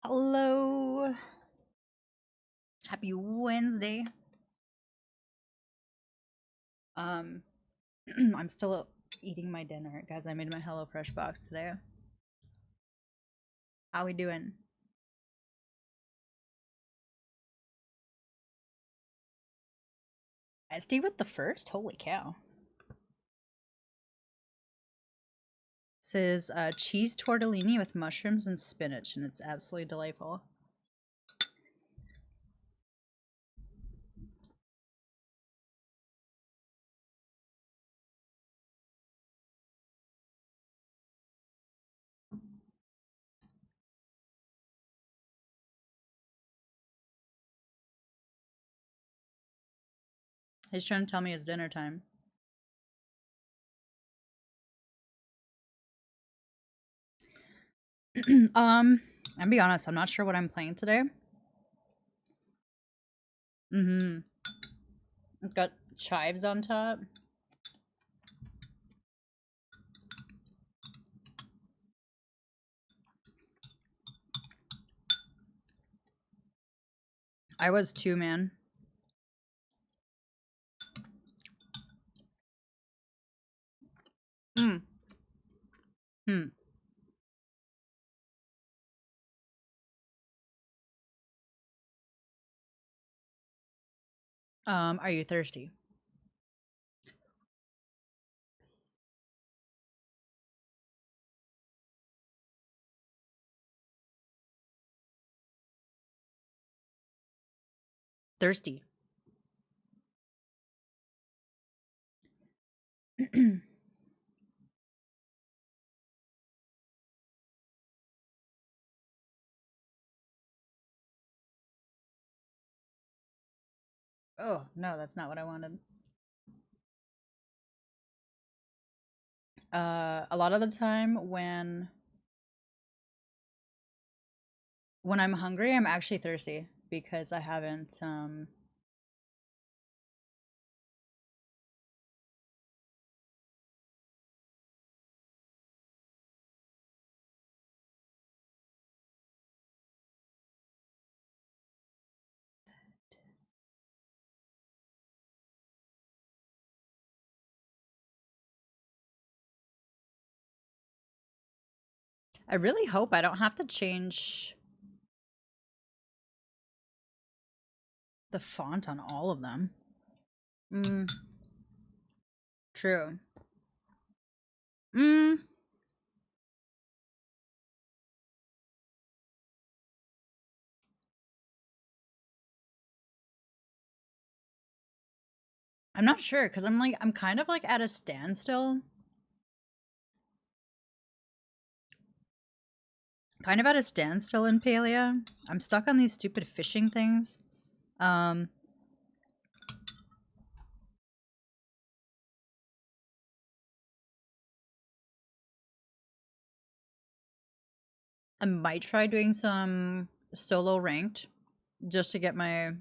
Hello. Happy Wednesday. Um, I'm still eating my dinner, guys. I made my HelloFresh box today. How we doing? I stay with the first. Holy cow! This is cheese tortellini with mushrooms and spinach, and it's absolutely delightful. He's trying to tell me it's dinner time. I'll be honest. I'm not sure what I'm playing today. It's got chives on top. I was too, man. Hmm. Are you thirsty? Thirsty. Oh, no, that's not what I wanted. A lot of the time when I'm hungry, I'm actually thirsty because I haven't I really hope I don't have to change the font on all of them. Mm, true. Mm, I'm not sure because I'm kind of like at a standstill. Kind of at a standstill in Palia. I'm stuck on these stupid fishing things. Um, I might try doing some solo ranked just to get my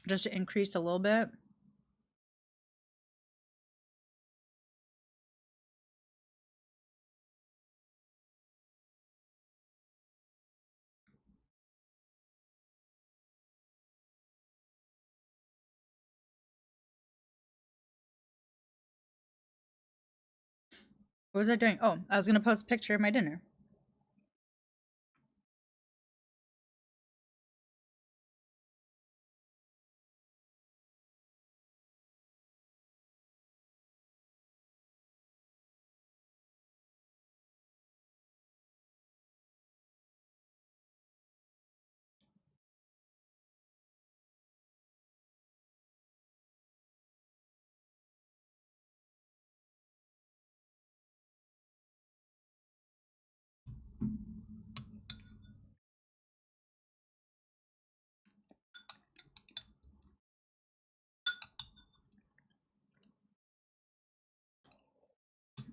just to increase a little bit. What was I doing? Oh, I was gonna post a picture of my dinner.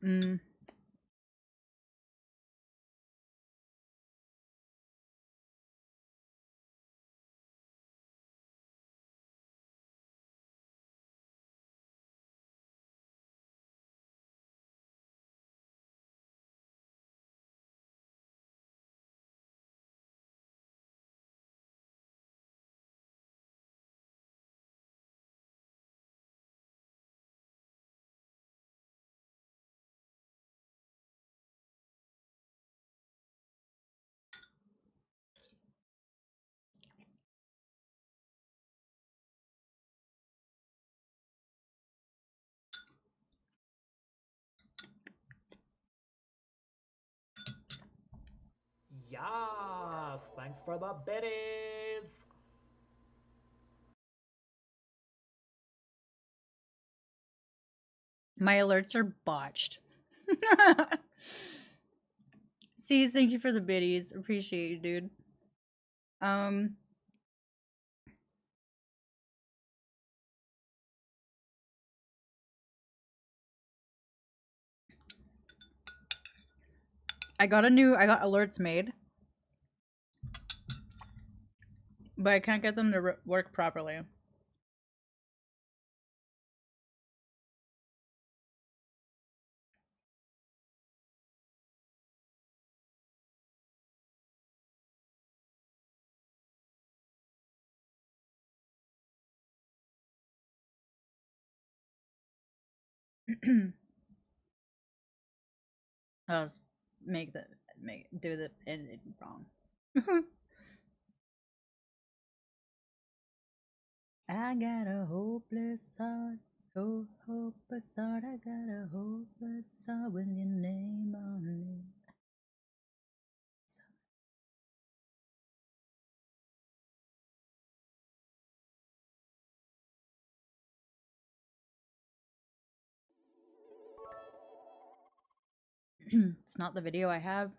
Mm, Yes, thanks for the biddies. my alerts are botched. See, thank you for the biddies. Appreciate you, dude. Um, I got alerts made, but I can't get them to work properly. I'll just make do the edit wrong. I got a hopeless heart, oh hopeless heart. I got a hopeless heart with your name on it. It's not the video I have.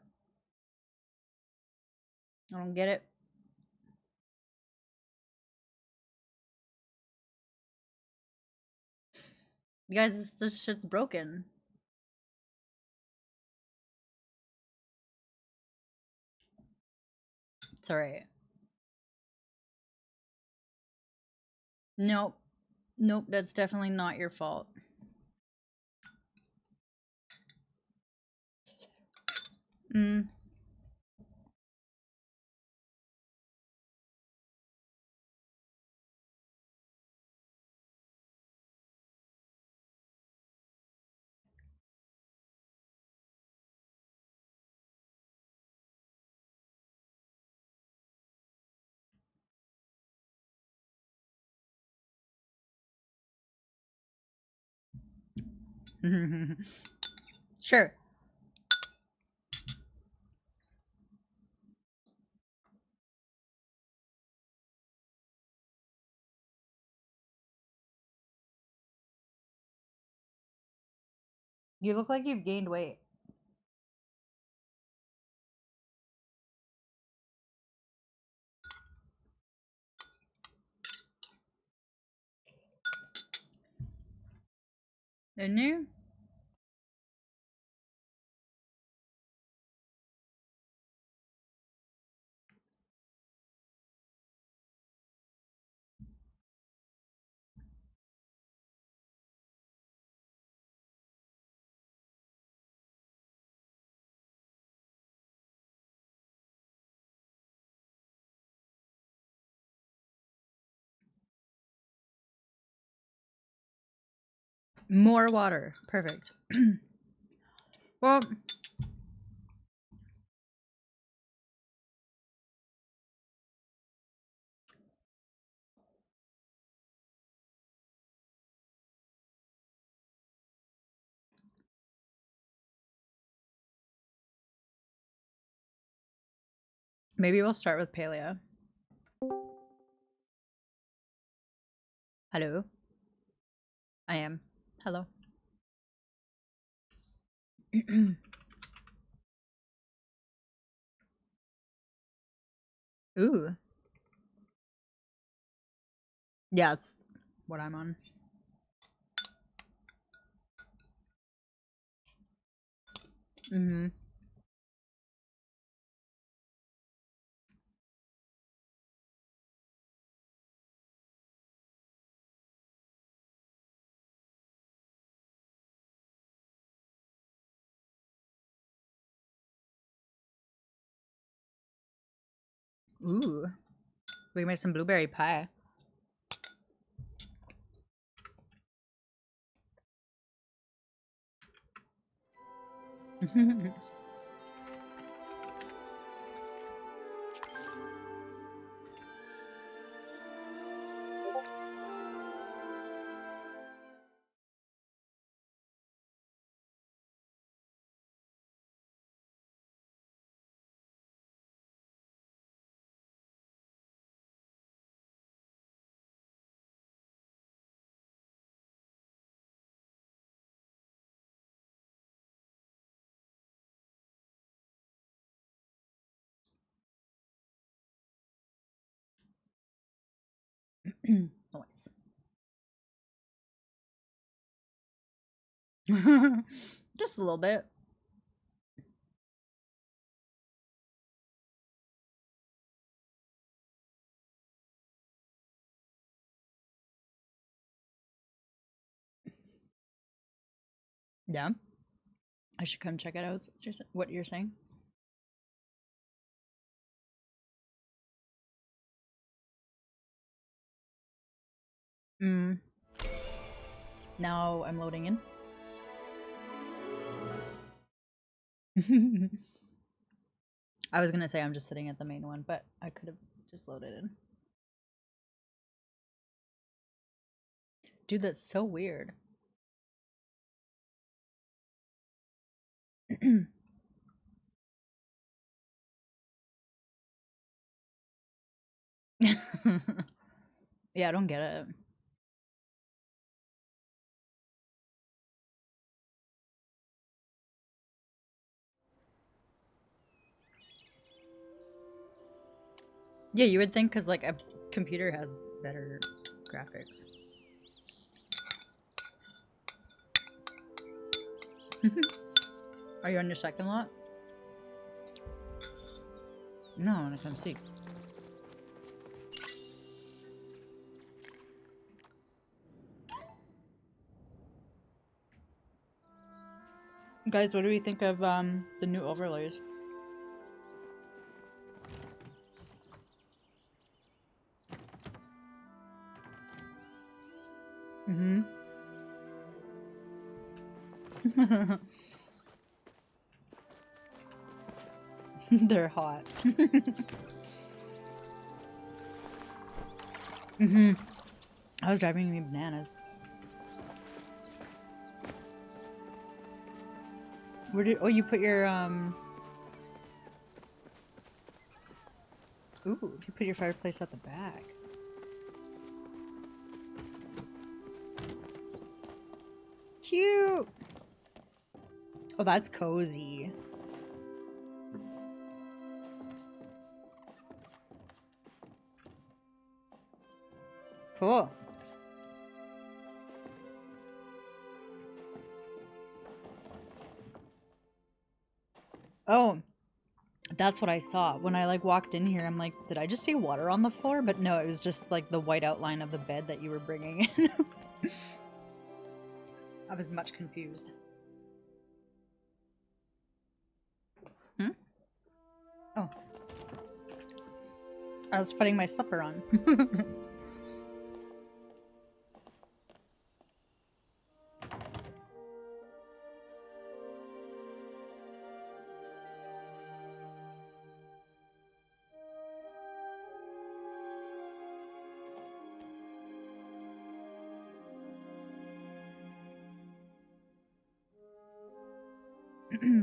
I don't get it. You guys, this shit's broken. It's alright. Nope. Nope, that's definitely not your fault. Mm. Sure. You look like you've gained weight. Didn't you? More water. Perfect. Well, maybe we'll start with paleo. Hello. I am. Hello. Ooh. Yeah, that's what I'm on. Mm-hmm. Ooh. We can make some blueberry pie. Noise. Just a little bit. Yeah. I should come check it out. What you're saying? Mm. Now I'm loading in. I was gonna say I'm just sitting at the main one, but I could have just loaded in. Dude, that's so weird. Yeah, I don't get it. Yeah, you would think because like a computer has better graphics. Are you on your second lot? No, I want to come see. Guys, what do we think of the new overlays? Mm-hmm. They're hot. Mm-hmm. I was driving me bananas. Where did you put your ooh, you put your fireplace at the back. Cute. Oh, that's cozy. Cool. Oh, that's what I saw. When I like walked in here, I'm like, did I just see water on the floor? But no, it was just like the white outline of the bed that you were bringing in. I was much confused. Hmm? Oh. I was putting my slipper on.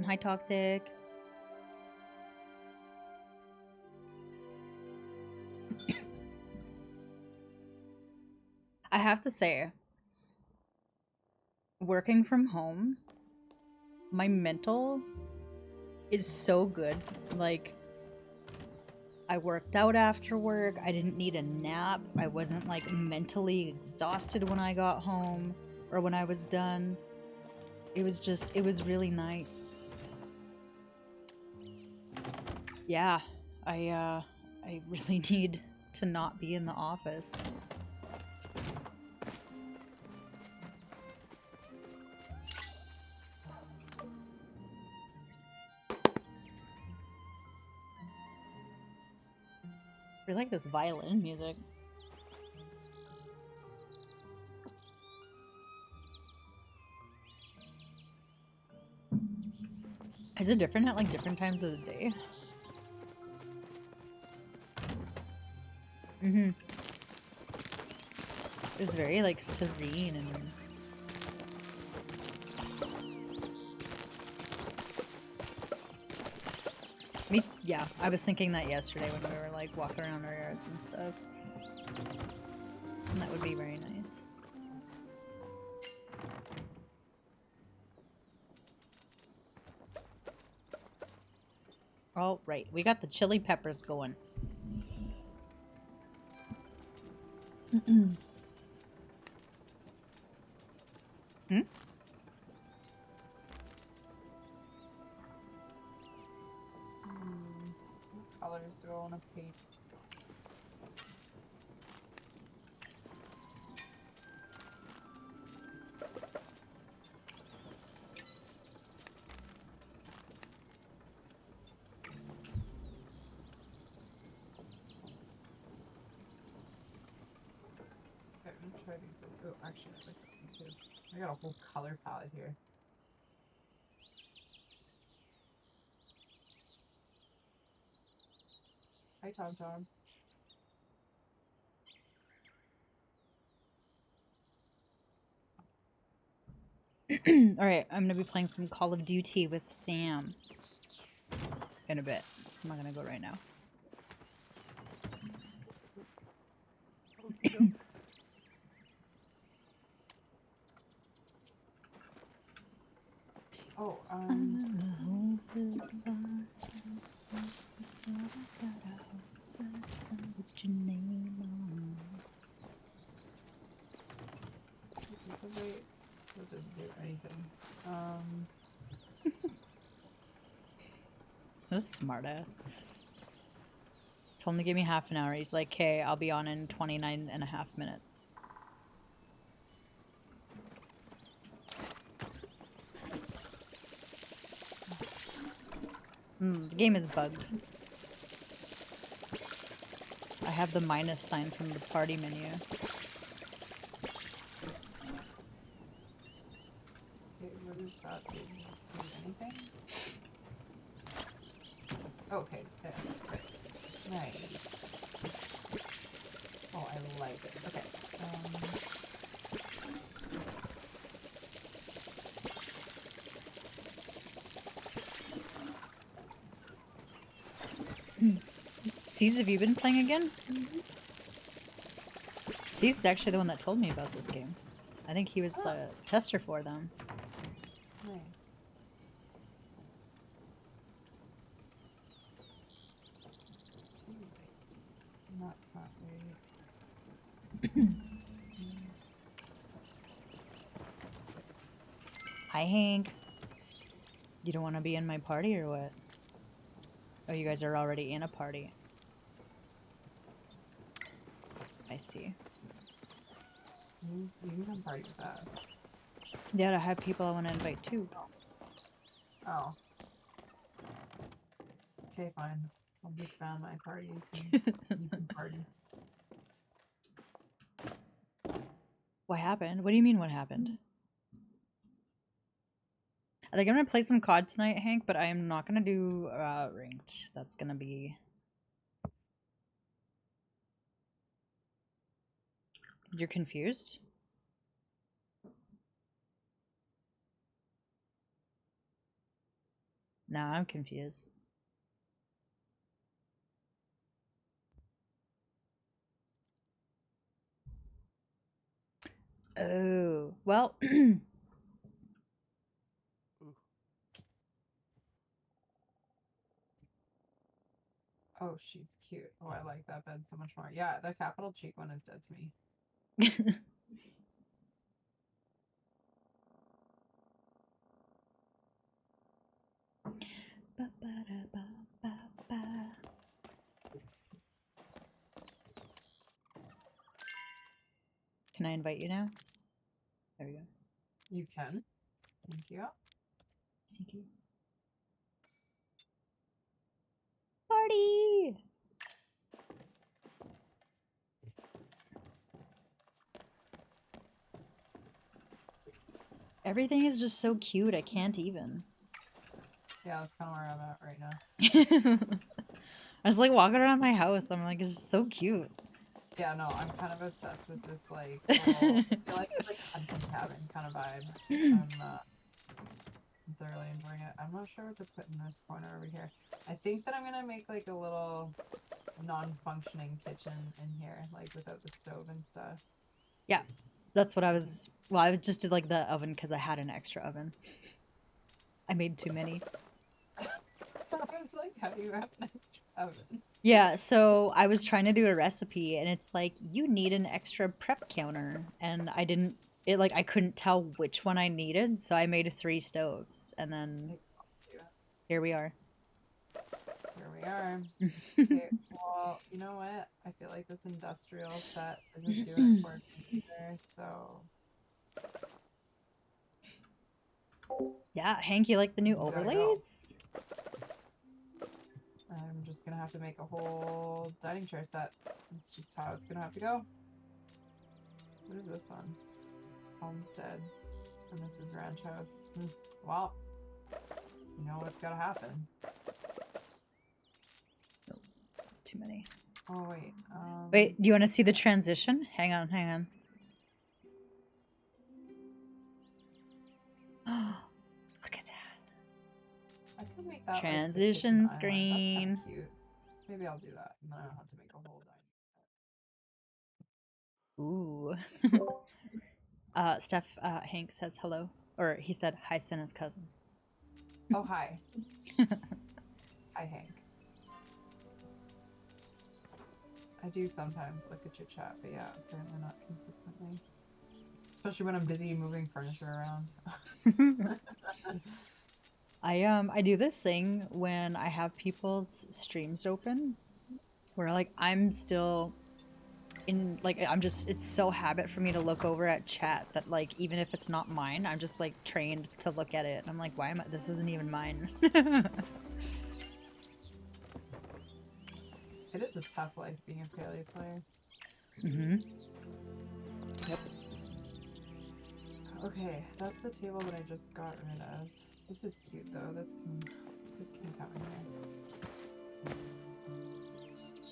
Hi, Toxic. I have to say, working from home, my mental is so good. Like, I worked out after work. I didn't need a nap. I wasn't like mentally exhausted when I got home or when I was done. It was really nice. Yeah, I really need to not be in the office. I like this violin music. Is it different at like different times of the day? Mm-hmm. It's very like serene and yeah, I was thinking that yesterday when we were like walking around our yards and stuff. And that would be very nice. All right, we got the chili peppers going. Hmm? Colors throw on a page. Okay, I'm gonna try these. Oh, actually, I like that one too. I got a whole color palette here. Hi, Tom Tom. All right, I'm gonna be playing some Call of Duty with Sam in a bit. I'm not gonna go right now. Oh, this is the right. That doesn't do anything. So smart ass. Told him to give me half an hour. He's like, okay, I'll be on in 29 and a half minutes. The game is bugged. I have the minus sign from the party menu. Okay, what is that? Is anything? Okay, there. Right. Nice. Oh, I like it. Okay. C's, have you been playing again? C's is actually the one that told me about this game. I think he was a tester for them. Nice. That's not right. Hi, Hank. You don't want to be in my party or what? Oh, you guys are already in a party. I see. You can come party with us. Yeah, I have people I want to invite too. Oh. Okay, fine. I'll disband my party. You can party. What happened? What do you mean what happened? I think I'm gonna play some COD tonight, Hank, but I am not gonna do ranked. That's gonna be... You're confused? Nah, I'm confused. Oh, well... Oh, she's cute. Oh, I like that bed so much more. Yeah, the capital cheek one is dead to me. Can I invite you now? There we go. You can. Thank you. Thank you. Party! Everything is just so cute, I can't even. Yeah, that's kind of where I'm at right now. I was like walking around my house, I'm like, it's just so cute. Yeah, no, I'm kind of obsessed with this, like, little, I feel like it's like hunting cabin kind of vibe. I'm thoroughly enjoying it. I'm not sure what to put in this corner over here. I think that I'm gonna make like a little non-functioning kitchen in here, like without the stove and stuff. Yeah, that's what I was... Well, I just did like the oven because I had an extra oven. I made too many. I was like, how do you have an extra oven? Yeah, so I was trying to do a recipe and it's like, you need an extra prep counter. And I didn't... It like, I couldn't tell which one I needed, so I made 3 stoves. And then here we are. Here we are. Okay, well, you know what? I feel like this industrial set isn't doing it for me either, so... Yeah, Hank, you like the new We gotta go. overlays? I'm just gonna have to make a whole dining chair set. That's just how it's gonna have to go. What is this one? Homestead for Mrs. Ranch House. Well, you know what's gotta happen. Oh, it's too many. Oh wait. Wait, do you want to see the transition? Hang on, hang on. Look at that. I could make that Transition like the kitchen screen. island. That's kind of cute. Maybe I'll do that, and then I don't have to make a whole dining. Ooh. Steph, Hank says hello. Or he said hi, Senna's cousin. Oh, hi. Hi, Hank. I do sometimes look at your chat, but yeah, apparently not consistently. Especially when I'm busy moving furniture around. I do this thing when I have people's streams open where like I'm still in like I'm just it's so habit for me to look over at chat that like even if it's not mine, I'm just like trained to look at it. And I'm like, why am I this isn't even mine. It is a tough life being a paleo player. Mm-hmm. Yep. Okay, that's the table that I just got rid of. This is cute though. This can come in here.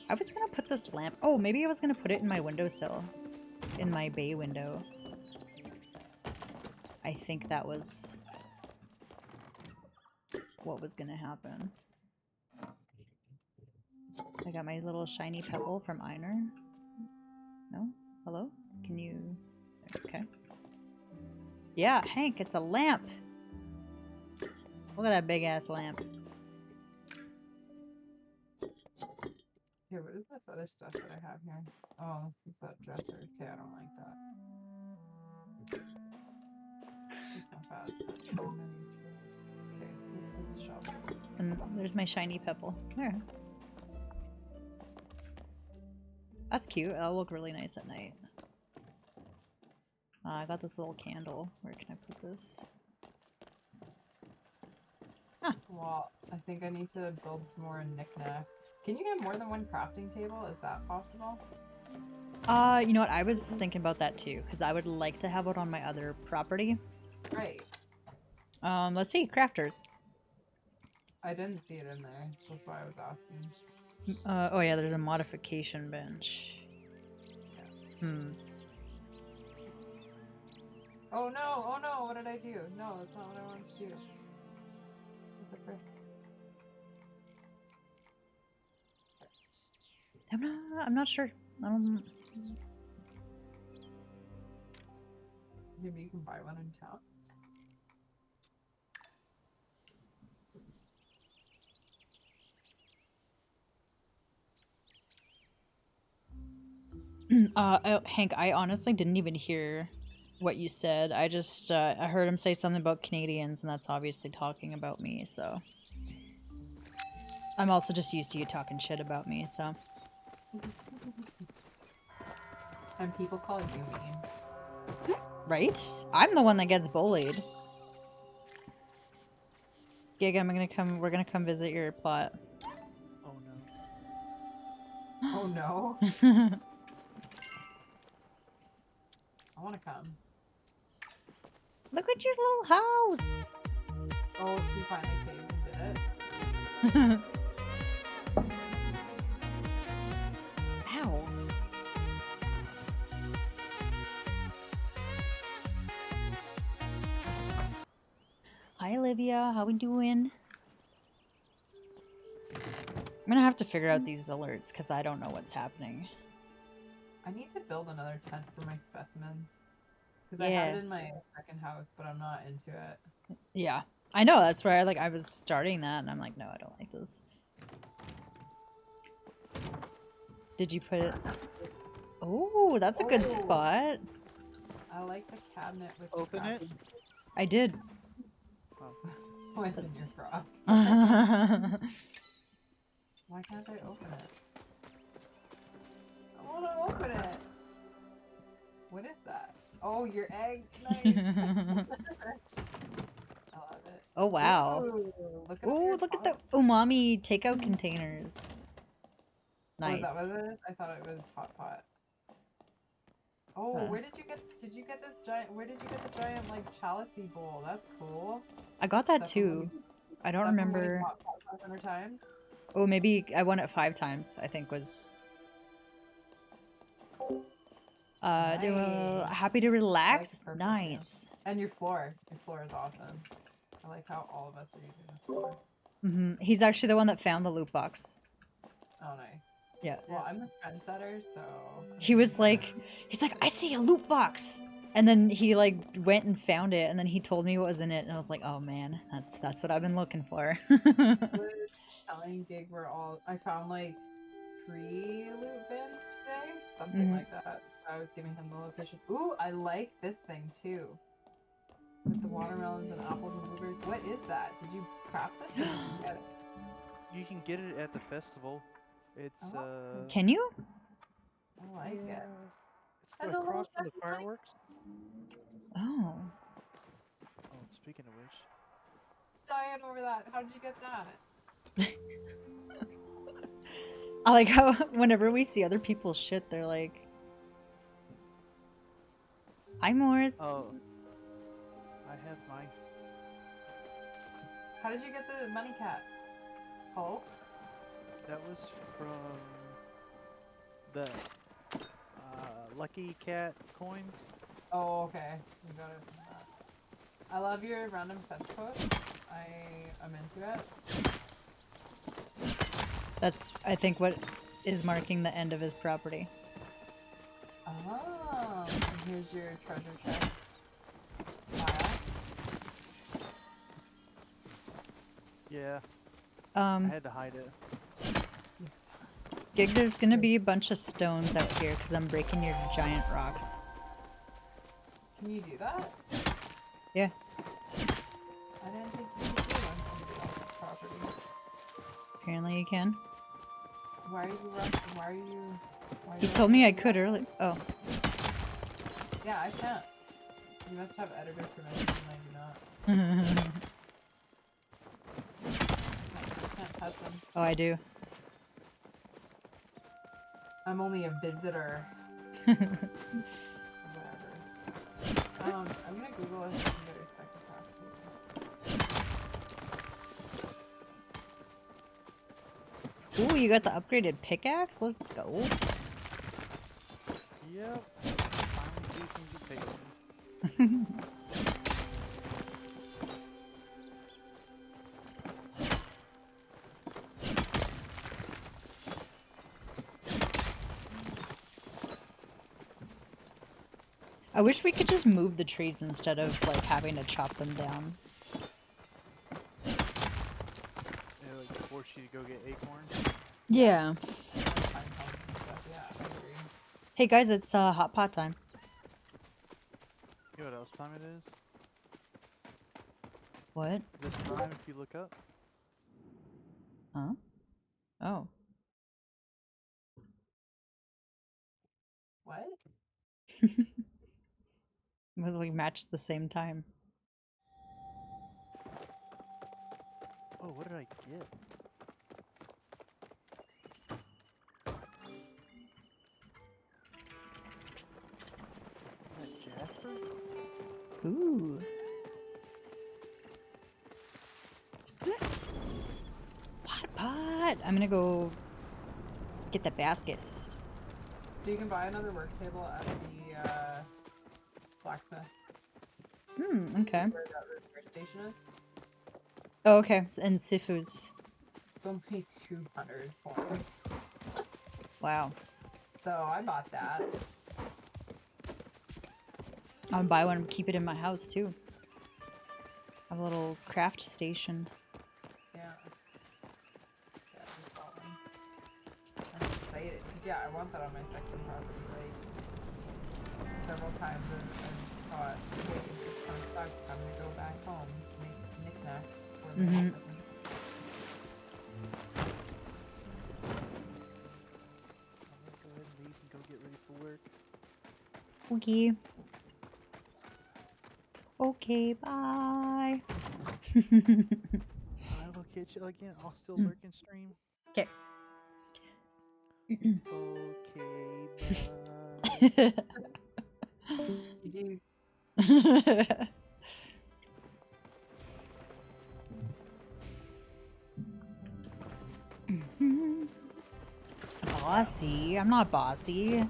I was gonna put this lamp. Oh, maybe I was gonna put it in my windowsill. In my bay window. I think that was what was gonna happen. I got my little shiny pebble from Einer. No? Hello? Can you... Okay. Yeah, Hank, it's a lamp! Look at that big ass lamp. Here, what is this other stuff that I have here? Oh, this is that dresser. Okay, I don't like that. It's not bad. I'm gonna use for it. Okay, what's this shelf? And there's my shiny pebble. There. That's cute. That'll look really nice at night. I got this little candle. Where can I put this? Huh. Well, I think I need to build some more knickknacks. Can you get more than one crafting table? Is that possible? You know what? I was thinking about that too, because I would like to have it on my other property. Right. Let's see. Crafters. I didn't see it in there. That's why I was asking. Oh yeah, there's a modification bench. Hmm. Oh no! Oh no! What did I do? No, that's not what I wanted to do. What the frick? I'm not sure. Maybe you can buy one in town. Hank, I honestly didn't even hear what you said. I just, I heard him say something about Canadians, and that's obviously talking about me, so. I'm also just used to you talking shit about me, so. And people call you mean. Right? I'm the one that gets bullied. Gig, we're gonna come visit your plot. Oh no. Oh no! I want to come. Look at your little house! Oh, he finally saved and did it. Ow. Hi, Olivia. How we doing? I'm gonna have to figure out these alerts because I don't know what's happening. I need to build another tent for my specimens. Because I have it in my second house, but I'm not into it. Yeah. I know, that's where I was starting that and I'm like, no, I don't like this. Did you put it? Oh, that's a good spot. I like the cabinet with Open it? I did. Oh. What's in your frog? I Why can't I open it? I want to open it. What is that? Oh, your egg. Nice. I love it. Oh, wow. Ooh, Oh, look at the umami takeout containers. Nice. Oh, is that what it is? I thought it was hot pot. Oh, where did you get this giant, where did you get the giant, like, chalicey bowl? That's cool. I got that too. I don't remember. 500 times? Oh, maybe I won it 5 times, I think was. They were Nice. happy to relax. Perfect, Nice. yeah. And your floor is awesome. I like how all of us are using this floor. He's actually the one that found the loot box. Oh, nice. Yeah. Well, I'm a trendsetter, so... He's like, I see a loot box! And then he, like, went and found it, and then he told me what was in it, and I was like, oh man, that's what I've been looking for. Telling Gig I found, like, 3 loot bins today? Something like that. I was giving him the location. Ooh, I like this thing, too. With the watermelons and apples and blueberries. What is that? Did you craft this? Or did you get it? You can get it at the festival. It's Oh. Can you? I like yeah, it. it's And the little across from the stuff you like. fireworks. Oh. Oh, speaking of which, Dying over that. How did you get that? I like how whenever we see other people's shit, they're like, "Hi, Morris." oh, I have mine. How did you get the money cat? Oh? That was from the Lucky Cat coins. Oh, okay. You got it from that. I love your random fetch quote. I'm into it. That's, I think, what is marking the end of his property. Oh, and here's your treasure chest file. Yeah, I had to hide it. Gig, there's gonna be a bunch of stones out here because I'm breaking your giant rocks. Can you do that? Yeah. I didn't think you could do on somebody else's property. Apparently you can. Why are you rushing? Why are you... Why are He you told me I rushing could that? earlier. Oh. Yeah, I can't. You must have editor permission and I do not. I can't touch them. Oh, I do. I'm only a visitor. Or whatever. I'm gonna Google if I can get a second craft. Ooh, you got the upgraded pickaxe? Let's go. Yep. Finally do some good picking. I wish we could just move the trees instead of like having to chop them down. They like force you to go get acorns. Yeah. Pine cones and stuff. Yeah, I agree. Hey guys, it's hot pot time. You know what else time it is? What? This time, if you look up. Huh? Oh. What? We matched the same time. Oh, what did I get? Is that Jasper? Ooh. Hot pot! I'm gonna go get the basket. So you can buy another work table at the blacksmith Okay. where that repair station is. Oh, okay. And Sifu's. It's only 200 points. Wow. So I bought that. I'll buy one and keep it in my house too. Have a little craft station. Yeah. Yeah, I just bought one. I'm excited. Yeah, I want that on my second property. Like, several times I've thought, okay, it's kind of sucks. I'm gonna go back home, make knickknacks for my Mhm. second. I'm gonna go ahead and leave and go get ready for work. Okay. Okay, bye. I will catch you again. I'll still lurk and stream. Okay. Okay, bye. GG's. Bossy. I'm not bossy.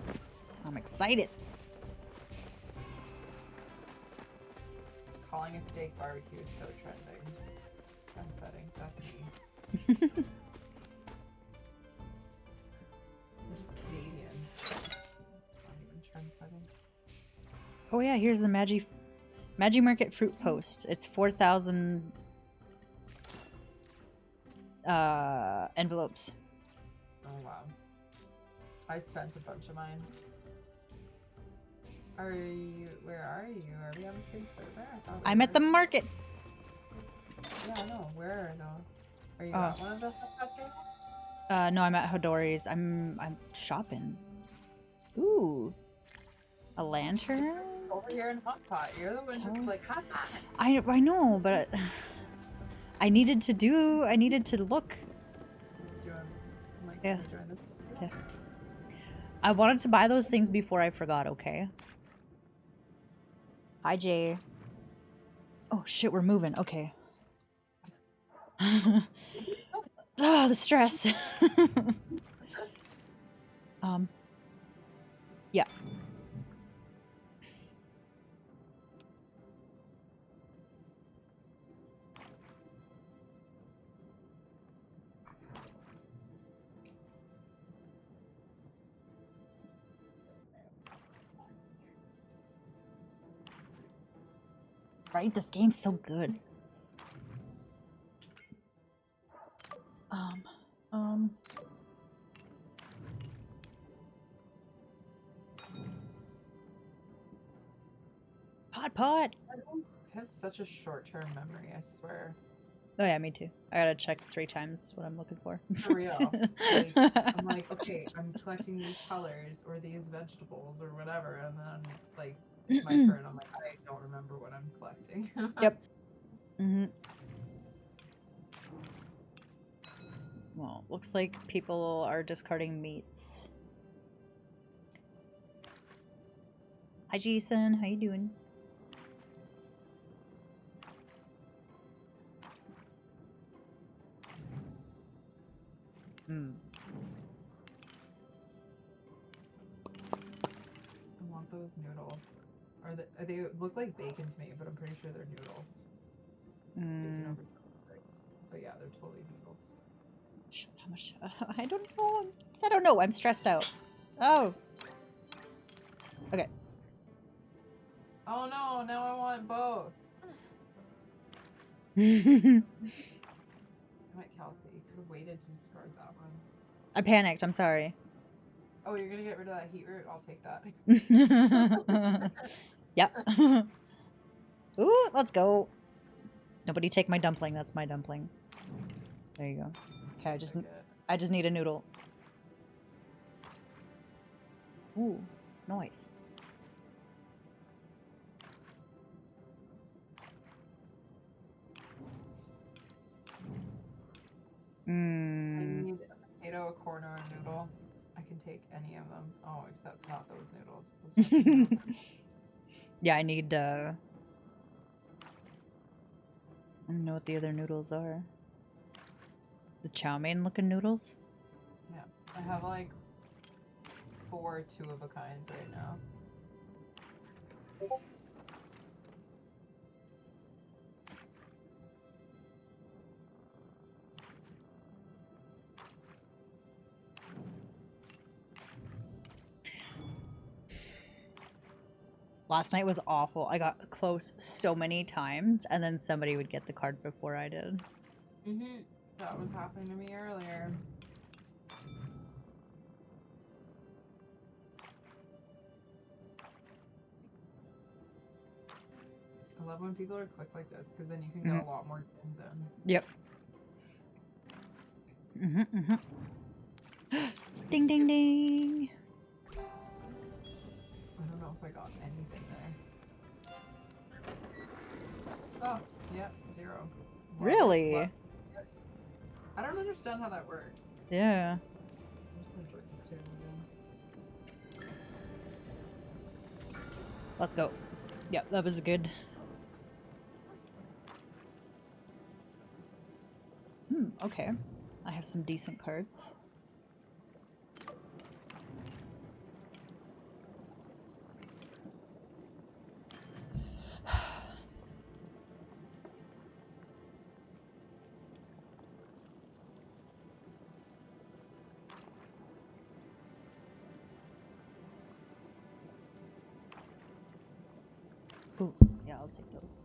I'm excited. Calling a steak barbecue is so trending. Trendsetting. That's me. I'm just Canadian. It's not even trendsetting. Oh yeah, here's the Magi Market fruit post. It's 4,000 envelopes. Oh wow. I spent a bunch of mine. Are you? Where are you? Are we on the same server? I thought we I'm at were. the market. Yeah, I know. Where though? Are you Oh. at one of the hot tables? No, I'm at Hodori's. I'm shopping. Ooh. A lantern? Over here in Hot Pot. You're the one who's like, Hot Pot! I know, but I needed to look. Like, Yeah. can we join this? Yeah. I wanted to buy those things before I forgot, okay? Hi, Jay. Oh, shit, we're moving. Okay. Oh, the stress. Yeah. Right? This game's so good. Um. Pot. I have such a short-term memory, I swear. Oh yeah, me too. I gotta check 3 times what I'm looking for. For real. Like, I'm like, okay, I'm collecting these colors or these vegetables or whatever, and then, like, it's my turn. I'm like, I don't remember what I'm collecting. Yep. Mm-hmm. Well, looks like people are discarding meats. Hi, Jason. How you doing? Hmm. I want those noodles. They look like bacon to me, but I'm pretty sure they're noodles. Bacon over sticks. But yeah, they're totally noodles. How much? I don't know. I don't know. I'm stressed out. Oh. Okay. Oh no, now I want both. I Damn it, Kelsey. You could have waited to discard that one. panicked. I'm sorry. Oh, you're gonna get rid of that heat root? I'll take that. Yep. Ooh, let's go. Nobody take my dumpling. That's my dumpling. There you go. Okay, I just need a noodle. Ooh, nice. I Mm. need a potato, a corn, or a noodle. I can take any of them. Oh, except not those noodles. Those noodles Yeah, I need, I don't know what the other noodles are. The chow mein looking noodles? yeah. I have like 4 two-of-a-kinds right now. Last night was awful. I got close so many times, and then somebody would get the card before I did. That was happening to me earlier. I love when people are quick like this, because then you can get a lot more things in. Yep. Ding, ding, ding. I don't know if I got anything there. Oh, yeah, 0. Really? What? I don't understand how that works. Yeah. I'm just gonna join this table again. Let's go. Yep, that was good. Okay. I have some decent cards. Ooh, yeah, I'll take those.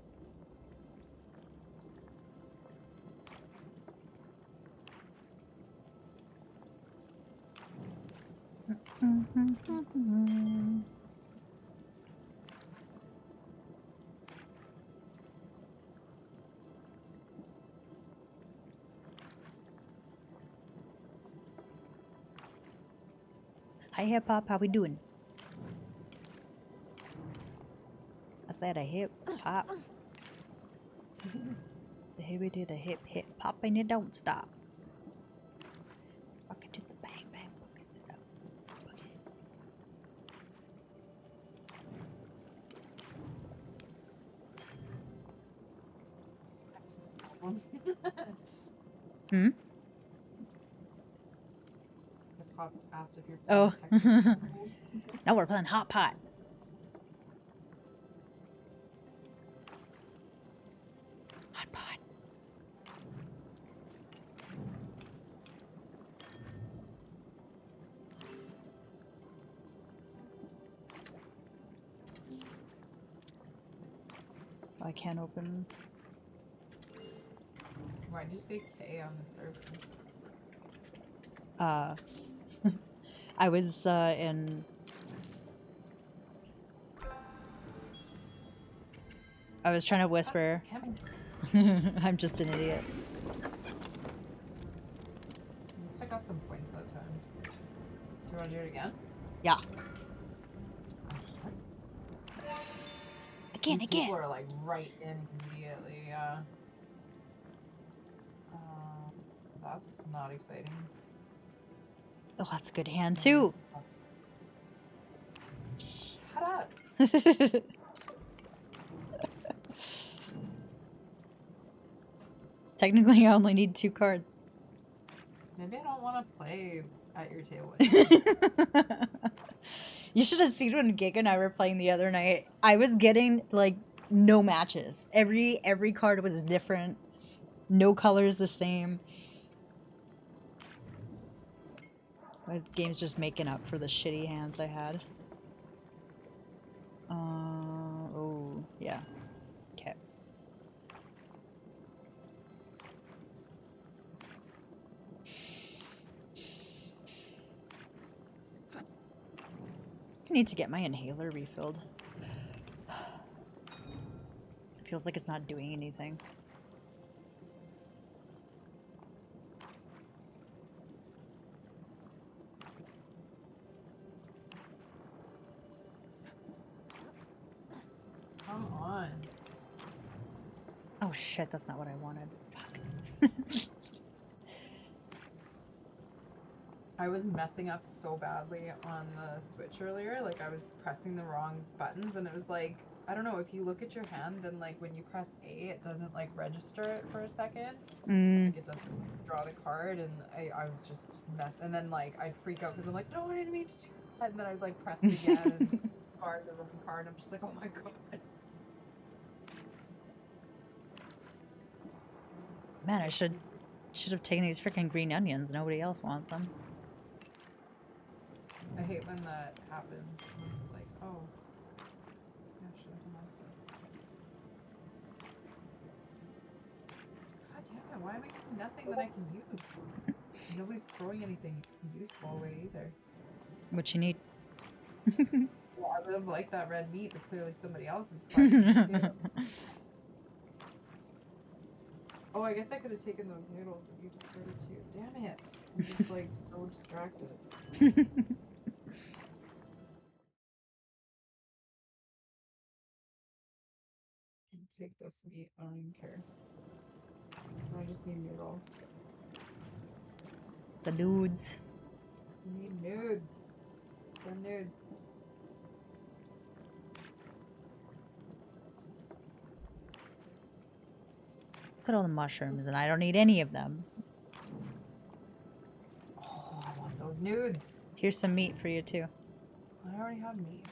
Hi hip hop, how we doing? I said a hip hop. The hippie to the hip hip hop and it don't stop. Rock it to the bang bang boogie sit up. Hmm? The pop asked if you're Oh. playing Texas. Now we're playing hot pot. Hot pot. I can't open. Why'd you say K on the server? I was in. I was trying to whisper. I'm just an idiot. At least I got some points that time. Do you want to do it again? Yeah. These Again. people are like right in immediately. That's not exciting. Oh, that's a good hand too. Shut up. Technically, I only need 2 cards. Maybe I don't want to play at your table. You should have seen when Giga and I were playing the other night. I was getting like no matches. Every card was different. No colors the same. My game's just making up for the shitty hands I had. Oh, yeah. Okay. I need to get my inhaler refilled. It feels like it's not doing anything. Come on. Oh shit, that's not what I wanted. Fuck. I was messing up so badly on the Switch earlier. Like, I was pressing the wrong buttons, and it was like, I don't know, if you look at your hand, then like when you press A, it doesn't like register it for a second. Like, it doesn't draw the card, and I was just and then like I'd freak out because I'm like, no, I didn't mean to do that, and then I'd like press it again and card the wrong card, and I'm just like, oh my god. Man, I should have taken these freaking green onions. Nobody else wants them. I hate when that happens. When it's like, oh, yeah, should have done that. God damn it! Why am I getting nothing that I can use? Nobody's throwing anything useful away either. What you need? Well, I would have liked that red meat, but clearly somebody else is collecting it too. Oh, I guess I could have taken those noodles that you just ordered too. Damn it! I'm just like so distracted. Take this meat. I don't even care. I just need noodles. The nudes. I need nudes. Send nudes. Look at all the mushrooms, and I don't need any of them. Oh, I want those nudes. Here's some meat for you too. I already have meat.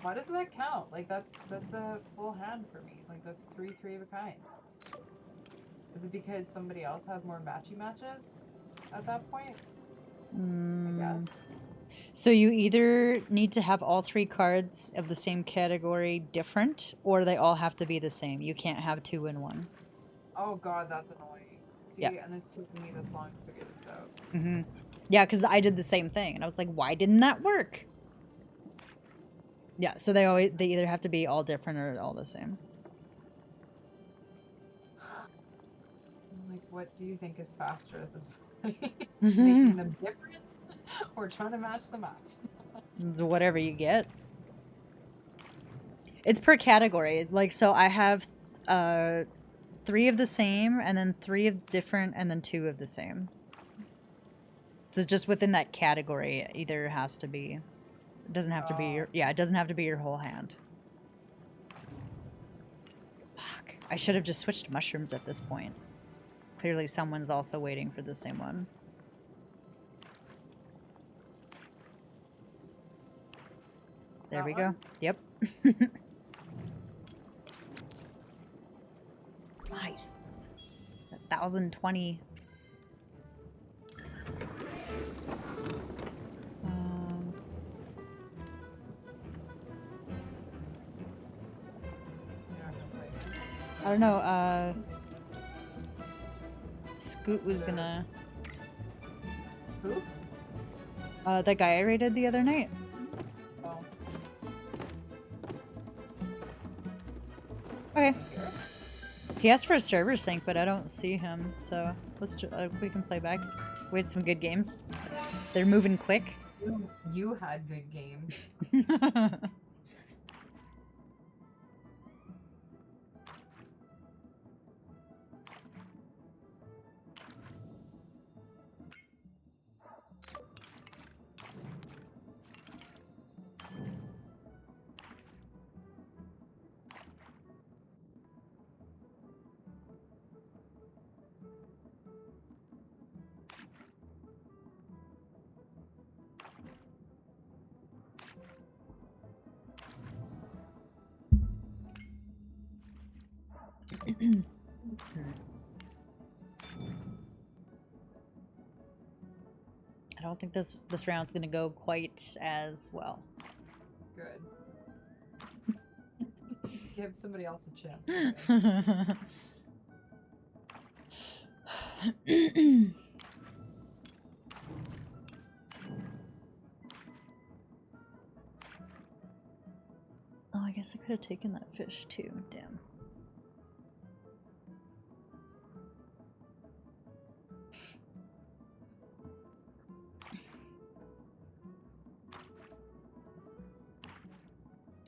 Why doesn't that count? Like that's a full hand for me. Like that's three of a kinds. Is it because somebody else has more matchy matches at that point? I guess. So you either need to have all 3 cards of the same category different, or they all have to be the same. You can't have 2 in 1. Oh god, that's annoying. See, Yeah. and it's taking me this long to figure this out. Yeah, because I did the same thing, and I was like, why didn't that work? Yeah, so they either have to be all different or all the same. what do you think is faster at this point? Making them different or trying to match them up? It's whatever you get. It's per category. Like, so I have 3 of the same, and then 3 of different, and then 2 of the same. So just within that category, it either has to be. It doesn't have to be your. Yeah, it doesn't have to be your whole hand. Fuck. I should have just switched mushrooms at this point. Clearly, someone's also waiting for the same one. There That we one? go. Yep. Nice. 1,020. You're not gonna play. I don't know. Scoot was gonna. Who? That guy I raided the other night. Oh. Okay. He asked for a server sync, but I don't see him, so let's we can play back. We had some good games. They're moving quick. You had good games. I don't think this round's gonna go quite as well. Good. Give somebody else a chance. to win. Oh, I guess I could have taken that fish too. Damn.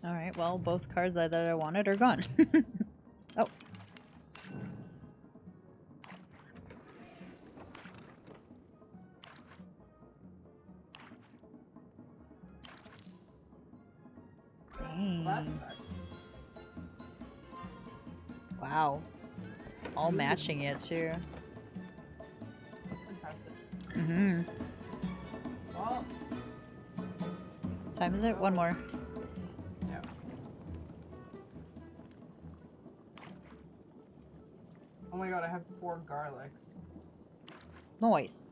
Alright, well, both cards that I wanted are gone. Oh. Well, that Dang. sucks. Wow. All matching it too. That's impressive. Mm-hmm. Well, Time is it? One more. yeah. Oh my god, I have 4 garlics. Noise.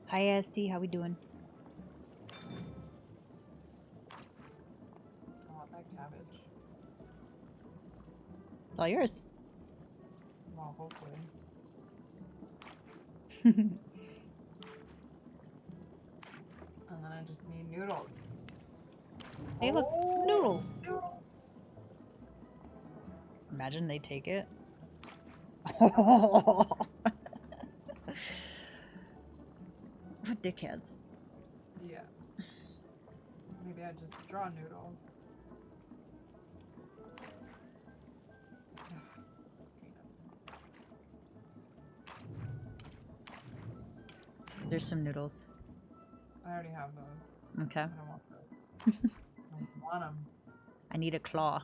Hi, SD. How we doing? I want that cabbage. It's all yours. Well, hopefully. Imagine And then I just need noodles. Hey, look, Oh, noodles. noodles. they take it. What dickheads. Yeah. Maybe I just draw noodles. There's some noodles. I already have those. Okay. I don't want those. I don't want them. I need a claw.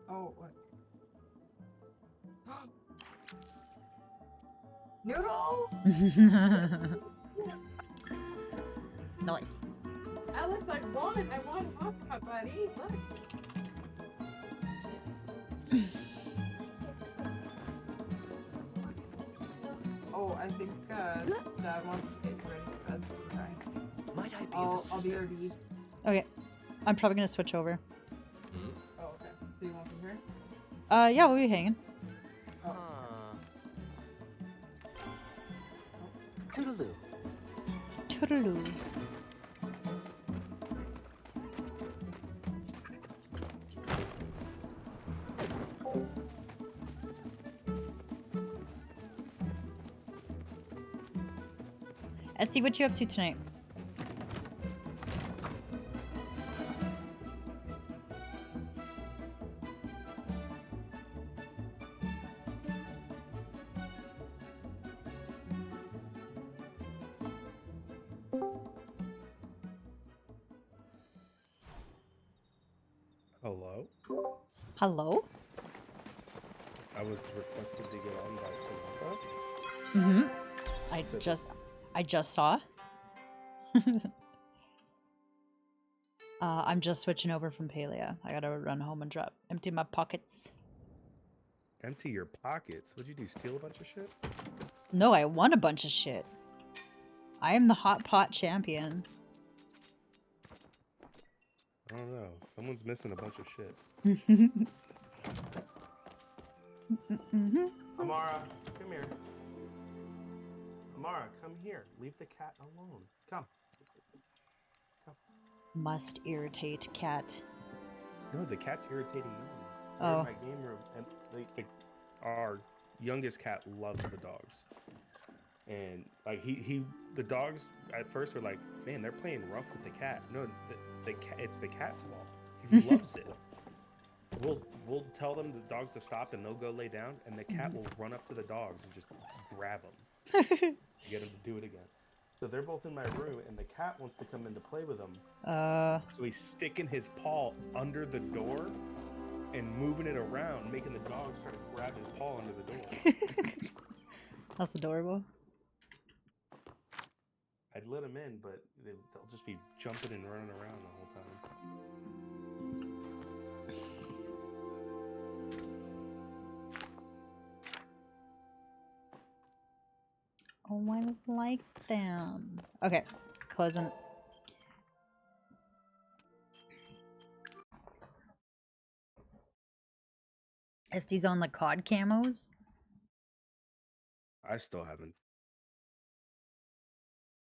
Oh, what? Noodle! Nice. Alice, I won Aqua, buddy. Look. Oh, I think Dad wants to get you ready for bed. Okay. Might I be I'll be ready. Okay. I'm probably gonna switch over. Oh, okay. So you won't be here? Yeah, we'll be hanging. Oh. Toodaloo. Toodaloo. Esty, what you up to tonight? Hello? Hello? I was requested to get on by Samantha. Mm-hmm. So- I just saw. I'm just switching over from Palea. I gotta run home and empty my pockets. Empty your pockets. What'd you do? Steal a bunch of shit? No, I won a bunch of shit. I am the hot pot champion. I don't know. Someone's missing a bunch of shit. Amara, come here. Amara, come here. Leave the cat alone. Come. Must irritate cat. No, the cat's irritating me. We're Oh. in my game room, and our youngest cat loves the dogs. And like the dogs at first were like, man, they're playing rough with the cat. No, the cat, it's the cat's fault. He loves it. We'll tell them the dogs to stop, and they'll go lay down, and the cat will run up to the dogs and just grab them, get them to do it again. So they're both in my room, and the cat wants to come in to play with them. So he's sticking his paw under the door and moving it around, making the dogs try to grab his paw under the door. That's adorable. I'd let them in, but they'll just be jumping and running around the whole time. Oh, I like them. Okay, closing. Esty's on the COD camos. I still haven't.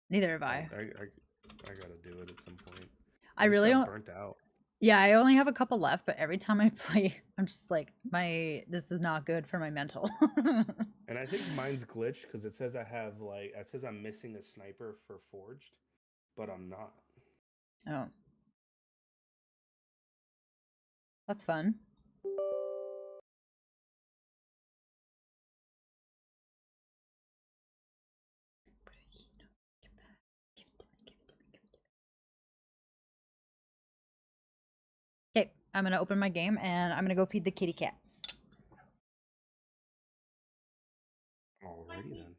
Neither have I. I gotta do it at some point. I really got don't. burnt out. Yeah, I only have a couple left, but every time I play, I'm just like, this is not good for my mental. And I think mine's glitched because it says it says I'm missing a sniper for Forged, but I'm not. Oh. That's fun. Okay, I'm gonna open my game and I'm gonna go feed the kitty cats. Alrighty then.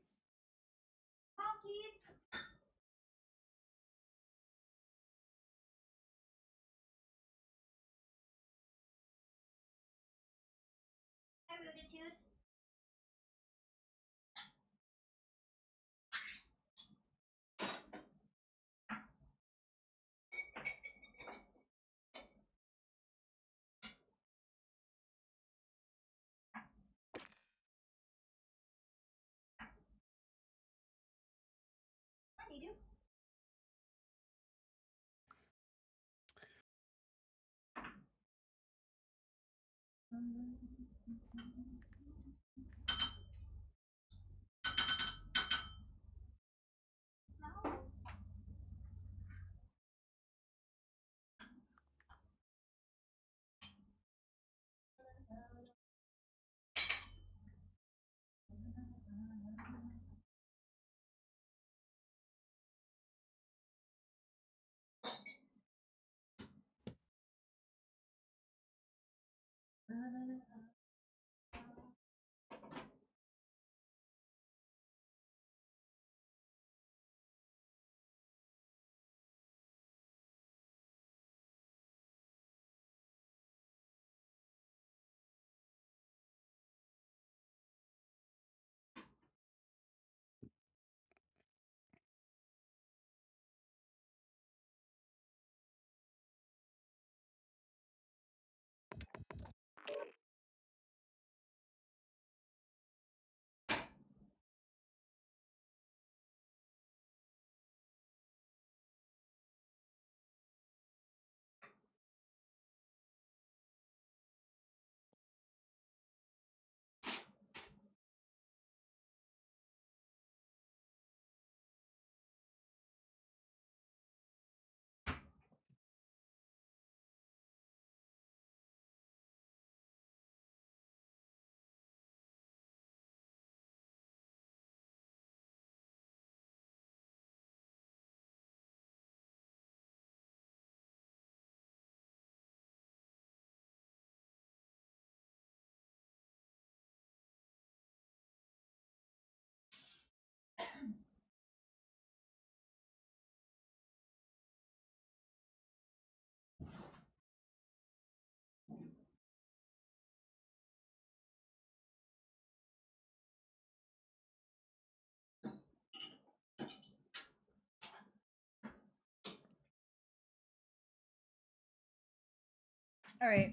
All right.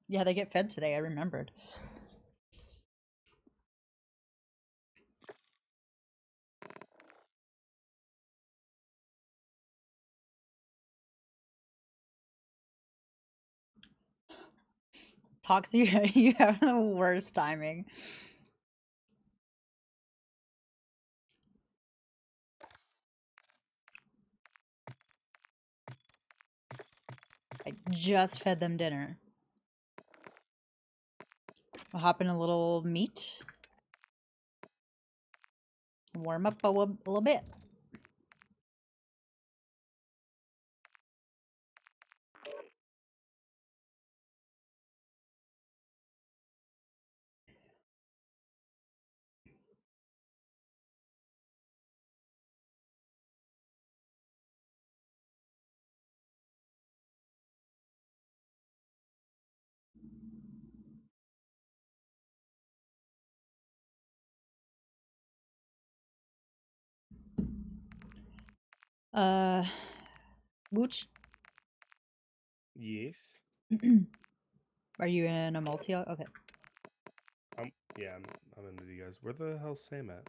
Yeah, they get fed today. I remembered. Toxie, you have the worst timing. I just fed them dinner. I'll hop in a little meat. Warm up a little bit. Gooch, Yes. are you in a multi? Okay. Yeah, I'm into you guys. Where the hell's Sam at?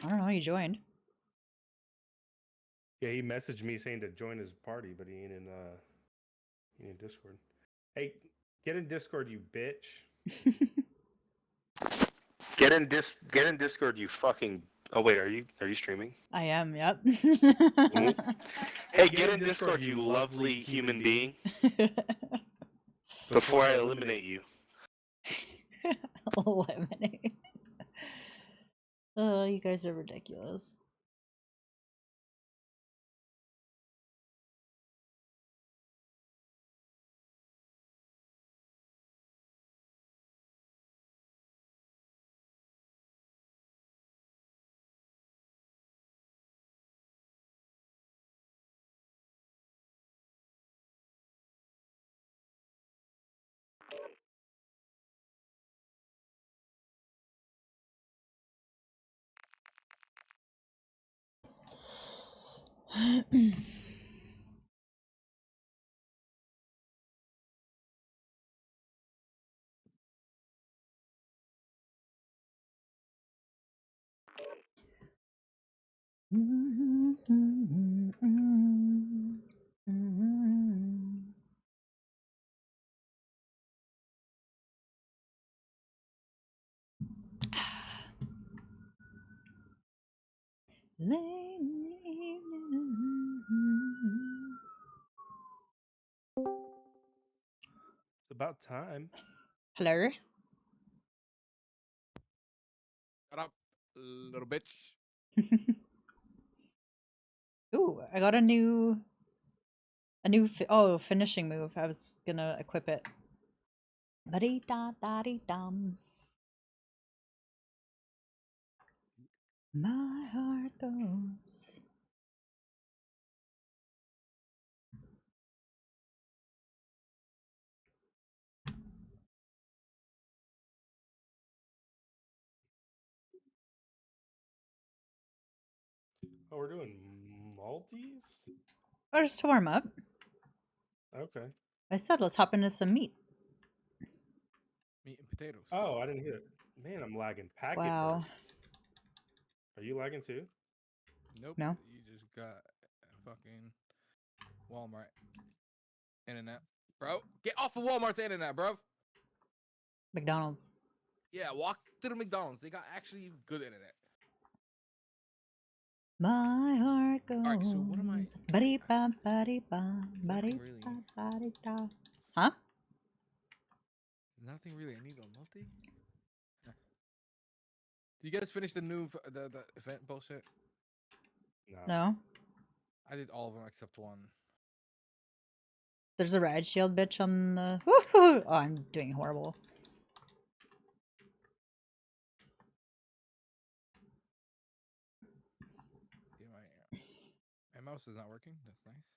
I don't know. You joined. Yeah, he messaged me saying to join his party, but he ain't in Discord. Hey, get in Discord, you bitch. Get in Discord, you fucking. Oh wait, are you streaming? I am. Yep. Hey, get in Discord, you lovely human being. Before I eliminate you. Eliminate. Oh, you guys are ridiculous. It's about time. Hello. Shut up, little bitch. Ooh, I got a new finishing move. I was gonna equip it. Buddy da da dee dum. My heart goes. Oh, we're doing Maltese? Or just to warm up. Okay. I said let's hop into some meat. Meat and potatoes. Oh, I didn't hear it. Man, I'm lagging. Packet Wow. bursts. Are you lagging too? Nope. No. You just got fucking Walmart internet, bro. Get off of Walmart's internet, bro. McDonald's. Yeah, walk to the McDonald's. They got actually good internet. My heart goes. Alright, so what am I- Buddy ba buddy ba buddy Nothing really. ba buddy da. Huh? Nothing really. I need a multi. Huh. Do you guys finish the new the event bullshit? No. No. I did all of them except one. There's a ride shield bitch on the. Woohoo! Oh, I'm doing horrible. Yeah, my mouse is not working. That's nice.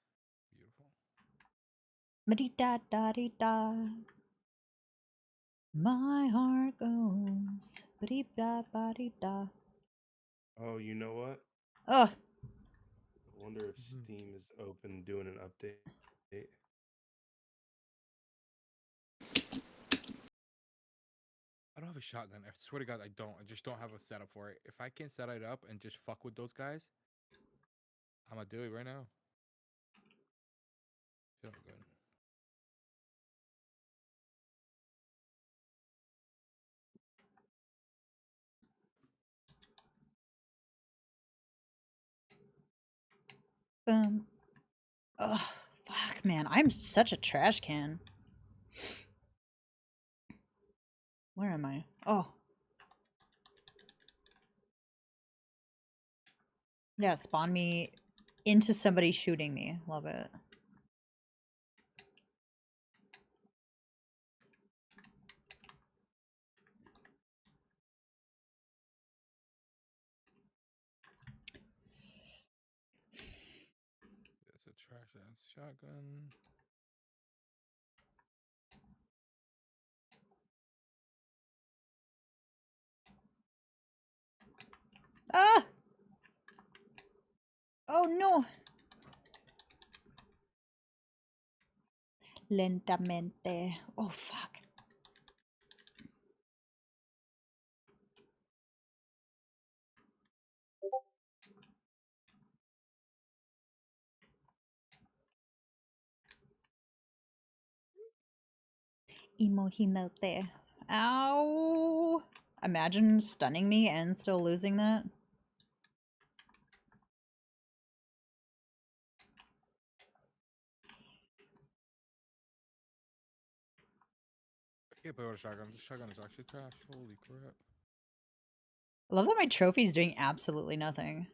Beautiful. Buddy da da dee da. My heart goes. Buddy da buddy da. Oh, you know what? Ugh. I wonder if Mhm. Steam is open doing an update. I don't have a shotgun. I swear to God, I don't. I just don't have a setup for it. If I can set it up and just fuck with those guys, I'm gonna do it right now. Feel good. Oh, fuck, man. I'm such a trash can. Where am I? Oh. Yeah, spawn me into somebody shooting me. Love it. It's a trash ass shotgun. Ah! Oh no! Lentamente. Oh fuck. Imagínate. Ow! Imagine stunning me and still losing that. I can't play with a shotgun. This shotgun is actually trash. Holy crap. I love that my trophy's doing absolutely nothing.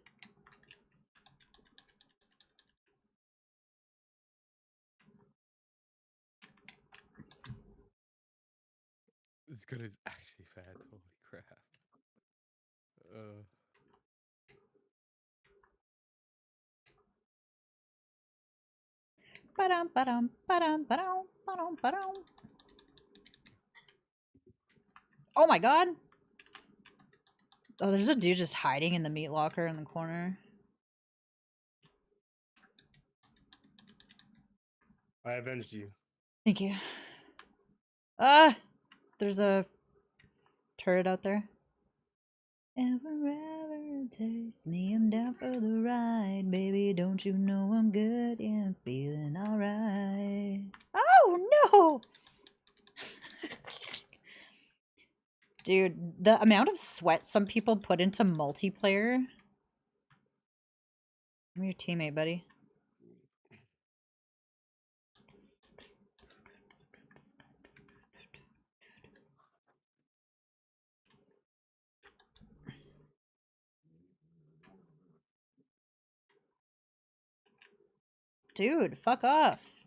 This gun is actually fat. Holy crap. Uh, Ba-dum, ba-dum, ba-dum, ba-dum, ba-dum, ba-dum. Oh my god! Oh, there's a dude just hiding in the meat locker in the corner. I avenged you. Thank you. Ah! There's a turret out there. And wherever it takes me, I'm down for the ride. Baby, don't you know I'm good and feeling alright. Oh no! Dude, the amount of sweat some people put into multiplayer. I'm your teammate, buddy. Dude, fuck off.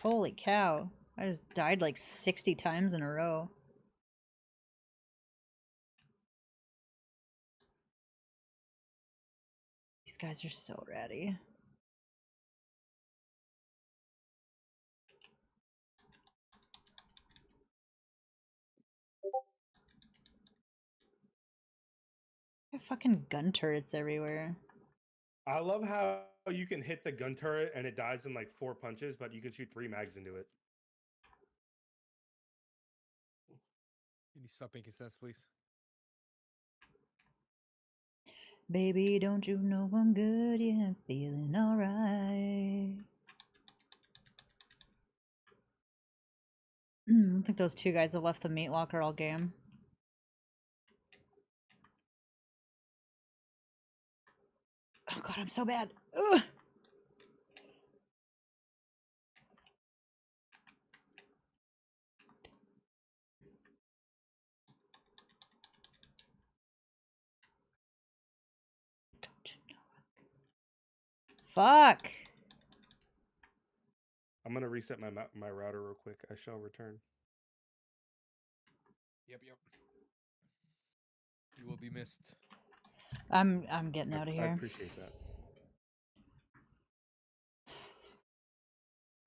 Holy cow. I just died like 60 times in a row. These guys are so ratty. Got fucking gun turrets everywhere. I love how you can hit the gun turret and it dies in like 4 punches, but you can shoot 3 mags into it. can you stop making sense, please? Baby, don't you know I'm good? Yeah, I'm feeling alright. I don't think those two guys have left the meat locker all game. Oh god, I'm so bad. Ugh. Fuck. I'm gonna reset my router real quick. I shall return. Yep. You will be missed. I'm getting out of I here. appreciate that.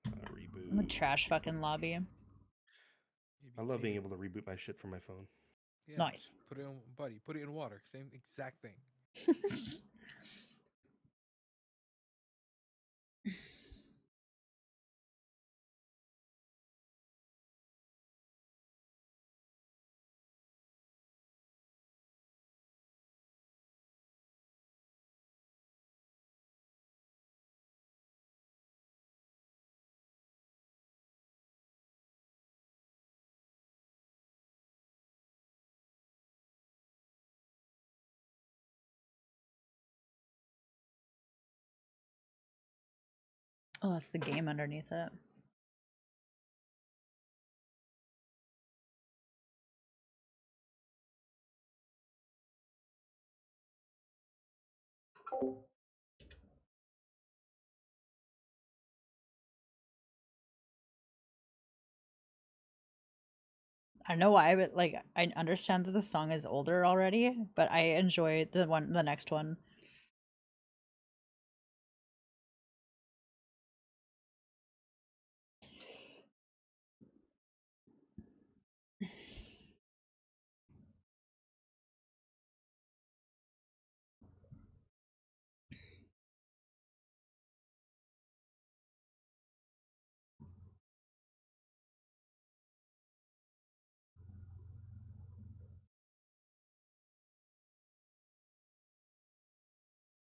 Reboot. I'm a trash fucking lobby. I love being able to reboot my shit from my phone. Yeah, Nice. Put it in, buddy. Put it in water. Same exact thing. Oh, that's the game underneath it. I don't know why, but like I understand that the song is older already, but I enjoy the next one.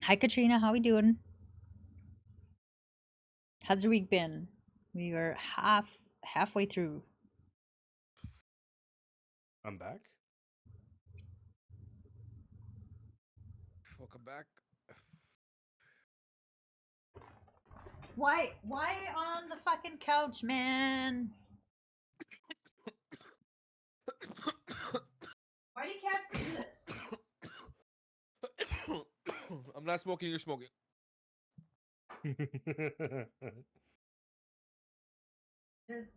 Hi Katrina, how we doing? How's your week been? We are halfway through. I'm back. Welcome back. Why on the fucking couch, man? Why do cats do this? I'm not smoking. You're smoking. There's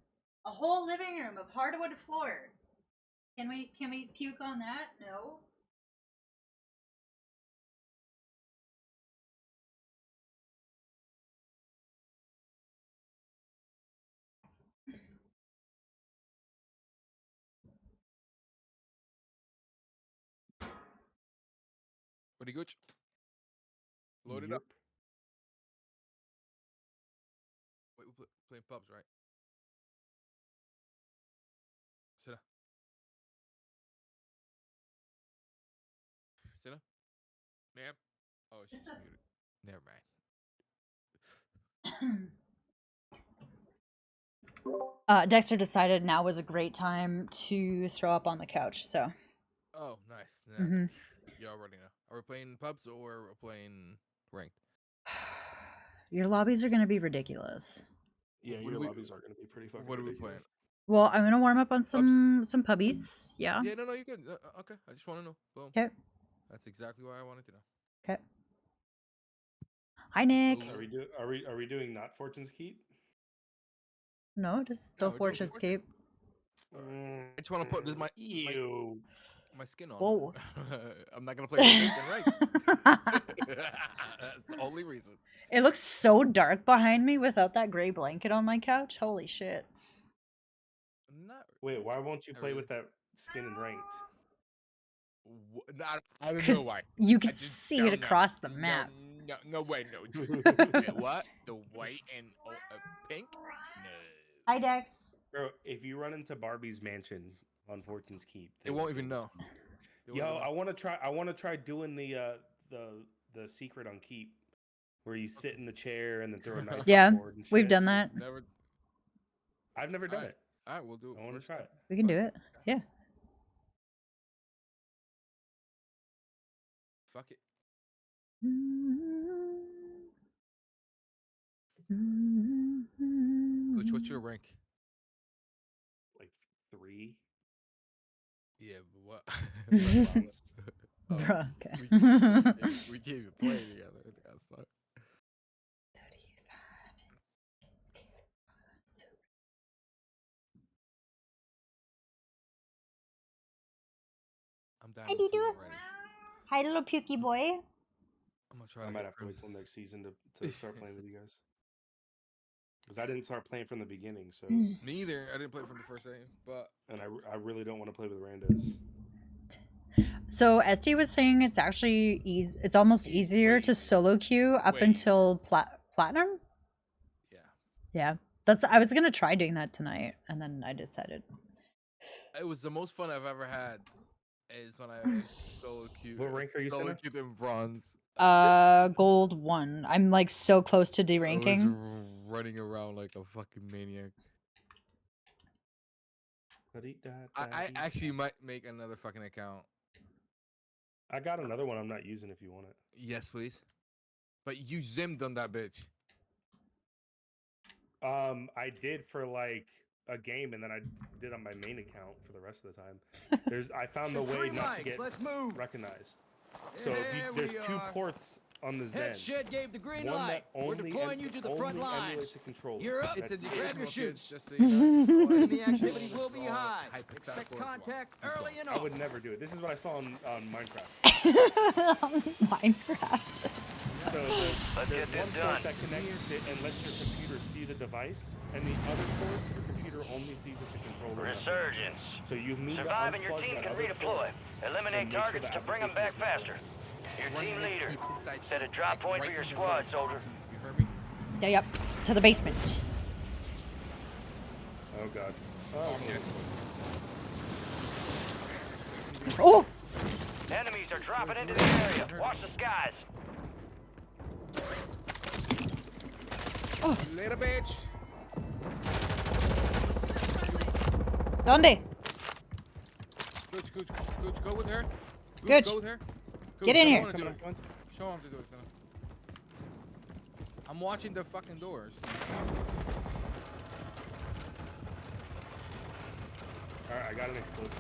a whole living room of hardwood floor. Can we puke on that? No. What do you gooch? Load it Yep. up. Wait, we're playing pubs, right? Sit down. Sit down. Ma'am. Oh, she's muted. Never mind. Dexter decided now was a great time to throw up on the couch, so. Oh, nice. Nah, Mhm. You already know. Are we playing pubs or we're playing ranked? Your lobbies are going to be ridiculous. Yeah, What your do we- lobbies are going to be pretty fucking What are we ridiculous. playing? Well, I'm going to warm up on Pubs? some puppies. Yeah. Yeah, no, you're good. Okay, I just want to know. Boom. Okay. That's exactly what I wanted to know. Okay. Hi, Nick. Are we doing not Fortune's Keep? No, just No, still we're doing Fortune Fortune. Escape. I just want to put my You. skin on. Whoa. I'm not gonna play with this and right. That's the only reason. It looks so dark behind me without that gray blanket on my couch. Holy shit. Not. Wait, why won't you Not play really. with that skin and ranked? I don't know Because why. you I can just see it don't know. across the map. No way, no. Wait, what? The white and pink? No. Hi, Dex. Bro, if you run into Barbie's mansion on Fortune's Keep, It won't even know. Yo, I want to try. I want to try doing the secret on Keep, where you sit in the chair and then throw a knife Yeah, on the board and shit. we've done that. Never. I've never done Alright. it. All right, we'll do it. I want to first try time. it. We can Fuck do it. Yeah. Fuck it. Gooch, what's your rank? Like 3. Yeah, but what? But what? Oh, Bruh, okay. we can't even play together. What the fuck? I'm down Hi, to 2 Dido. already. Hi, little pukey boy. I'm gonna try I to might get have to prim. wait till next season to start playing with you guys. Because I didn't start playing from the beginning, so Me either. I didn't play from the first game, but and I really don't want to play with randos. So SD was saying it's actually easy. It's almost easier to solo queue up Wait. until platinum. Yeah. Yeah, that's. I was gonna try doing that tonight, and then I decided. It was the most fun I've ever had. Is when I solo queue. What rank are you, Solo Senna? queued in bronze. Gold 1. I'm like so close to I was deranking. running around like a fucking maniac. I actually might make another fucking account. I got another one I'm not using if you want it. Yes, please. But you zimmed on that bitch. I did for like a game, and then I did on my main account for the rest of the time. I found the way Green not to lights, get let's move. recognized. So if you, There there's we two are. ports on the Zen. Head shed gave the green One light. that We're only deploying you to the front lines. emulates a controller. You're up. That's It's it. Grab your educational, shoes. kids, just so you know. Enemy activity will be high. Hypothetical Expect as well. contact Keep early going. and I often. would never do it. This is what I saw on Minecraft. Minecraft. So there's one port that connects it and lets your computer see the device, and the other port, your computer only sees as a controller. Resurgence. So you need Survive to and your unplug team that can other redeploy. port Eliminate and make sure targets the to bring them back application is faster. Your Run team and leader. keep inside Set a keep, drop like, point for right your in the squad, middle. soldier. You heard me? Yeah, yep. To the basement. Oh god. Oh, I'm here. Oh! Enemies are dropping into the area. Watch the skies. Later, bitch. ¿Dónde? Gooch, go with her. Gooch. Go with her. Get in I here. wanna do Come on, it. come on. Show him to do it, son. I'm watching the fucking doors. Alright, I got an explosive.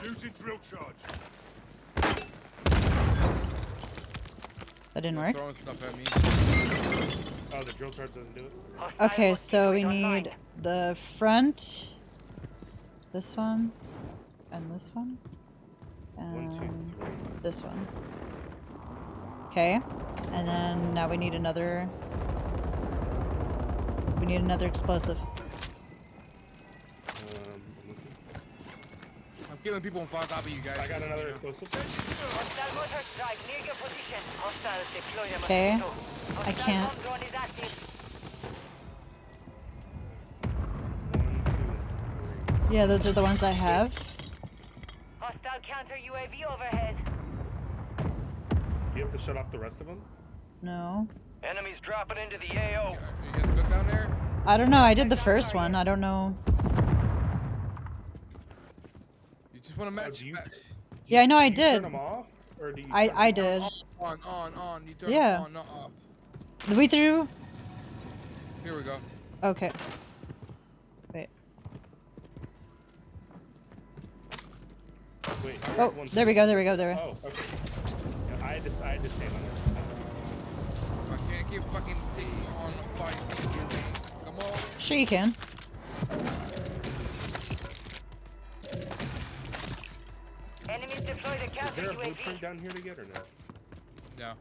Using drill charge. That didn't They're work. throwing stuff at me. Oh, the drill charge doesn't do it? Hostile Okay, so we mosquitoid online. need the front, this one, and this one, One, two, and three. this one. Okay, and then now we need another. We need another explosive. I'm looking. I'm killing people on top of you guys. I got just, another you know. explosive. Hostile mortar strike near your position. Hostiles deploy a Okay, mosquito. I Hostile can't. bomb drone is active. 1, 2, 3. Yeah, those are the ones I have. Hostile counter UAV overhead. You have to shut off the rest of them? No, Enemies dropping into the AO. Are you guys good down there? I don't know. I did the first one. I don't know. You just want to match? do you- match. Yeah, I know I Do you did. turn them off? Or do you I turn I them did. On. You turn Yeah. them on, not off. We threw. Here we go. Okay. Wait. Wait, Oh, one there we go. There we go. There. Oh, okay. Yeah, I just stand on it. I can't keep fucking taking on the fight. Come on. Sure you can. Enemies deploy the Is counter there a UAV. blueprint down here to get or no? No.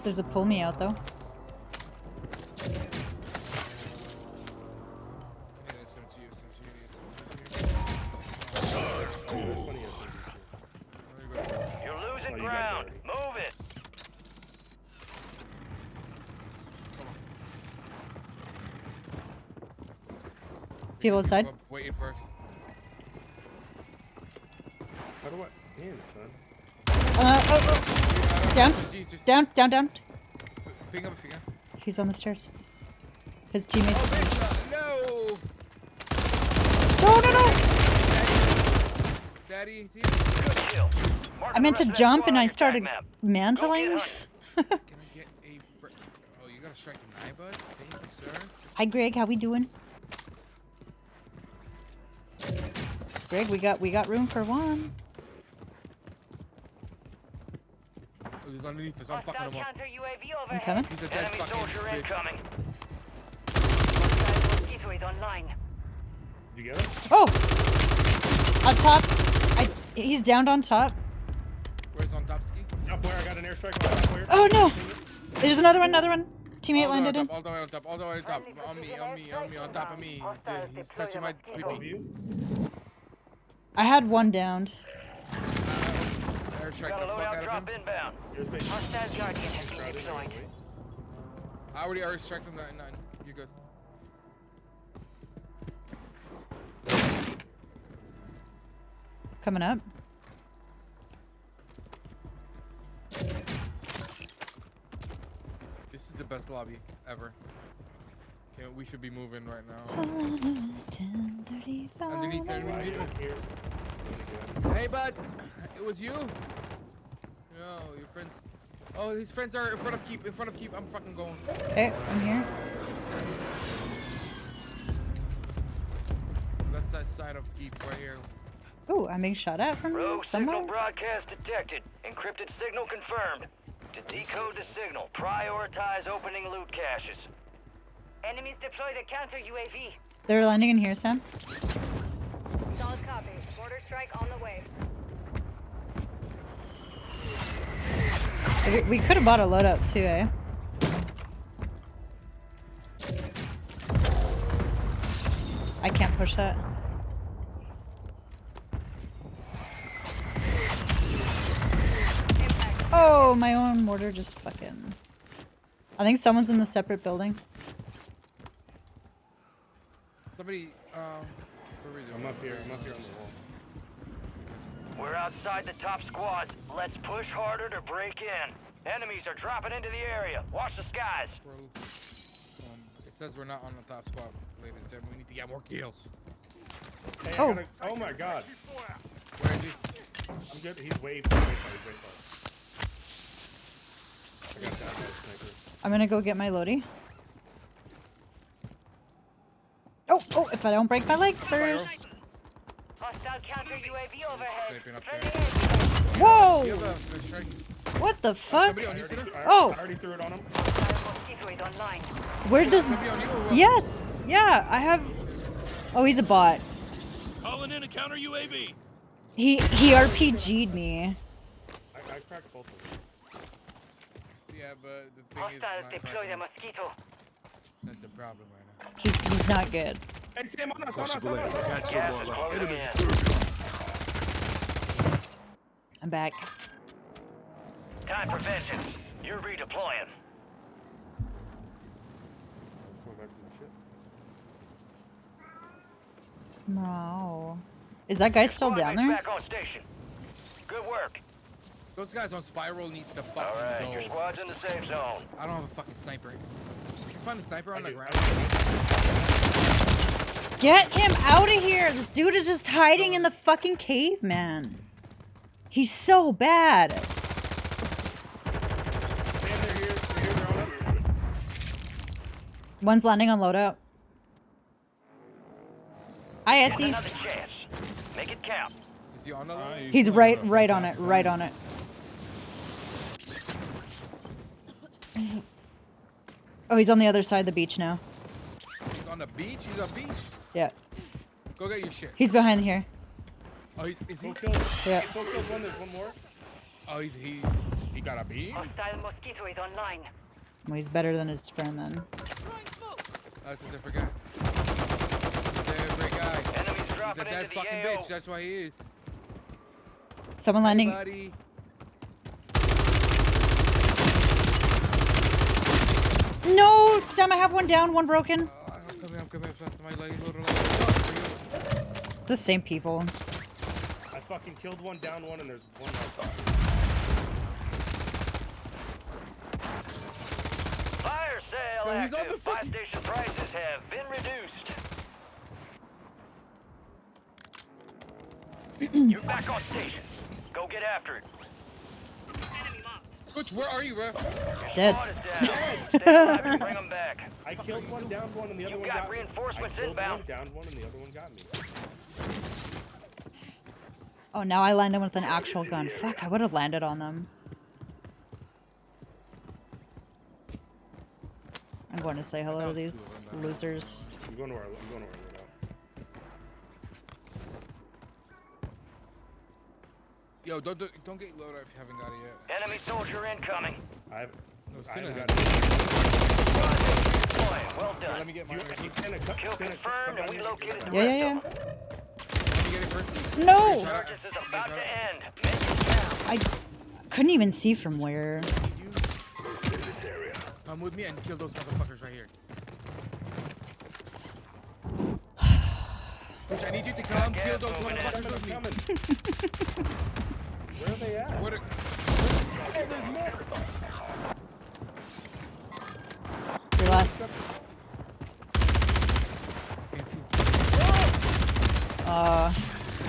There's a pull me out though. Oh, there's plenty of SMGs here. You're Oh, losing you got it ground. already. Move it. People outside. Waiting first. How do I? Damn, son. Down. Jesus. Down. Ping him if you can. He's on the stairs. His teammates. No! No. Daddy, is he? Good kill. Mark I the meant to rest of that jump squad and on I your started attack map. mantling. Go get hunting. Can I get a Oh, you gotta strike an eye, bud? Thank you, sir. Hi Greg, how we doing? Greg, we got room for one. Oh, he's underneath us. I'm fucking Hostile him up. counter UAV I'm overhead. coming. He's a dead Enemy fucking soldier bitch. incoming. Hostile mosquitoid online. Did you get it? Oh, on top. He's downed on top. Where's on top ski? Up where? I got an airstrike on top where? Oh no! There's another one. Teammate landed in. All the way on top. On top. On me. On top of me. He's touching my Above pee. you? I had one downed. Airstrike Got the a fuck loadout out of drop him. inbound. Here's base. Hostile Guardian has been Crowded, deployed. I already airstriked him 99. You're good. Coming up. This is the best lobby ever. Okay, we should be moving right now. Almost 10:35. Underneath there, Right underneath here. there. Hey, bud. It was you? No, your friends. Oh, his friends are in front of keep. In front of keep. I'm fucking going. Okay, I'm here. That's that side of keep right here. Ooh, I'm being shot at from Rogue somewhere. signal broadcast detected. Encrypted signal confirmed. To decode the signal, prioritize opening loot caches. Enemies deploy the counter UAV. They're landing in here, Sam. Solid copy. Mortar strike on the way. We could have bought a loadout too, eh? I can't push that. Oh, my own mortar just fucking... I think someone's in the separate building. Somebody, where are we doing? I'm up here on the wall. We're outside the top squads. Let's push harder to break in. Enemies are dropping into the area. Watch the skies. Bro. It says we're not on the top squad, ladies and gentlemen. We need to get more kills. Hey, Oh. oh my god. Where is he? I'm good. He's way far. I got that by the sniper. I'm gonna go get my loadie. Oh, if I don't break my legs first. Hostile counter UAV overhead. Sniping up Friendly there. airstrike. Whoa! You have a good strike. What the fuck? Somebody on you, Sinner? Oh. I already threw it on him. Hostile mosquito is online. Where does... Somebody on you or what? Yes! Yeah, I have... Oh, he's a bot. Calling in a counter UAV. He RPG'd me. I cracked both of them. Yeah, but the thing is, Hostiles not deploy cracking the is mosquito. not the problem right now. He's not good. Hey, Sam, on us, on us, Possible on us, enemy. on us. Got Gas someone. is closing Enemy in. I'm back. Time for vengeance. You're redeploying. Going back to the ship. No. Is that guy still down Squad mates there? back on station. Good work. Those guys on Spiral needs to All fucking right, your go. squad's in the safe zone. I don't have a fucking sniper. You can find a sniper on the do. ground. Get him out of here! This dude is just hiding in the fucking cave, man. He's so bad. Sam, they're here. They're on us. One's landing on loadout. Hi, Get Estes. another chance. Make it count. Is he on the line? He's right on it, right on it. Oh, he's on the other side of the beach now. He's on the beach? He's on beach? Yeah. Go get your shit. He's behind here. Oh, is he? Go kill. Yeah. Go kill one. There's one more. Oh, he got a beam? Hostile mosquito is online. Well, he's better than his friend then. That's a different guy. He's a different guy. Enemies He's a dropping dead into the fucking AO. bitch. That's why he is. Someone Hey, landing. buddy. No, Sam, I have one down, one broken. I'm coming. Somebody loaded for The same people. I fucking killed one, down one, and there's one left. Fire sale Yo, he's on active. the fucking- Buy station prices have been reduced. You're back on station. Go get after it. Butch, where are you, bro? Dead. Squad is down. Stay alive and bring them back. I killed one, down one, and the other You one got got me. reinforcements I killed inbound. one, down one, and the other one got me. Oh, now I landed with an actual gun. Fuck, I would have landed on them. I'm going to say hello to these losers. I'm going to our loadout. Yo, don't get loaded if you haven't got it yet. Enemy soldier incoming. I've No, I Sinner haven't has got it. it. Deploying. Well Let done. me get mine. Kill Kill confirmed and we located the Yeah, rest yeah, of them. Let me get it first. No! Shut up. Purchase is about Shut to up. end. Make it count. I couldn't even see from where. Come with me and kill those motherfuckers right here. Bitch, I need you to come kill those motherfuckers with me. Where are they at? What? Oh, there's more. Your last. Can't see.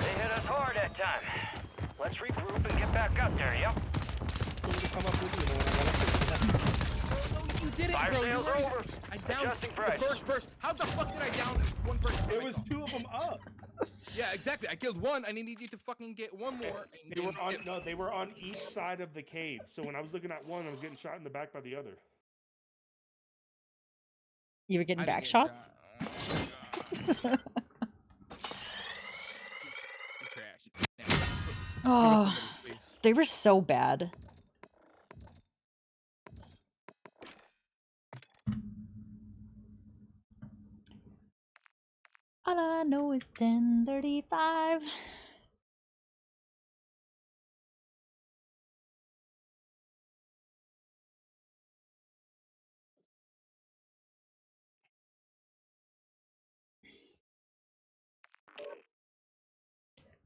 They hit us hard that time. Let's regroup and get back up there, yeah? Told me to come up with you, and then when I got up You did it, Fire bro. sales You over. I downed Adjusting the price. first person. How the fuck did I down one person? by there was myself? 2 of them up. Yeah, exactly. I killed one. I needed you to fucking get one more. And They were then on get- no, they were on each side of the cave. So when I was looking at one, I was getting shot in the back by the other. You were getting I didn't back get shots? shot. Oh, God. You're trash. Now, give us Oh, somebody, please. they were so bad. All I know is 10:35.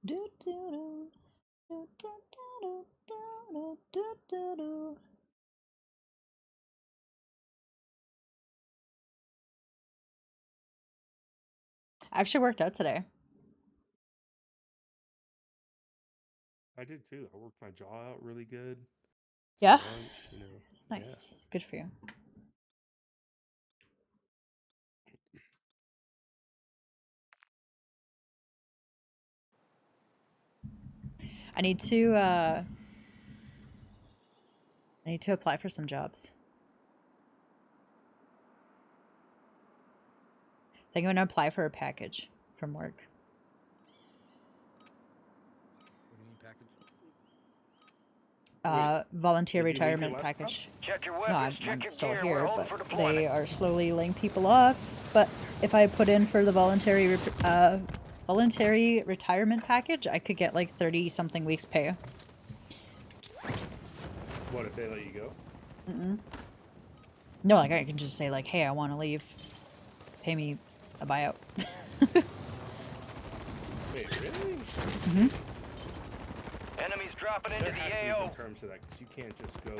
Do do do do do do do do do do. I actually worked out today. I did too. I worked my jaw out really good. Yeah? Some lunch, you know. Nice. Good for you. I need to apply for some jobs. I think I'm gonna apply for a package from work. What do you mean, package? Volunteer Did you leave your retirement laptop? package. Check your No, weapons, I'm check your still gear. here, We're holding but for deployment. they are slowly laying people off. But if I put in for the voluntary retirement package, I could get like 30 something weeks pay. What if they let you go? No, like I can just say like, hey, I want to leave. Pay me a buyout. Wait, really? Enemies dropping into There the has to be AO. some terms to that because you can't just go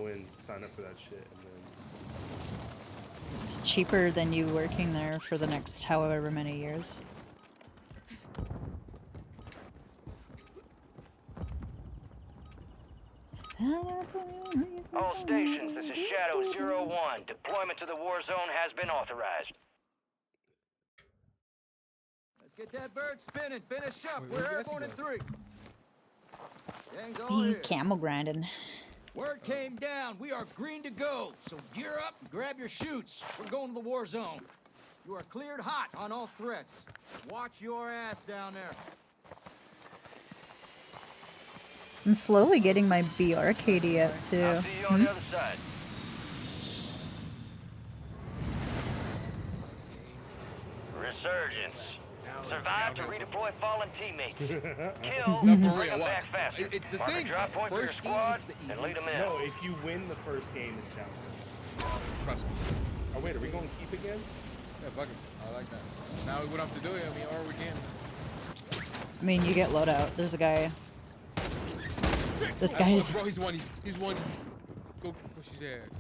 in and sign up for that shit, and then It's cheaper than you working there for the next however many years. All stations, this is Shadow 01. Deployment to the war zone has been authorized. Let's get that bird spinning. Finish up. Wait, We're where's airborne in Jesse 3. Gang's all He's here. camel grinding. Word came down. We are green to go. So gear up and grab your chutes. We're going to the war zone. You are cleared hot on all threats. Watch your ass down there. I'm slowly getting my BRKD up too. I'll see you on the other side. Resurgence. Survive to redeploy fallen teammates. Kill, No, bring for real, them back watch. faster. It's the Mark thing. a drop point for your First game squad is the and lead easiest them in. no, if you win the first game, it's down. Trust me. Oh wait, are we going keep again? Yeah, fuck it. I like that. Now we wouldn't have to do it. I mean, or we can. I mean, you get loadout. There's a guy. This guy's. Bro, he's one. He's one. Go push his ass.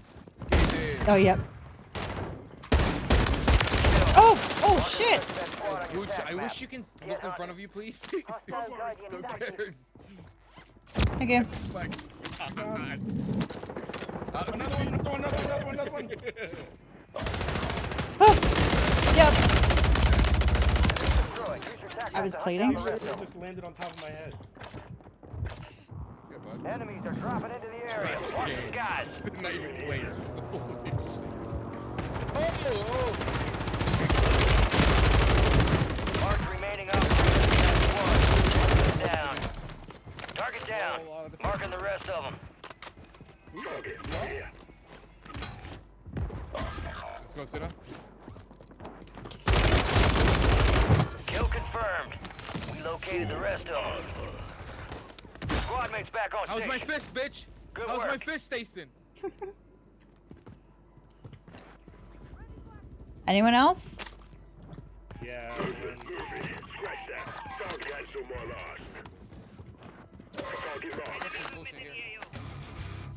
Get his ass. Oh, yep. Oh! Oh, shit! Dude, I wish you can look in front of you, please. Don't care. Okay. Like, Another one. Oh! Yep. I was plating. He literally just landed on top of my head. Yeah, bud. Enemies are dropping into the area. Watch the skies. Not even playing. Oh! Mark remaining up. Down. Target down. Marking the rest of them. Let's go, sit up. Kill confirmed. We located the rest of them. Squad mates back on How's station. my fish, bitch? Good How's my work. fish tasting? Anyone else? Yeah.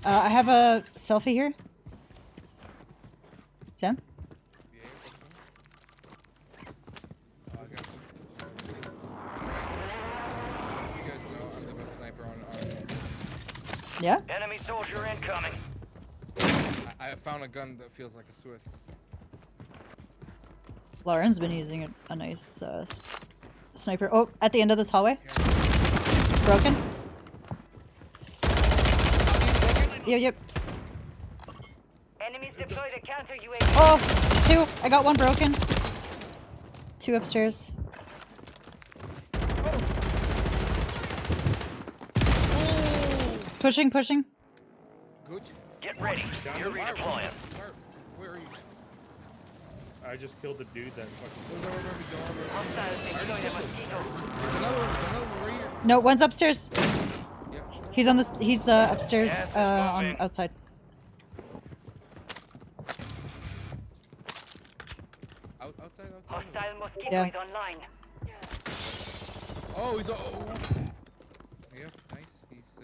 I have a selfie here. Sam? Yeah, what's up? You guys know I'm the best sniper on. Yeah? Enemy soldier incoming. I found a gun that feels like a Swiss. Lauren's been using a nice sniper. Oh, at the end of this hallway. Broken. Yep. Enemies deployed a counter UAV. Oh, 2. I got 1 broken. 2 upstairs. Pushing. Gooch? Get ready. You're redeploying. Where are you? I just killed the dude that fucking. Hostiles deployed a mosquito. There's another one right here. No, one's upstairs. Yep. He's on this. He's upstairs Gas is on moving. outside. Outside. Hostile mosquito Yeah. is online. Oh, he's. Oh. Yep, nice. He's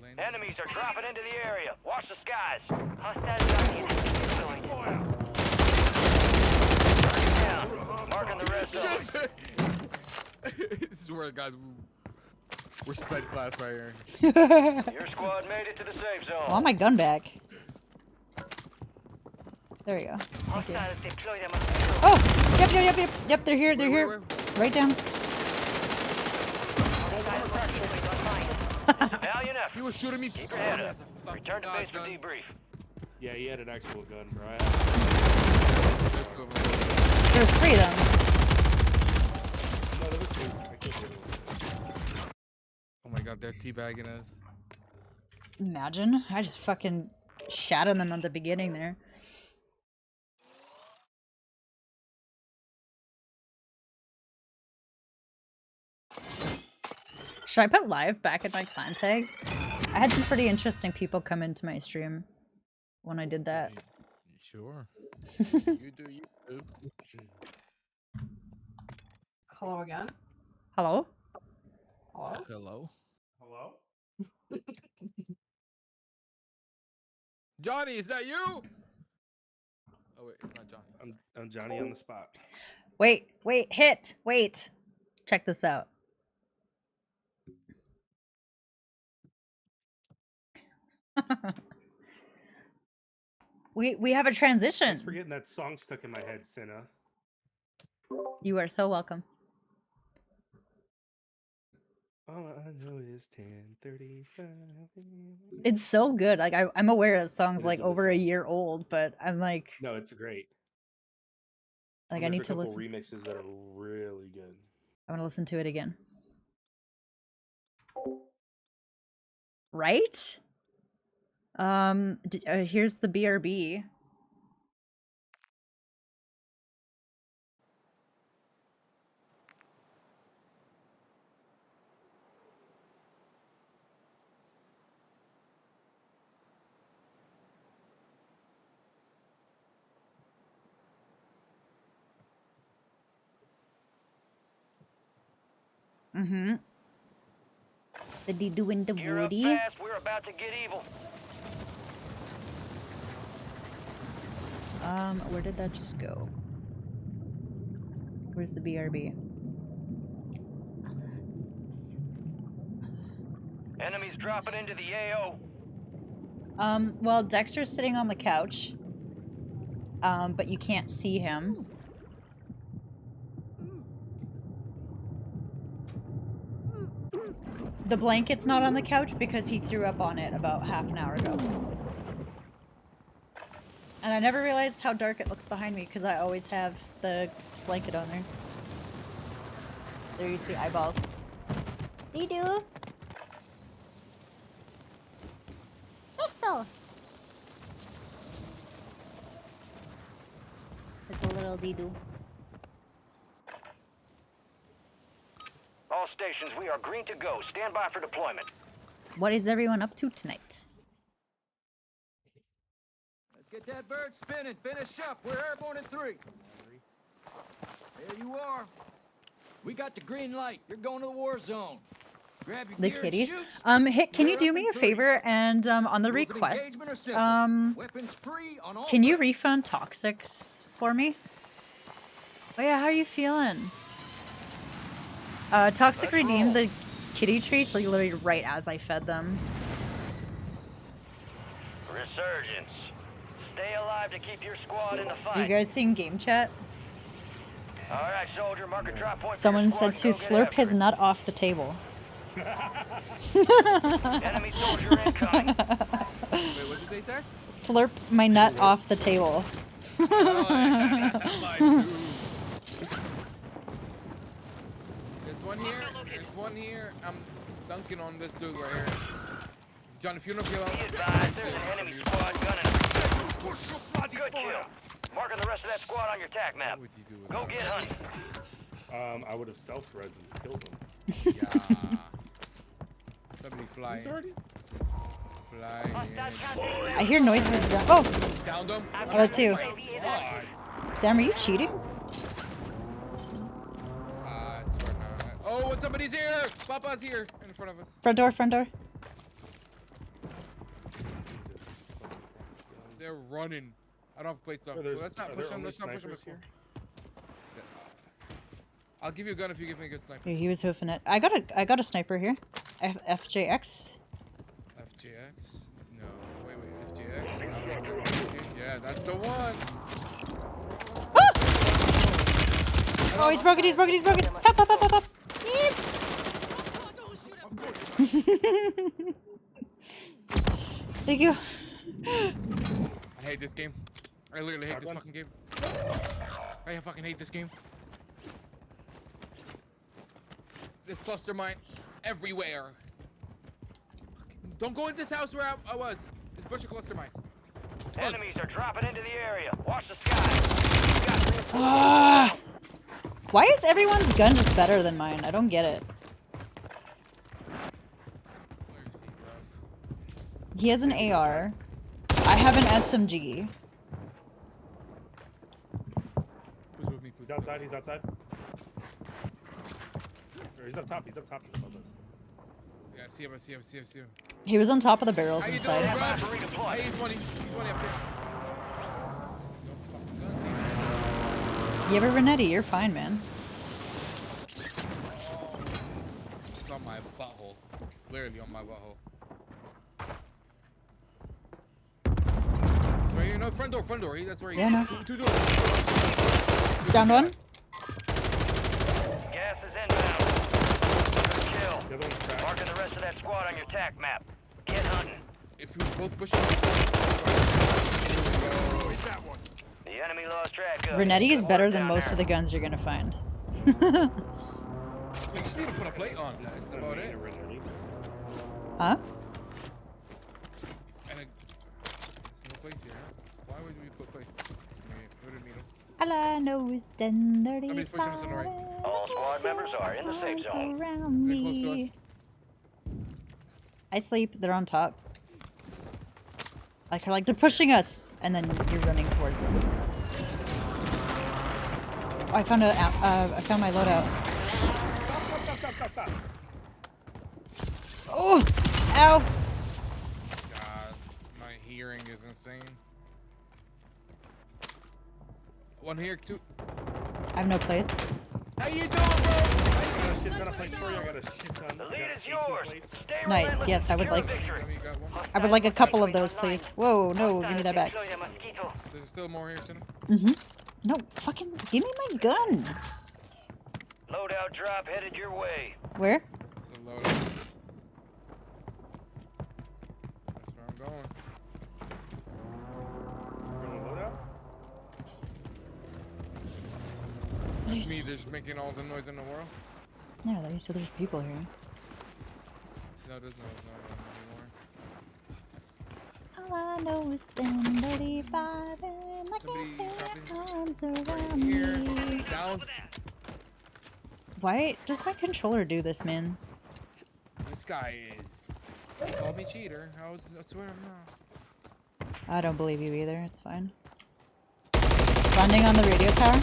landing. Enemies are dropping into the area. Watch the skies. Hostile rocket deployed. Down. Marking the rest of them. This is where guys we're sped class right here. Your squad made it to the safe zone. I want my gun back. There we go. Thank you. Hostiles deployed a mosquito. Oh, yep. They're here. They're Where? here. Right down. Hostile mosquito is online. Valiant He effort. was shooting me. Keep your head He up. has a fucking Return to base for gun. debrief. Yeah, he had an actual gun, bro. There's 3 of them. No, there was 2. I killed the other one. Oh my god, they're teabagging us. Imagine. I just fucking shat on them at the beginning there. Should I put live back in my clan tag? I had some pretty interesting people come into my stream when I did that. Sure. You do. Hello again. Hello? Hello. Hello. Hello? Johnny, is that you? Oh wait, it's not Johnny. I'm Johnny on the spot. Wait, hit! Wait! Check this out. we have a transition. Thanks for getting that song stuck in my head, Senna. You are so welcome. All I know is 10:35. It's so good. Like I'm aware that song's It is like a good over a song. year old, but I'm like No, it's great. I There's need a to couple listen. remixes that are really good. I want to listen to it again. Right? Here's the BRB. Mm-hmm. The Didu and the Gear up Woody. fast. We're about to get evil. Where did that just go? Where's the BRB? Enemies dropping into the AO. Well, Dexter's sitting on the couch. But you can't see him. The blanket's not on the couch because he threw up on it about half an hour ago. And I never realized how dark it looks behind me because I always have the blanket on there. There you see eyeballs. Didu! Dexter! It's a little Didu. stations. We are green to go. Stand by for deployment. What is everyone up to tonight? Let's get that bird spinning. Finish up. We're airborne in 3. There you are. We got the green light. You're going to the war zone. Grab your The gear and kitties. shoot. Hit, can you You're do up me in a 3. favor and on the Rules of engagement are requests, simple. Weapons free on all can you threats. refund Toxics for me? Oh yeah, how are you feeling? Toxic redeemed the kitty treats like literally right as I fed them. Resurgence. Stay alive to keep your squad in the Are you fight. guys seeing game chat? All right, soldier, mark a drop point. for Someone your said squad to and go get slurp his after nut off the table. it. Enemy soldier incoming. Wait, what did they say? Slurp my nut off the table. There's one here. There's one here. I'm dunking on this dude right here. John, if you don't kill Be him, advised, there's an enemy squad gunning. Good kill. Marking the rest of that squad on your tac map. what would you do with Go that? get hunting. I would have self-res and killed him. Yeah. Somebody flying. He's already. Flying. I hear noises down. Oh, Downed him. oh, that's you. God. Sam, are you cheating? I swear not. Oh, somebody's here. Papa's here in front of us. Front door, front door. They're running. I don't have plates though. Oh, there's- Let's not are push there them. only Let's not push them. snipers here? I'll give you a gun if you give me a good sniper. Here, he was hoofing it. I got a sniper here. FJX. FJX? No. Wait. FJX? I'll take that. Yeah, that's the one. Oh, he's broken. Help, help, help, help, help. Thank you. I hate this game. I literally hate this fucking game. I fucking hate this game. This cluster mine everywhere. Don't go in this house where I was. This bush of cluster mines. Enemies are dropping into the area. Watch the sky. Why is everyone's gun just better than mine? I don't get it. Where is he, bruv? He has an AR. I have an SMG. Who's with me, He's outside. He's outside. Or he's up top. He's up top. He's above us. Yeah, I see him. He was on top of the barrels How you inside. doing, bruv? Hey, he's one up there. No fucking guns here. Yeah, but Renetti, you're fine, man. It's on my butthole. Literally on my butthole. Right here, no, front door. That's where he Yeah, no. Two doors. Down one. Gas is inbound. Good kill. The other one's cracked. Marking the rest of that squad on your tac map. Get hunting. If you both push him. The enemy lost track of. Renetti is better than Down most there. of the guns you're gonna find. We just need to put a plate on. That's about it. Huh? And there's no plates here, huh? Why would we put plates? We wouldn't need them. All I know is 10:35. Somebody's pushing us on the right. All squad members are in the safe zone. Around They're close to us. me. I sleep. They're on top. Like they're pushing us, and then you're running towards them. Oh, I found my loadout. Stop. Oh, ow! God, my hearing is insane. One here, two. I have no plates. How you doing, bro? I got a shit ton of plates for you. I got a shit ton. The I lead got is 18 yours. plates. Stay Nice, relentless yes, I would and secure like- victory. You got one. I would like a couple of those, please. Whoa, no, give me that back. There's still more here, Center. No, fucking, give me my gun. Loadout drop headed your way. Where? There's a load. That's where I'm going. Gonna load out? Me There's, just making all the noise in the world. yeah, you said there's people here. No, there's no anymore. All I know is 10:35 and I Somebody can't feel dropping your arms around Here, me. down. Why does my controller do this, man? This guy is. He called me cheater. I swear I'm not. I don't believe you either. It's fine. Landing on the radio tower.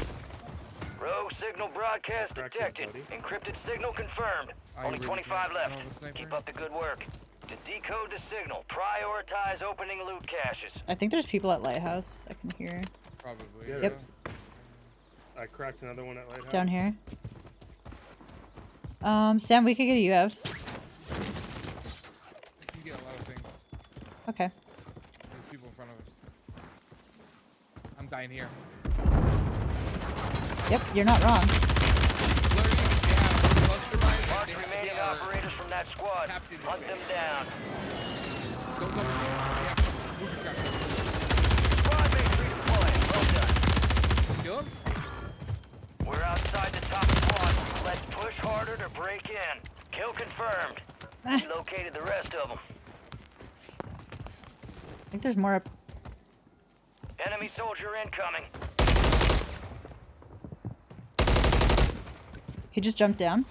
Rogue signal broadcast Correct, detected. buddy. Encrypted signal confirmed. I Only really 25 can't left. run over the sniper. Keep up the good work. To decode the signal, prioritize opening loot caches. I think there's people at Lighthouse. I can hear. Probably. Yeah, Yep. I cracked another one at Lighthouse. Down here. Sam, we could get a UAV. You get a lot of things. Okay. There's people in front of us. I'm dying here. Yep, you're not wrong. Mark remaining operators from that squad. Hunt them down. Don't go. Yeah, booby trap. Squad mates redeploying. Well done. Kill him? We're outside the top squad. Let's push harder to break in. Kill confirmed. We located the rest of them. I think there's more up. Enemy soldier incoming. He just jumped down.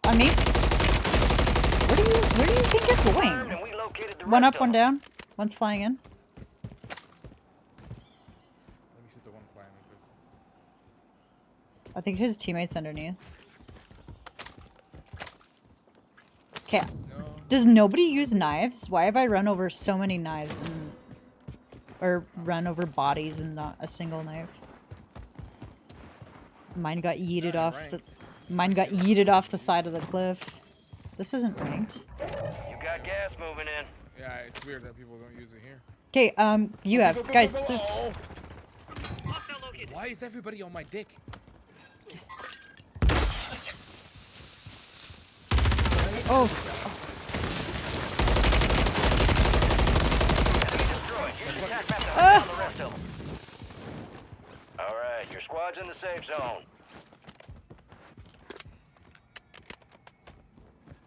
On me. Where do you think you're Confirmed, going? and we located the One rest up, one of them. down. One's flying in. Let me shoot the one flying like this. I think his teammate's underneath. Okay. No. Does nobody use knives? Why have I run over so many knives and or run over bodies and not a single knife? Mine got yeeted Yeah, off ranked. the mine got yeeted off the side of the cliff. This isn't ranked. You got gas moving in. Yeah, it's weird that people don't use it here. Okay, you Go, have go, go, guys. go, go. There's Oh. Why is everybody on my dick? oh Enemy destroyed. Use the attack map to hunt Ah! down the rest of them. All right, your squad's in the safe zone.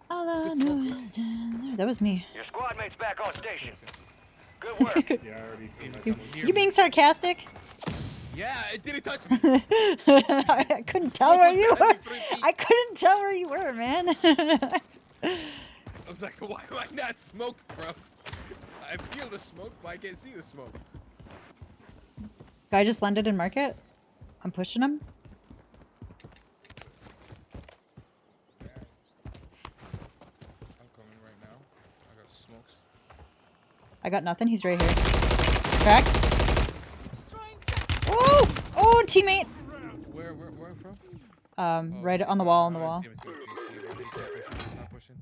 all I know is down there. That was me. Your squad mate's back on station. Good work. Yeah, I already. You being sarcastic? Yeah, it didn't touch me. I couldn't tell where you were. I couldn't tell where you were, man. I was like, why am I not smoked, bro? I feel the smoke, but I can't see the smoke. Guy just landed in market. I'm pushing him. Yeah, I'm coming right now. I got smokes. I got nothing. He's right here. Cracked. Oh! Oh, teammate! Where from? Right on the wall, on the wall. He's not pushing.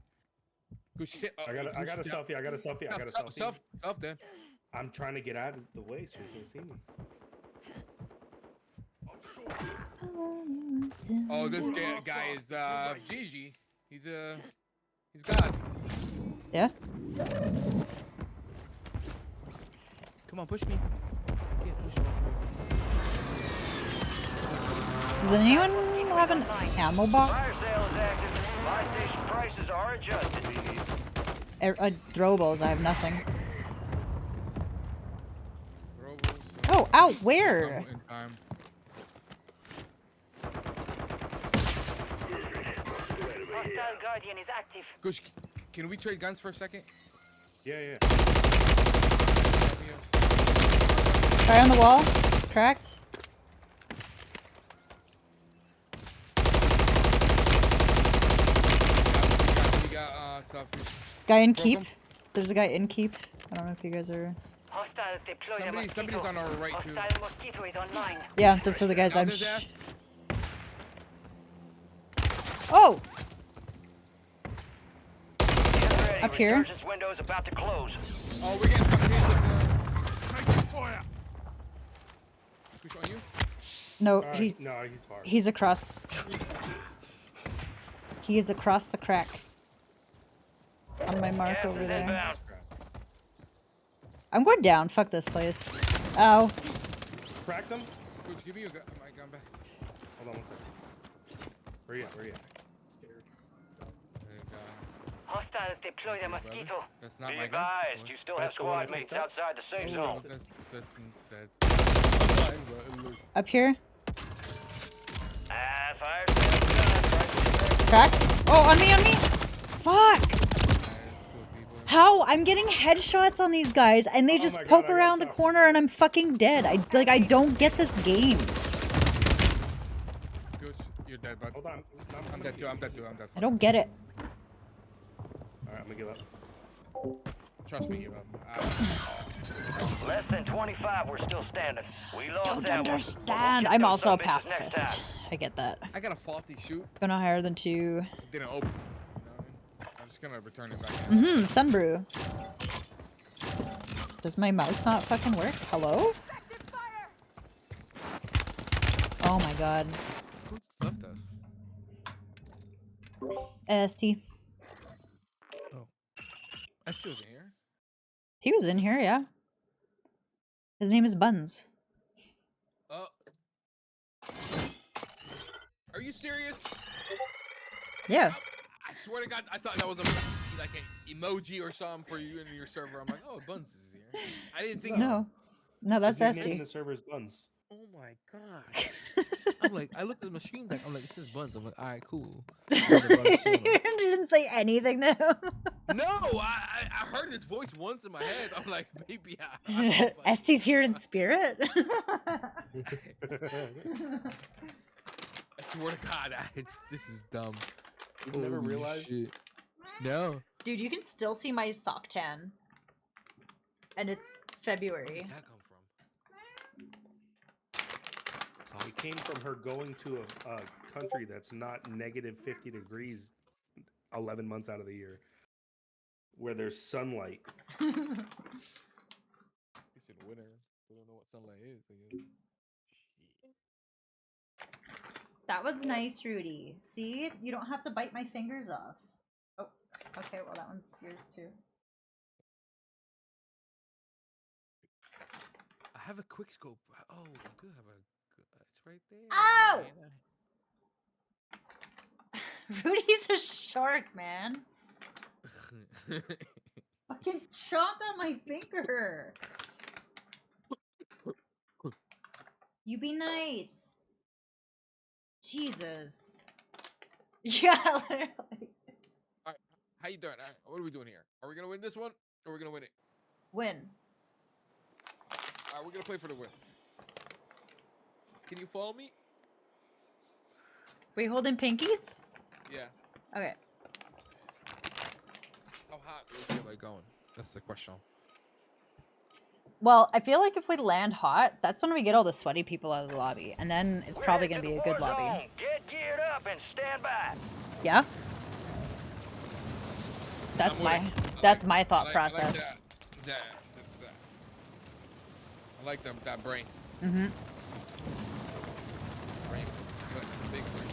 Good shit. I got a selfie. I got a selfie. I got a selfie. Self then. I'm trying to get out of the way so you can see me. Oh, this guy is Gigi. He's God. Yeah? Come on, push me. I can't push off. Does anyone have an ammo Fire box? sale is active. Buy station prices are adjusted. Throwables, I have nothing. Robles, Oh, ow, where? in time. Hostile Guardian is active. Gush, can we trade guns for a second? Yeah. Guy on the wall. Cracked. We got selfie. Guy in Broke keep. him. There's a guy in keep. I don't know if you guys are... Hostiles deploy the mosquito. Somebody's on our right too. Hostile mosquito is online. Yeah, those are the guys Down I'm... his ass. Oh! Get ready. Up here. Resurgence window is about to close. Oh, we're getting fucking hit with Push on you? No, Alright, he's... no, he's far. He's across... He is across the crack. On my mark Gas over is there. inbound. I'm going down. Fuck this place. Ow. Cracked him. Push, give me your gun. My gun back. Hold on one second. Where you at? There you go. Hostiles deploy the Brother, mosquito. that's not Be my gun. advised, you still have That's the one I squad mates picked up? outside the safe Oh, zone. that's not mine, but look. Up here. Fire sales done. Cracked. Oh, on me, on me. Fuck. People. How? I'm getting headshots on these guys, and they Oh just my God, poke I got around the shot. corner, and I'm fucking dead. I don't get this game. Good. You're dead, bud. Hold on. I'm dead too. I'm dead too. I'm dead. I don't get it. Alright, I'm gonna give up. Trust me, give up. Less than 25, we're still standing. We lost Don't that one. understand. We'll get I'm those also a sumbitches next pacifist. time. I get that. I got a faulty shoot. Gonna higher than 2. It didn't open. You know what I mean? I'm just gonna return it back. Sunbrew. Does my mouse not fucking work? Hello? Oh my god. Who left us? ST. Oh. I still wasn't here. He was in here, yeah. His name is Buns. Oh. Are you serious? Yeah. I swear to God, I thought that was like an emoji or something for you in your server. I'm like, oh, Buns is here. I didn't think. No. No, that's His nickname in ST. the server is Buns. Oh my God. I'm like, I looked at the machine deck. I'm like, it says Buns. I'm like, all right, cool. You didn't say anything to him. No, I heard his voice once in my head. I'm like, maybe I don't know if I- ST's here in spirit. I swear to God, this is dumb. You've never Holy realized? shit. No. Dude, you can still see my sock tan. And it's Where February. did that come from? It came from her going to a country that's not negative 50 degrees 11 months out of the year, where there's sunlight. It's in winter. I don't know what sunlight is. I guess. That was nice, Rudy. See? You don't have to bite my fingers off. Oh, okay, well that one's yours too. I have a quick scope. Oh, I do have a. It's right there. Ow! man. Rudy's a shark, man. Fucking chomped on my finger. You be nice. Jesus. Yeah, literally. Alright, how you doing? Alright, what are we doing here? Are we gonna win this one, or are we gonna win it? Win. Alright, we're gonna play for the win. Can you follow me? We holding pinkies? Yeah. Okay. How hot do you feel like going? That's the question. Well, I feel like if we land hot, that's when we get all the sweaty people out of the lobby. And then it's probably going to be a good lobby. Get geared up and stand by. Yeah? That's my thought process. I like that brain. Mm-hmm. Brain. Big brain.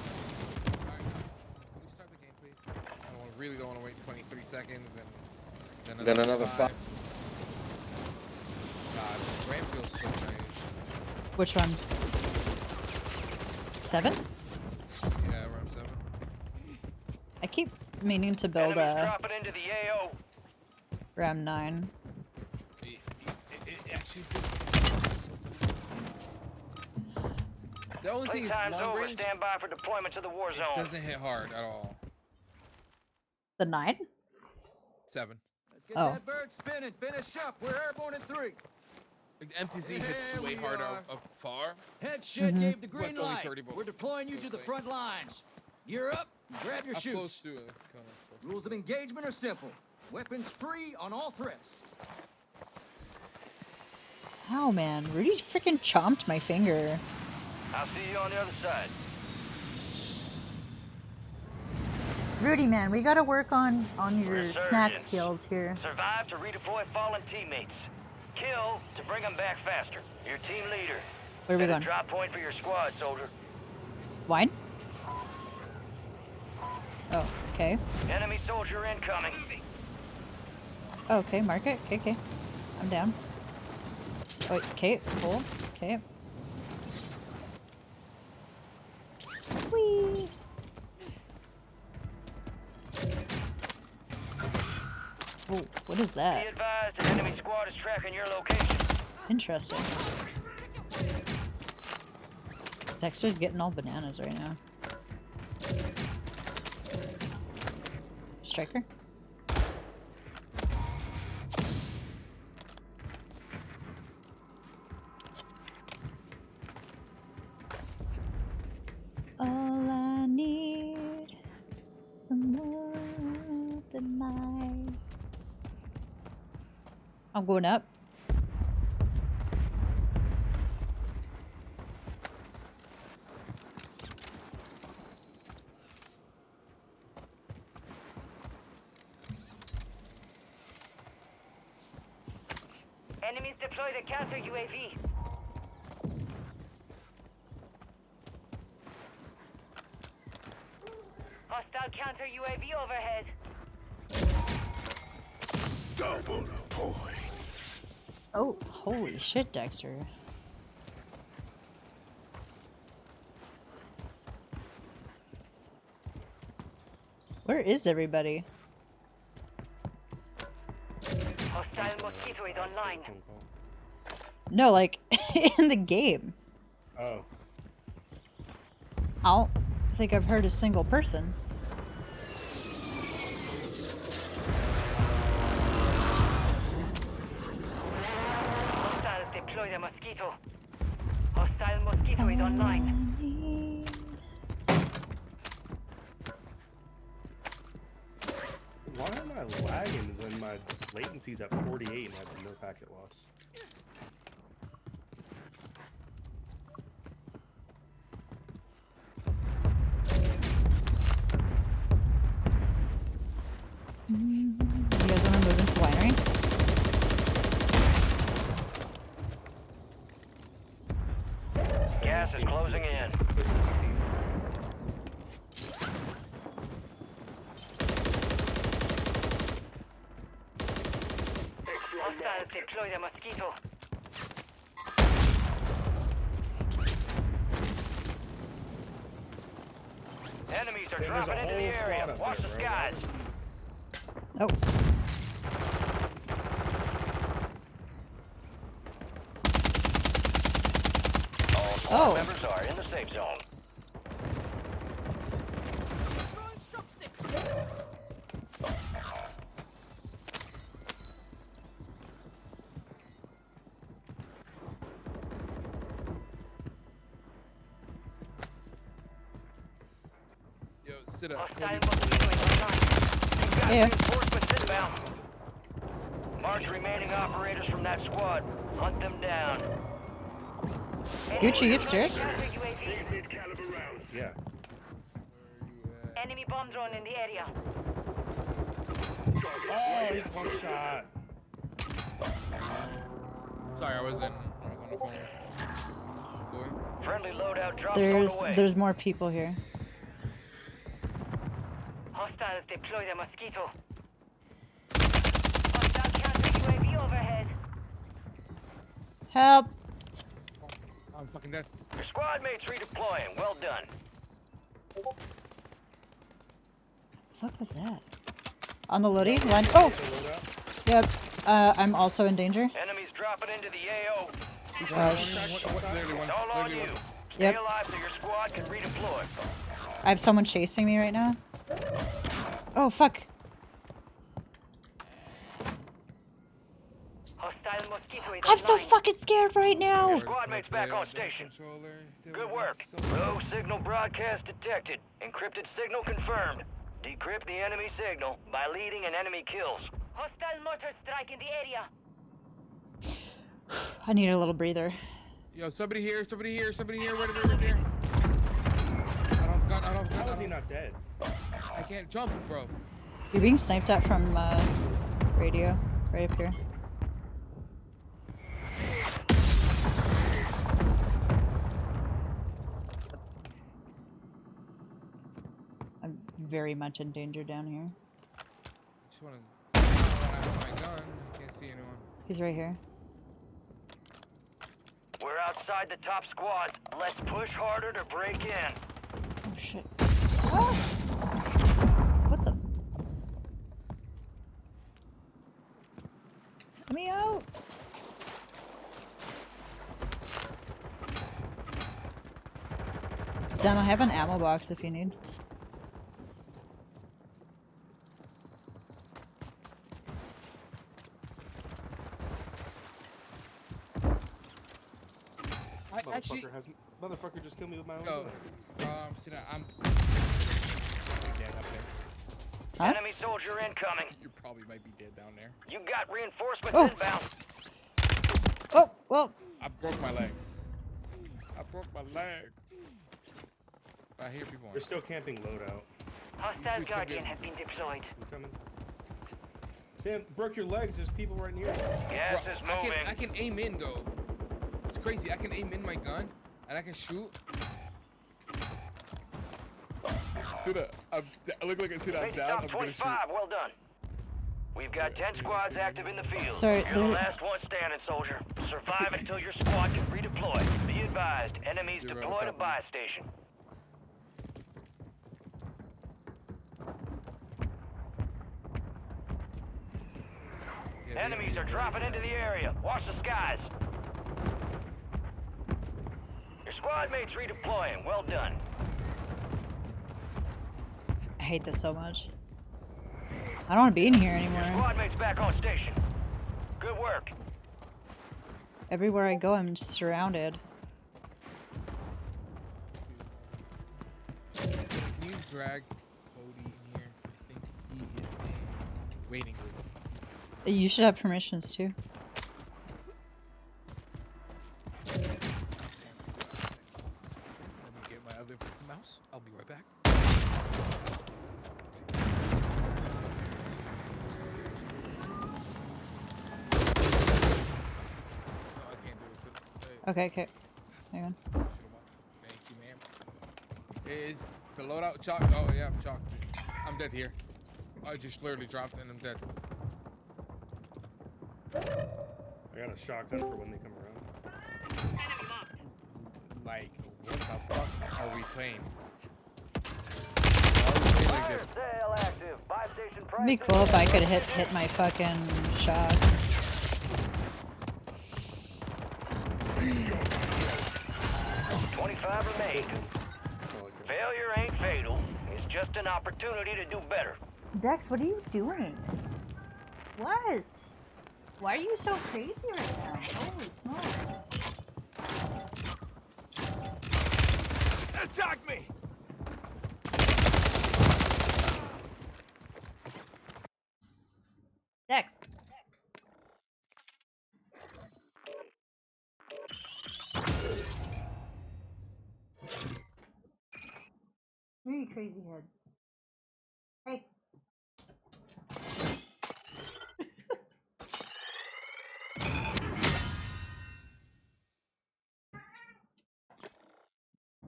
Alright. Can we start the game, please? I really don't want to wait 23 seconds and then another 5. God, brain feels so nice. Which one? 7? Yeah, around 7. I keep meaning to build Enemies a dropping into the AO. RAM 9. It actually feels... The only thing is Playtime's long over. range, Stand by for deployment to the war it zone. doesn't hit hard at all. The 9? 7. Let's get Oh. that bird spinning. Finish up. We're airborne in 3. Like, MTZ hits There way we harder are. up far. Head shit gave the But green it's only light. 30 We're bullets, deploying you so to it's the like- front lines. Gear up and grab your How close shoots. to it? Kind of. Rules of engagement are simple. Weapons free on all threats. Oh man, Rudy freaking chomped my finger. I'll see you on the other side. Rudy, man, we gotta work on your snack Resurgence. skills here. Survive to redeploy fallen teammates. Kill to bring them back faster. Your team leader. Where are we Set a going? drop point for your squad, soldier. Wine? Oh, okay. Enemy soldier incoming. Oh, okay, mark it. Okay, okay. I'm down. Oh, wait, okay, pull. Okay. Whee! Oh, what is Be that? advised, an enemy squad is tracking your location. Interesting. Dexter's getting all bananas right now. Striker? All I need, someone tonight. I'm going up. Enemies deploy the counter UAV. Hostile counter UAV overhead. Double points. Oh, holy shit, Dexter. Where is everybody? Hostile mosquito is online. Phone call. No, like, in the game. Oh, I don't think I've heard a single person. Hostiles deploy the mosquito. Hostile mosquito is online. why am I lagging when my latency's at 48 and I have no packet loss? You guys want to move into winery? Gas is closing in. Business team. Hostiles deploy the mosquito. Enemies are There's a dropping into the whole area. squad up Watch there, the bro. skies. Oh. All squad Oh. members are in the safe zone. Yo, sit up. Hostile Cody. mosquito is online. You've got Yeah. reinforcements inbound. Mark remaining operators from that squad. Hunt them down. Gucci, you upstairs? Counter UAV. Yeah. Where are you at? Enemy bomb drone in the area. Oh, he's one shot. Sorry, I was on the phone. Boy. Friendly loadout drop on the way. There's more people here. Hostiles deploy the mosquito. Hostile counter UAV overhead. Help! I'm fucking dead. Your squad mates redeploying. Well done. What the fuck was that? On the loading line. Oh! Loadout. Yep. I'm also in danger. Enemies dropping into the AO. Literally one. It's all on Literally you. one. Stay Yep. alive so your squad can redeploy. I have someone chasing me right now. Oh, fuck. Hostile mosquito is I'm so online. fucking scared right now. Squad mates back on station. Good work. Low signal broadcast detected. Encrypted signal confirmed. Decrypt the enemy signal by leading an enemy kills. Hostile mortar strike in the area. I need a little breather. Yo, somebody here, somebody here, somebody here, right there. I don't have a gun, I don't have a gun. How is he not dead? I can't jump, bro. You're being sniped at from radio, right up here. I'm very much in danger down here. Just wanna. I have my gun. I can't see anyone. He's right here. We're outside the top squad. Let's push harder to break in. Oh shit. Ah! What the? Sam, I have an ammo box if you need. I actually, Motherfucker just killed me with my own yo, gun. see that I'm dead up there. Huh? Enemy soldier incoming. You probably might be dead down there. You got reinforcements Oh. inbound. Oh, well. I broke my legs. I broke my legs. I hear people. They're still camping loadout. Hostile You Guardian get- has been deployed. You coming? Sam, broke your legs. There's people right near you. Gas Bro, is moving. I can aim in though. It's crazy. I can aim in my gun and I can shoot. See that? I look like I see that I'm Base down. top I'm gonna shoot. 25. Well done. We've got 10 squads active in the field. Sorry, You're the there- last one standing, soldier. Survive until your squad can redeploy. Be advised, enemies You're right deploy on to top of buy station. Yeah, Enemies are dropping into the area. Watch the skies. Your squad mates redeploying. Well done. I hate this so much. I don't want to be in here Your anymore. squad mates back on station. Good work. Everywhere I go, I'm just surrounded. Can you drag Cody in here? I think he is in waiting room. You should have permissions too. Let me get my other mouse. I'll be right back. No, I can't do it. Okay, okay. Hang on. Thank you, ma'am. Is the loadout chalk? Oh yeah, I'm chalked. I'm dead here. I just literally dropped and I'm dead. I got a shotgun for when they come around. Like, what the fuck are we playing? Why are we playing like Fire this? sale active. Buy station It'd be cool if I could hit my fucking shots. 25 remain. Failure ain't fatal. It's just an opportunity to do better. Dex, what are you doing? What? Why are you so crazy right now? Holy smokes. Attack me! Dex. You crazy head. Hey.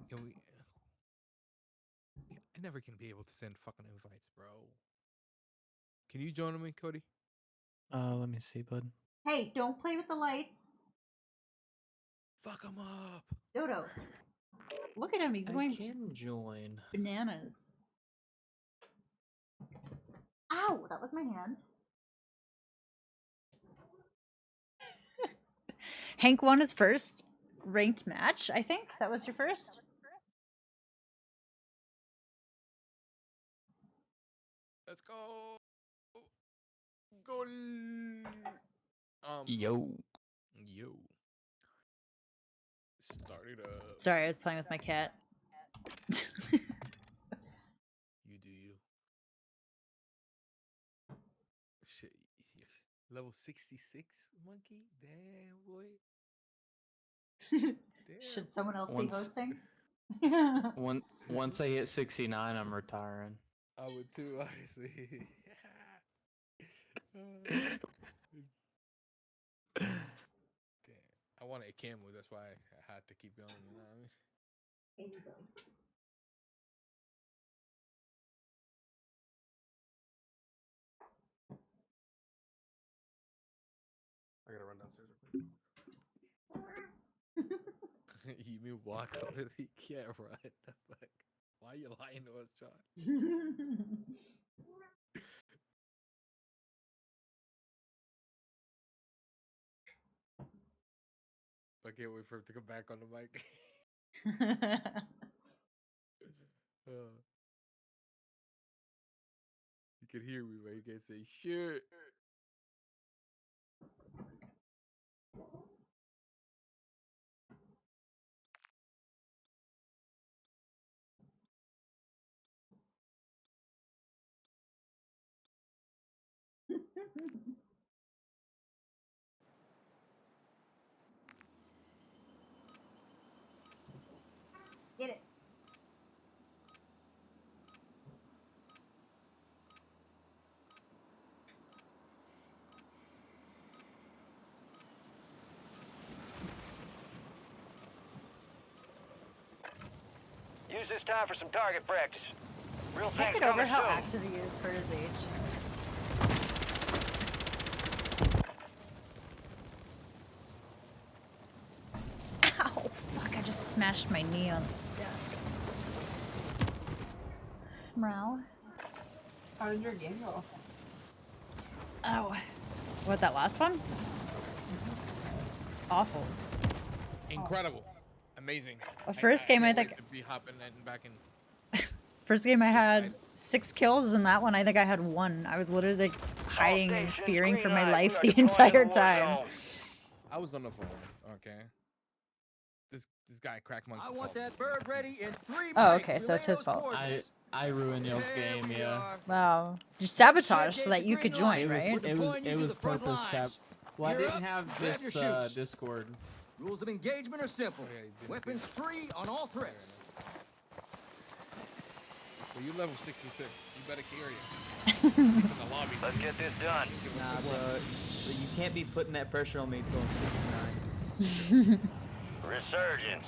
Can we? I never can be able to send fucking invites, bro. Can you join me, Cody? Let me see, bud. Hey, don't play with the lights. Fuck him up. Dodo. Look at him, he's I going can join. bananas. Ow, that was my hand. Hank won his first ranked match, I think. That was your first? Let's go. Goal. Yo. Yo. Started up. Sorry, I was playing with my cat. You do you. Shit. Level 66, monkey? Damn, boy. Damn. Should someone else Once- be hosting? Once I hit 69, I'm retiring. I would too, honestly. Damn. I wanted a camera, that's why I had to keep going, you know what I mean? Here you go. I gotta run downstairs real quick. You mean walk up with the camera? The fuck? Why are you lying to us, John? I can't wait for him to come back on the mic. can hear me, but you can't say shit. Get it. Use this time for some target practice. Real Can't things get over coming how soon. active he is for his age. Ow! Fuck! I just smashed my knee on the desk. Meow. How did your game go? Ow. What, that last one? Awful. Incredible. Amazing. Well, first game, I can't think- wait to be hopping and back in. First game I had 6 kills, and that one I think I had 1. I was literally like hiding and stations, fearing for green my light. life We are the deploying to the entire war time. zone. I was on the phone. Okay. This guy crack monkey. I want called me. that bird ready in 3 minutes. Oh, okay, so Relay it's his those fault. coordinates. I ruined y'all's There game, we yeah. are. Wow. You sabotaged so Shit that gave you the could green join, light. It was right? We're deploying you it to was the front purpose sab. lines. Well, I You're didn't up, have grab this your shoots. Discord. Rules of engagement are simple. Oh, yeah, you didn't Weapons see free on all threats. Well, you level 66. You better carry it. In the lobby. Let's get this done. Nah, bro, you can't be putting that pressure on me till I'm 69. Resurgence.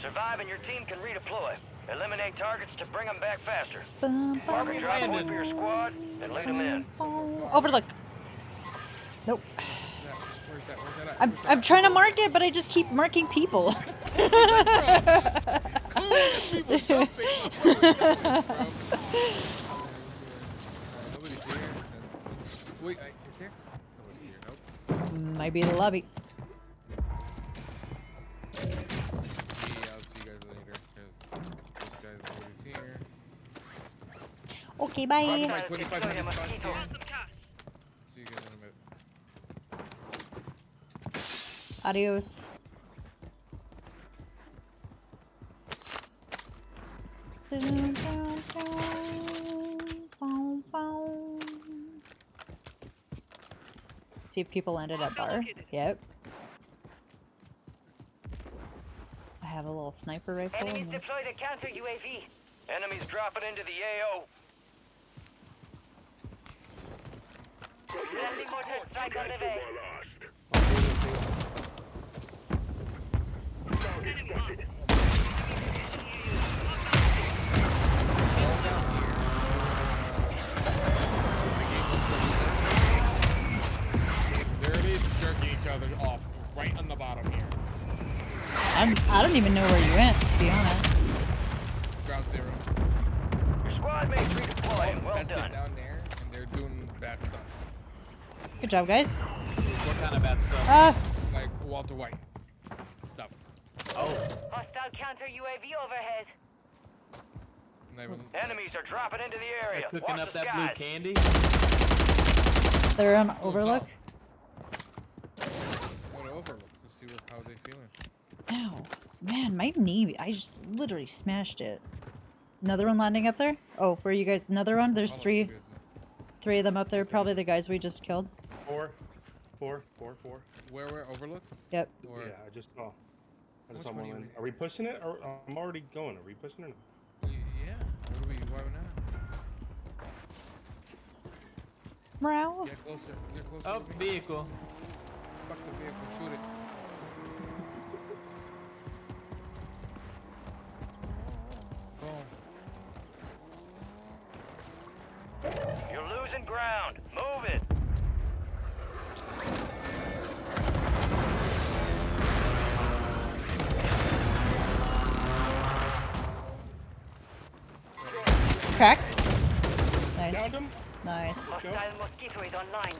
Survive and your team can redeploy. Eliminate targets to bring them back faster. Bum, Mark bum, a drop point for your squad and lead them in. bum. Overlook. Nope. Where's that? Where's that at? I'm, Where's that I'm at? trying to mark it, but I just keep marking people. Cool, people jumping. Where are we going, bro? Nobody's here. Wait, is there? Nobody's here. Nope. Might be the lobby. Yeah, I'll see you guys later. Because this guy's nobody's here. Okay, Drop bye. my 2500 bucks here. See you guys in a minute. Adios. See if people ended at bar. Yep. I have a little sniper rifle. Enemies and- deploy the counter UAV. Enemies dropping into the AO. Friendly mortar strike on the way. There it is, jerking each other off right on the bottom here. I don't even know where you went, to be honest. Ground zero. Your squad mates redeploying. Well Infested done. down there, and they're doing bad stuff. Good job, guys. What kind of bad stuff? Ah, Like Walter White stuff. Oh, Hostile counter UAV overhead. Not even- Enemies are dropping into the area. they're cooking Watch up the that blue skies. candy. they're on Overlook. Let's go to Overlook to see how they feeling. Ow. Man, my knee, I just literally smashed it. Another one landing up there? Oh, where are you guys? Another one? There's I'll three look at of them up there. Probably the guys we just killed. Four. Where Overlook? Yep. Or Yeah, I just saw. I just saw Which one one do you in. mean? Are we pushing it? Or I'm already going. Are we pushing it? yeah. Why not? Morale? Get closer. Get closer. Oh, to me. vehicle. Fuck the vehicle. Shoot it. Boom. You're losing ground. Move it. Cracked? Nice. Found him. Nice. Hostile mosquito is online.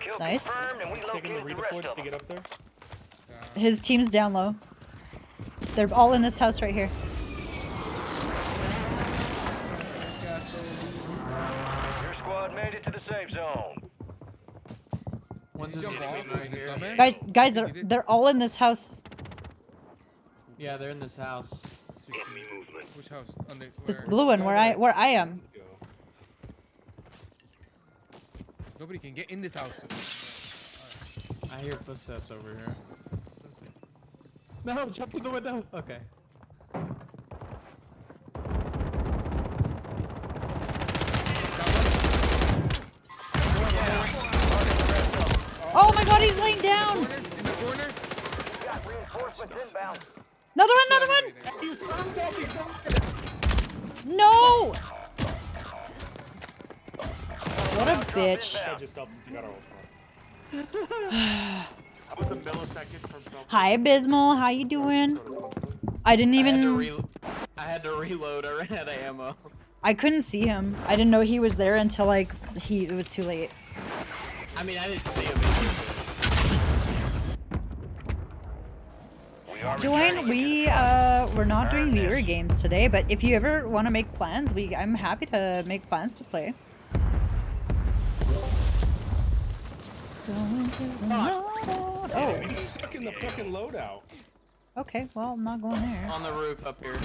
Kill Nice. confirmed, and we Taking the located the rest redeploy of to them. get up there. His team's down low. They're all in this house right here. Your squad made it to the safe zone. One's Did in you this jump room off? right The here. dumbass? Guys, You did? they're all in this house. Yeah, they're in this house. Which house? Under, This where? blue one, where I am. Go. Nobody can get in this house. I hear footsteps over here. No, jump through the window. Okay. Oh my god, he's laying down! In the corner? Got reinforcements inbound. Another one, another one! No! What a bitch. I just self you got our whole squad. I was a millisecond from self. Hi, Abysmal, how you doing? I didn't I had, to even... I had to reload. I ran out of ammo. I couldn't see him. I didn't know he was there until, like, it was too late. I mean, I didn't see him. Join, we're not doing viewer games today, but if you ever want to make plans, I'm happy to make plans to play. Oh, he's stuck in the fucking loadout. Okay, well, I'm not going there. On the roof up here.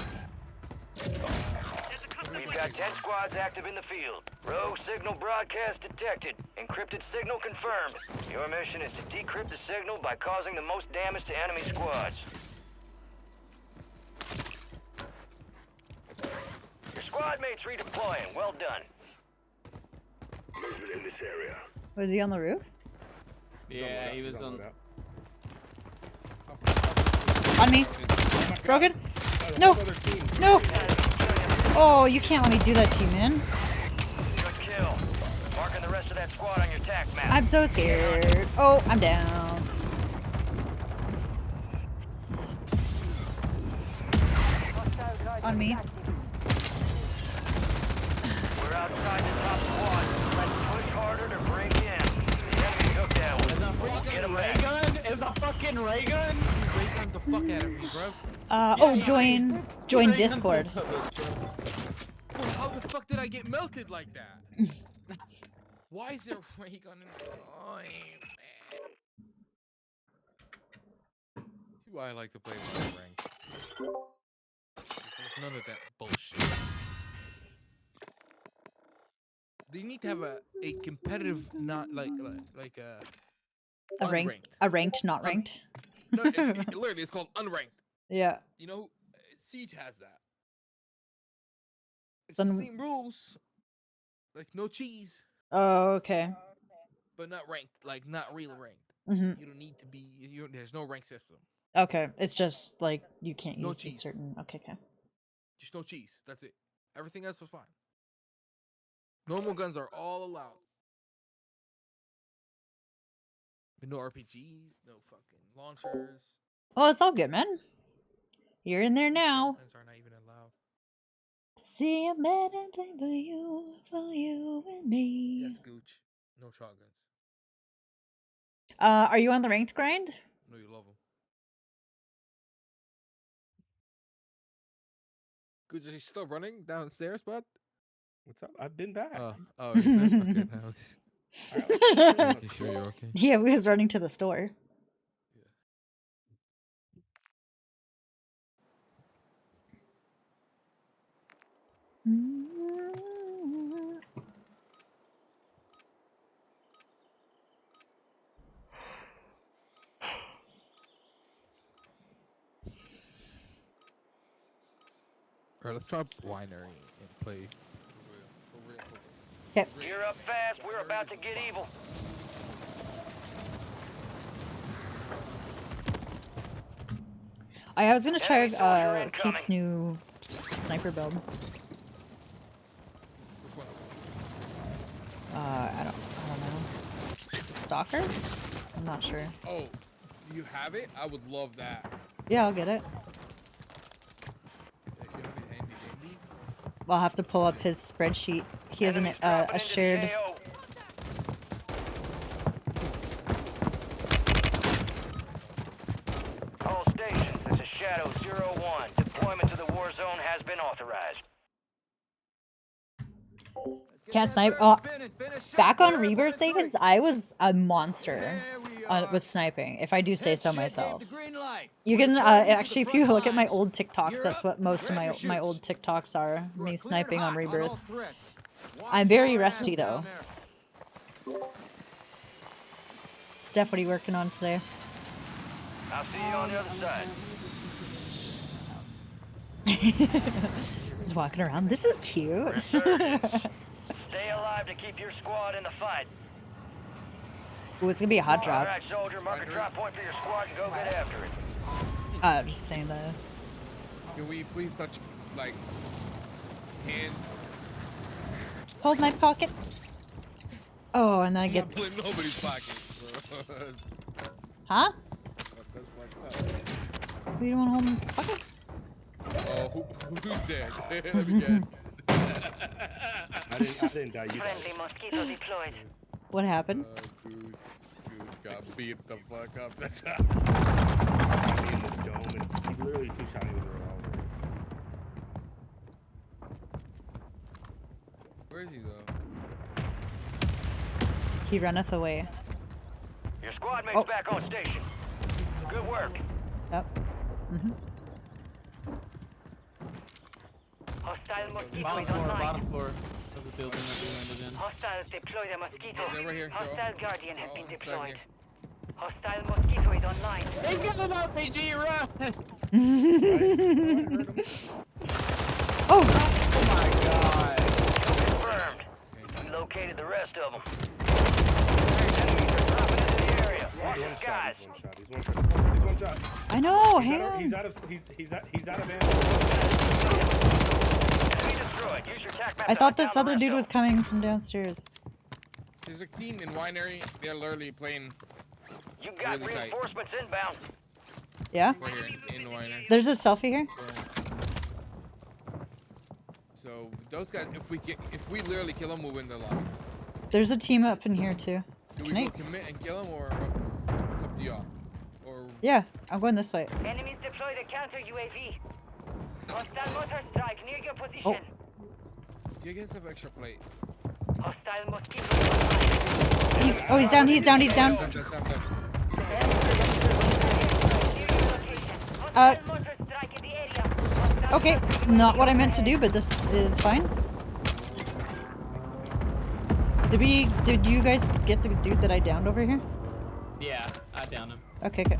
We've got 10 squads active in the field. Rogue signal broadcast detected. Encrypted signal confirmed. Your mission is to decrypt the signal by causing the most damage to enemy squads. Your squad mates redeploying. Well done. Movement in this area. Was he on the roof? Yeah, he was on. On me. Broken? No! No! Oh, you can't let me do that to you, man. Good kill. Marking the rest of that squad on your tac map. I'm so scared. Oh, I'm down. On me. We're outside the top squad. Let's push harder to break in. The enemy took that one. Get him back. It was a fucking ray gun. You ray gunned the fuck out of me, bro. Join Discord. Well, how the fuck did I get melted like that? Why is there a ray gun in the game, man? See why I like to play with rank. None of that bullshit. They need to have a competitive, not like A ranked, not ranked. No, literally, it's called unranked. Yeah. You know, Siege has that. It's Then- the same rules, like no cheese, Oh, okay. but not ranked, like not real ranked. Hmm. You don't need to be. There's no rank system. Okay, it's just like you can't No use these cheese. certain. Okay, okay. Just no cheese. That's it. Everything else is fine. Normal guns are all allowed. But no RPGs, no fucking launchers. Oh, it's all good, man. You're in there now. Guns are not even allowed. See a better day for you and me. Yes, Gooch. No shotguns. Are you on the ranked grind? No, you love them. Gooch, are you still running downstairs, bud? What's up? I've been back. Oh, you're back? Okay, now I was just making sure you're okay. Yeah, we was running to the store. Alright, let's try Winery and play for real. Yep. Gear up fast. We're about to get evil. I was gonna try Enemy soldier incoming. Teep's new sniper build. Which one? I don't know. Stalker? I'm not sure. Oh, you have it? I would love that. Yeah, I'll get it. If you have it handy dandy. I'll have to pull up his spreadsheet. He has Enemies a dropping into the shared. AO. All stations, this is Shadow 01. Deployment to the war zone has been authorized. Let's get Can't that snipe. bird Oh, spinning. Finish back up on there, rebirth point days, three. I was a monster There we are. with sniping, if I do say Head so shit gave myself. the green light. You We're can deploying you to the actually, if front you look at my lines. old TikToks, Gear that's up, what most of grab my your old shoots. TikToks are. You are Me cleared sniping on hot rebirth. all threats. Watch I'm very your rusty ass though. down there. Steph, what are you working on today? I'll see you on the other side. Just walking around. This is cute. Resurgence. Stay alive to keep your squad in the fight. Ooh, it's gonna be a hot All drop. right, soldier, mark a drop point for your squad and go get after it. Just saying that. Can we please touch, like, hands? Hold my pocket. Oh, and then I I'm get. not putting nobody's pockets, bro. Huh? That's fucked up. You don't want to hold my pocket? Oh, who's dead? Let me guess. I didn't die. You died. Friendly mosquito deployed. What happened? Goose got beat the fuck up. That's Shot me in the dome, and he literally two-shot me with a revolver. Where is he though? He runneth away. Your squad mate's back on station. Good work. Yep. Hostile mosquito Bottom is floor, online. bottom floor of the building that we landed in. Hostiles deploy the mosquito. Yeah, right here. Hostile guardian has Oh, been inside deployed. here. Hostile mosquito is online. He's got an RPG, run! Oh! Oh my god. Confirmed. We located the rest of them. Enemies are dropping into the area. Watch He's the one skies. shot. He's one shot. I know. He's Hang out of, on. he's out of ammo. Enemy destroyed. Use your tac map I to thought hunt this down other the dude rest was of coming from downstairs. There's a team in Winery. They're literally playing them. You got really tight. reinforcements inbound. Yeah? right here in Winery. There's a selfie here. So those guys, if we literally kill them, we'll win the lobby. There's a team up in here too. Do we Can I? go commit and kill them, or it's up to y'all? Or Yeah, I'm going this way. Enemies deploy the counter UAV. Hostile motor strike near your position. Oh. do you guys have extra plate? Hostile mosquito is online. He's down. He's down. He's down. That's near Near your location. Hostile motor strike in the area. Hostile Okay, mosquito not what I ahead. meant to do, but this is fine. Did you guys get the dude that I downed over here? Yeah, I downed him. Okay, good.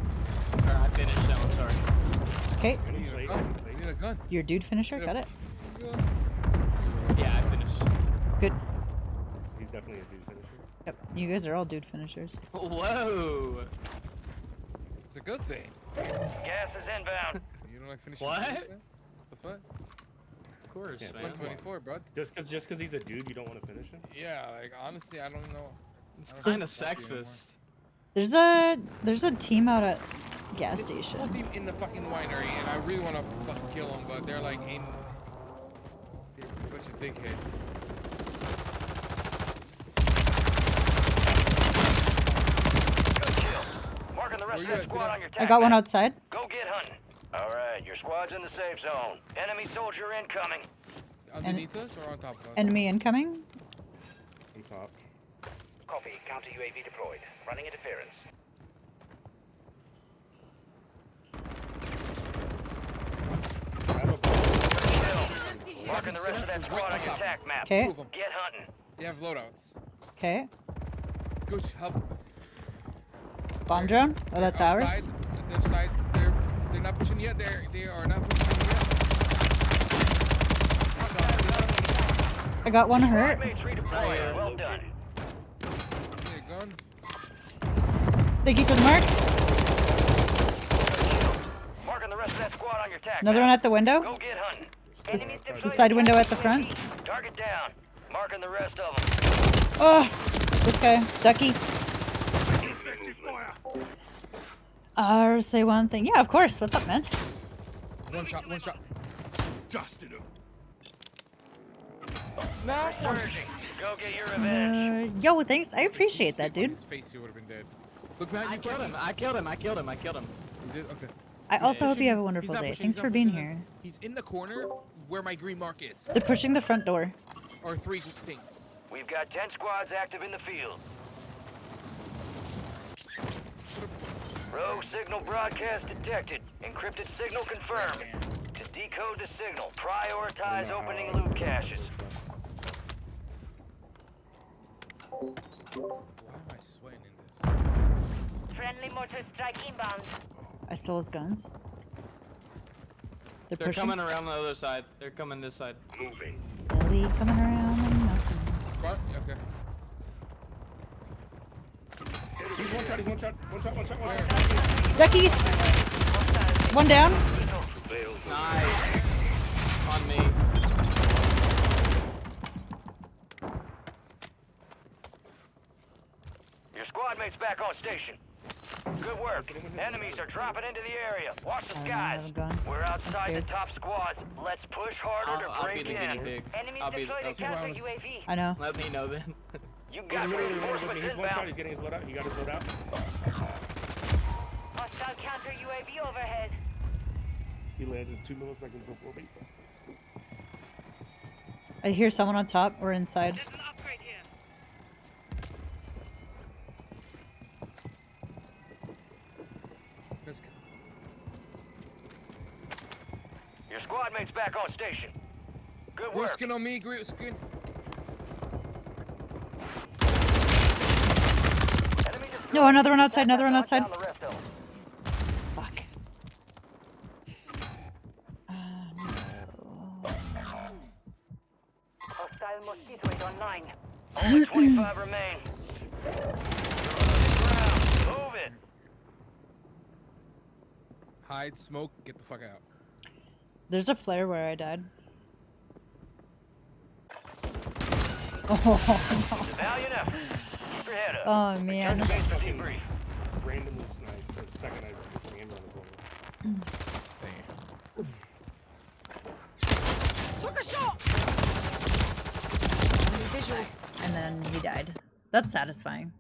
Or I finished him, I'm sorry. Okay, I need a gun. I need a gun. your dude finisher, got it. Yeah, I finished. Good. He's definitely a dude finisher. Yep, you guys are all dude finishers. Whoa! It's a good thing. Gas is inbound. You don't like finishing? What? food, man? The fuck? Of course, Yeah, man. 124, bro. Just cause he's a dude, you don't want to finish him? Yeah, like honestly, I don't know. It's I don't kind of think it's healthy sexist. There's a team out at gas anymore. It's full station. team in the fucking winery, and I really want to fucking kill them, but they're like in. They're a bunch of dickheads. Good kill. Marking the rest Where of you that at, squad Zidane? on your I tac got one map. outside. Go get hunting. All right, your squad's in the safe zone. Enemy soldier incoming. Underneath us or on top of us? Enemy incoming. On top. Copy. Counter UAV deployed. Running interference. I have a Kill. Marking the rest of that squad on your tac map. Okay. Two of them. Get hunting. They have loadouts. Okay. Gooch, help. Bomb drone. Oh, that's ours. Outside, their side. They're not pushing yet. They are not pushing yet. I got one hurt. Mates redeployed. Well done. They're gone. Thank you for the mark. Marking the rest of that squad on your tac Another one map. at the window. Go get hunting. The side window at the front. Target down. Marking the rest of them. Oh, this guy, Ducky. Say one thing. Yeah, of course. What's up, man? One shot. One shot. Dusted him. Resurging. Go get your revenge. Yo, thanks. I appreciate that, dude. His face, he would have been dead. Look behind I you. killed him. I killed him. I killed him. I killed him. You did? Okay. I also hope you have a He's wonderful not day. pushing, Thanks he's for not being pushing here. He's in the corner where my green mark is. They're pushing the front door. Or 3 ping. We've got 10 squads active in the field. Rogue signal broadcast detected. Encrypted signal confirmed. To decode the signal, prioritize opening loot caches. Why am I sweating in this? Friendly mortar strike inbound. I stole his guns. They're They're pushing. coming around the other side. They're coming this side. Moving. They'll be coming around the mountain. What? Okay. He's one shot, one shot. Duckies! One down. Nice. On me. Your squad mates back on station. Good work. Enemies are dropping into the area. Watch the I don't skies. have a gun. We're outside the scared. top squads. Let's push harder to I'll be break the guinea in. pig. Enemies I'll be deployed a okay. counter UAV. I know. Let me know then. You got reinforcements He's one shot, inbound. he's getting his load out. He got his load out. Hostile counter UAV overhead. He landed 2 milliseconds before me. I hear someone on top or inside. There's an upgrade here. Let's go. Your squad mates back on station. Good Green work. skin on me, green skin. Enemy destroyed. No, another one outside, another one outside. Down the rest of them. Fuck. Hostile mosquito is online. Only 25 remain. You're on the ground. Move it. Hide, smoke, get the fuck out. There's a flare where I died. Oh, Valiant effort. Keep your head up. oh Return man. to base for debrief. Randomly sniped the second I ran around the corner. Dang. Took a shot. Visual. And then he died. That's satisfying.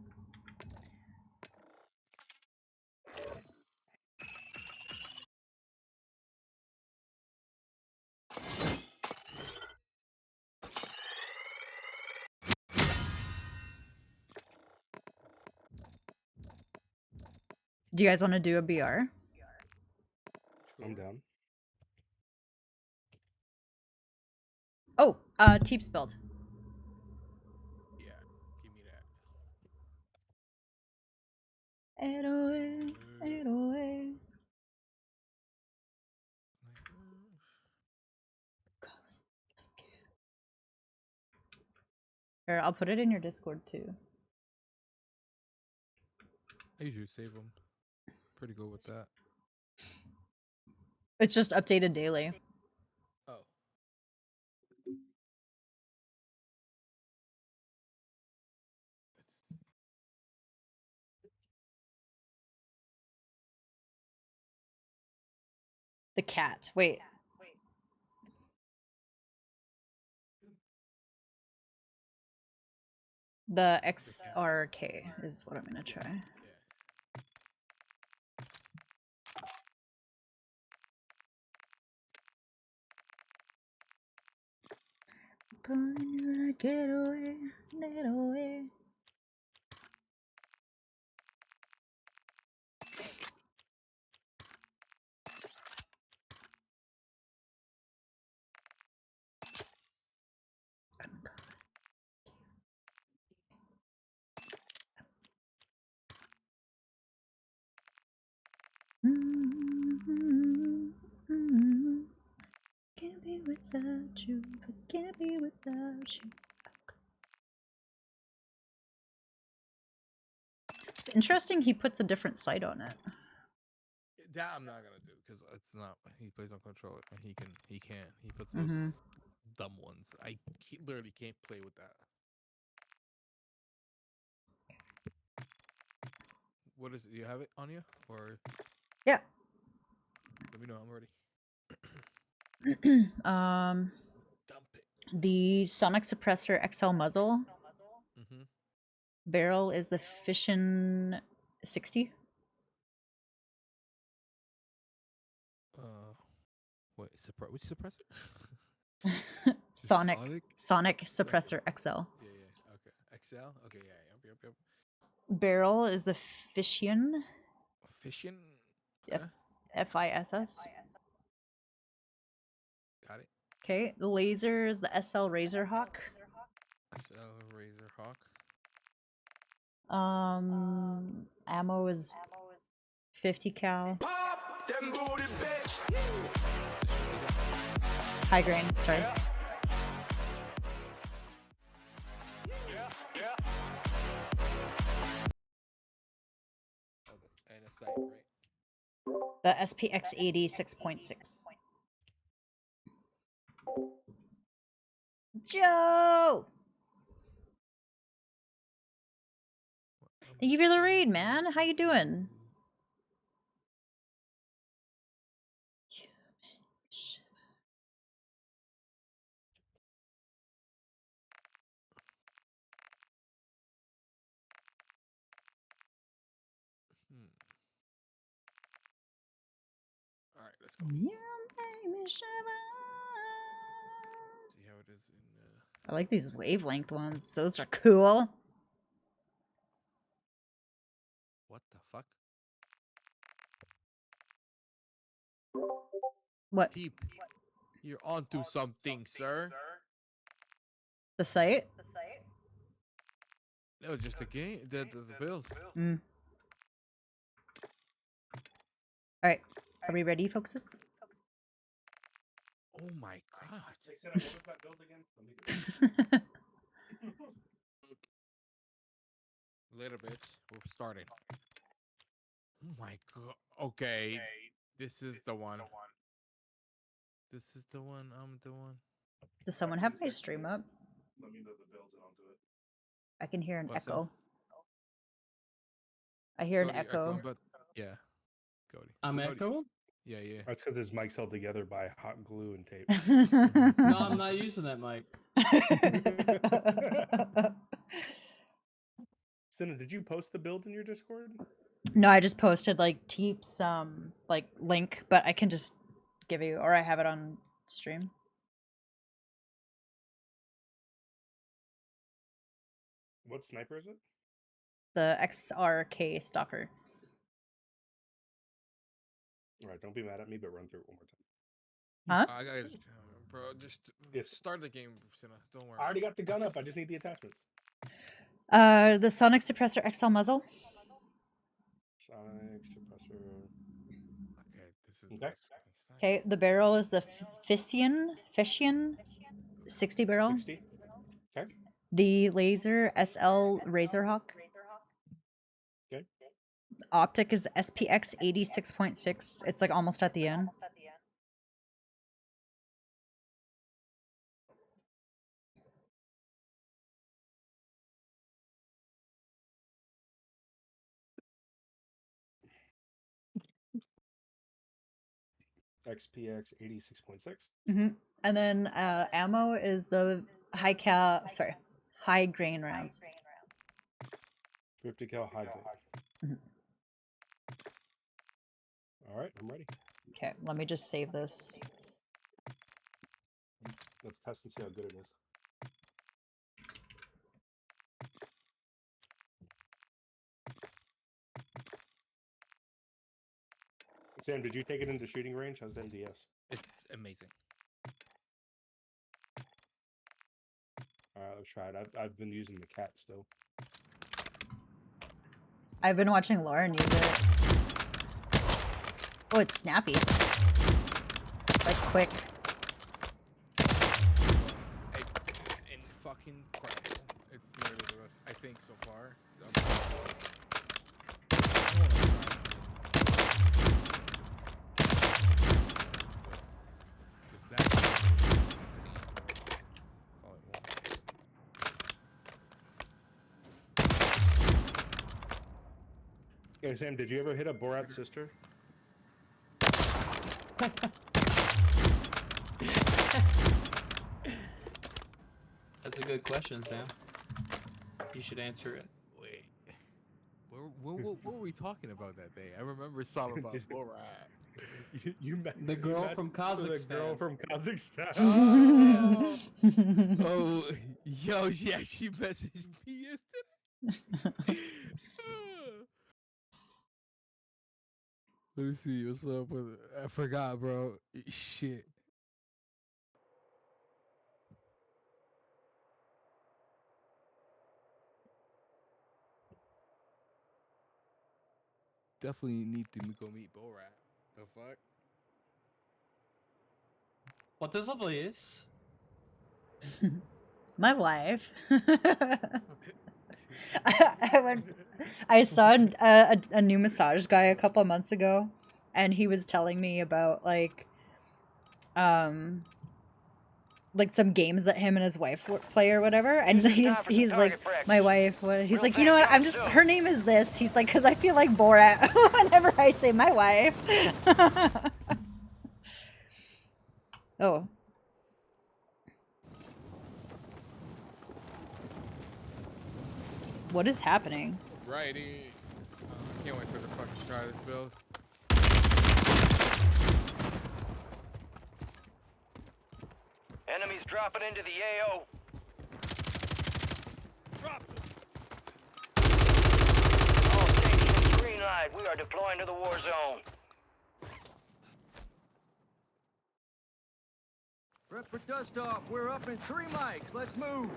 Do you guys want to do a BR? I'm down. Oh, Teep spilled. Yeah, give me that. 808, 808. Here, I'll put it in your Discord too. I usually save them. Pretty good with that. It's just updated daily. Oh. The cat. Wait. The XRK is what I'm gonna try. Get away, get away. Can't be without you, I can't be without you. It's interesting he puts a different sight on it. That I'm not gonna do because it's not. He plays on controller and he can't. He puts those dumb ones. Literally can't play with that. What is it? Do you have it on you or? Yeah. Let me know. I'm ready. Dump it. The Sonic Suppressor XL muzzle. Barrel is the Fission 60. Wait, which suppressor? Sonic Suppressor XL. Yeah, yeah. Okay. XL. Okay. Yeah. Yep. Barrel is the Fission. Fission. F- Okay. FISS. Got it. Okay. The laser is the SL Razorhawk. SL Razor Hawk. Ammo is 50 cal. High grain, sorry. Oh, and a sight, right? The SPX 80 6.6. Joe! Thank you for the raid, man. How you doing? All right, let's go. See how it is in. I like these wavelength ones. Those are cool. What the fuck? What? Peep, you're onto something, sir. The site? No, just the game, the build. Mm. Alright. Are we ready, folks? Oh my god. They said, what was that build again? Little bit. We're starting. Oh my god. Okay. This is the one. This is the one. I'm the one. Does someone have my stream up? Let me know the builds and I'll do it. I can hear an What's that? echo. I hear an Cody, echo. but yeah. Cody. I'm Cody. echoing? Yeah, yeah. That's because his mic's held together by hot glue and tape. No, I'm not using that mic. Cinna, did you post the build in your Discord? No, I just posted like Teep's like link, but I can just give you, or I have it on stream. What sniper is it? The XRK Stalker. All right, don't be mad at me, but run through it one more time. Huh? I got bro, just start the game, Cinna. Don't worry. I already got the gun up. I just need the attachments. The Sonic Suppressor XL muzzle. Sonic suppressor. Okay, this is Okay. Okay, the barrel is the Fission 60 barrel. 60. Okay. The laser SL Razorhawk. Okay. Optic is SPX 86.6. It's like almost at the end. XPX 86.6. Mm-hmm. And then ammo is the high grain rounds. 50 cal high grade. Mm-hmm. All right, I'm ready. Okay, let me just save this. Let's test and see how good it is. Sam, did you take it into shooting range? How's the MDS? It's amazing. All right, let's try it. I've been using the cat still. I've been watching Lauren use it. Oh, it's snappy. Like quick. It's in fucking incredible. It's literally the best, I think, so far. Hey, Sam, did you ever hit up Borat's sister? That's a good question, Sam. You should answer it. Wait. What were we talking about that day? I remember something about Borat. You met The girl from The girl Kazakhstan. from Kazakhstan. Oh, Oh, yo, yeah, she messaged me yesterday. Let me see what's up with it. I forgot, bro. Shit. Definitely need to go meet Borat. The fuck? What does all this? My wife. I saw a new massage guy a couple of months ago, and he was telling me about like some games that him and his wife play or whatever, and he's like, my wife, what? He's like, you know what? I'm just, her name is this. He's like, because I feel like Borat whenever I say my wife. Oh. What is happening? Righty. Can't wait for the fucking try this build. Enemies dropping into the AO. Dropped him. All stations green light. We are deploying to the war zone. Prep for dust off. We're up in 3 mics. Let's move.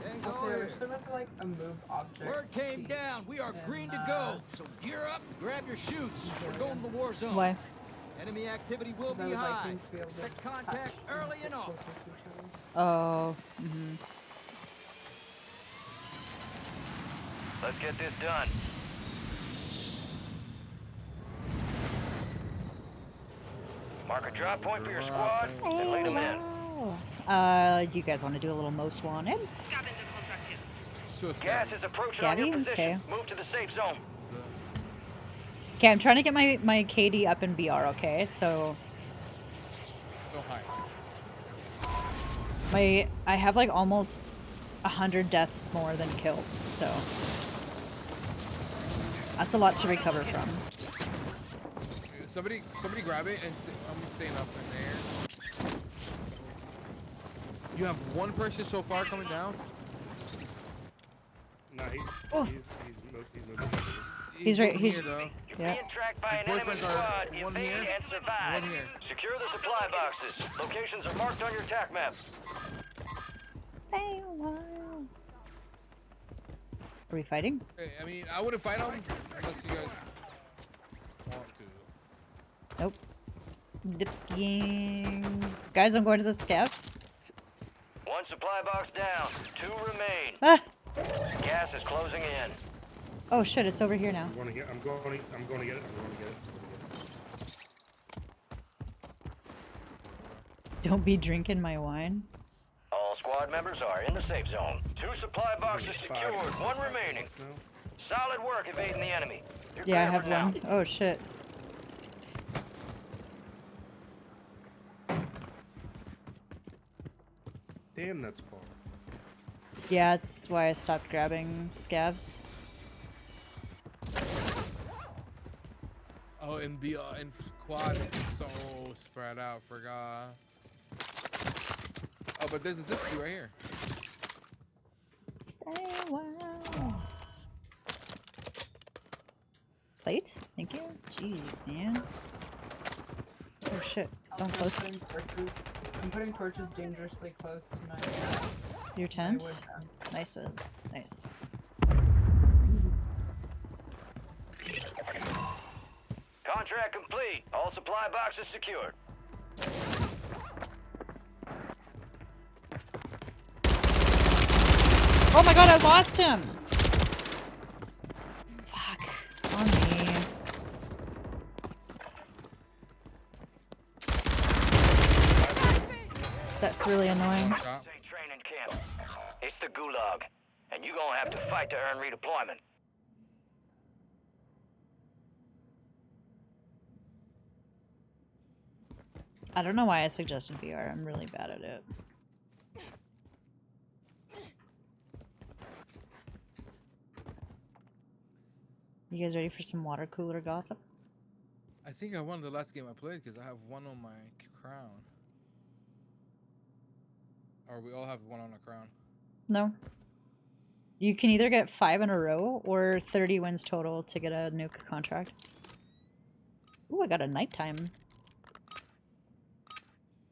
Gang's all Okay, here. we're still with like a move object. Word came down. We are green to go. So gear up, grab your shoots. We're going to the war zone. Why? Enemy activity will be high. Expect contact early and often. Oh. Mm-hmm. Let's get this done. Mark a drop point for your squad and lead them in. Do you guys want to do a little most wanted? Sure, Gas is approaching on your Scabby? position. Okay. Move to the safe zone. Okay, I'm trying to get my KD up in BR, okay? So Go high. I have like almost 100 deaths more than kills, so that's a lot to recover from. Somebody grab it and I'm staying up in there. You have one person so far coming down? No, Oh. He's right. He's here though. yeah. Being tracked by an His enemy boyfriends are squad. one Evade here, and survive. one here. Secure the supply boxes. Locations are marked on your TAC map. Stay a while. Are we fighting? Hey, I mean, I wouldn't fight them unless you guys want to. Nope. Dipskiing. Guys, I'm going to the scav. One supply box down. 2 remain. Ah! Gas is closing in. Oh shit, it's over here now. I'm going to get it. I'm going to get it. Don't be drinking my wine. All squad members are in the safe zone. 2 supply boxes secured. 1 remaining. Solid work evading the enemy. You're Yeah, I clear have for now. one. Oh shit. Damn, that's far. Yeah, that's why I stopped grabbing scavs. Oh, and quad is so spread out. Forgot. Oh, but there's a zip right here. Stay a while. Plate? Thank you. Jeez, man. Oh shit, so close. I'm putting torches dangerously close to my Your tent? wood Nice. Nice. Contract complete. All supply boxes secured. Oh my god, I lost him! Fuck. On me. That's really annoying. Training camp. It's the gulag. And you gonna have to fight to earn redeployment. I don't know why I suggested VR. I'm really bad at it. You guys ready for some water cooler gossip? I think I won the last game I played because I have one on my crown. Or we all have one on the crown. No. You can either get 5 in a row or 30 wins total to get a nuke contract. Ooh, I got a nighttime.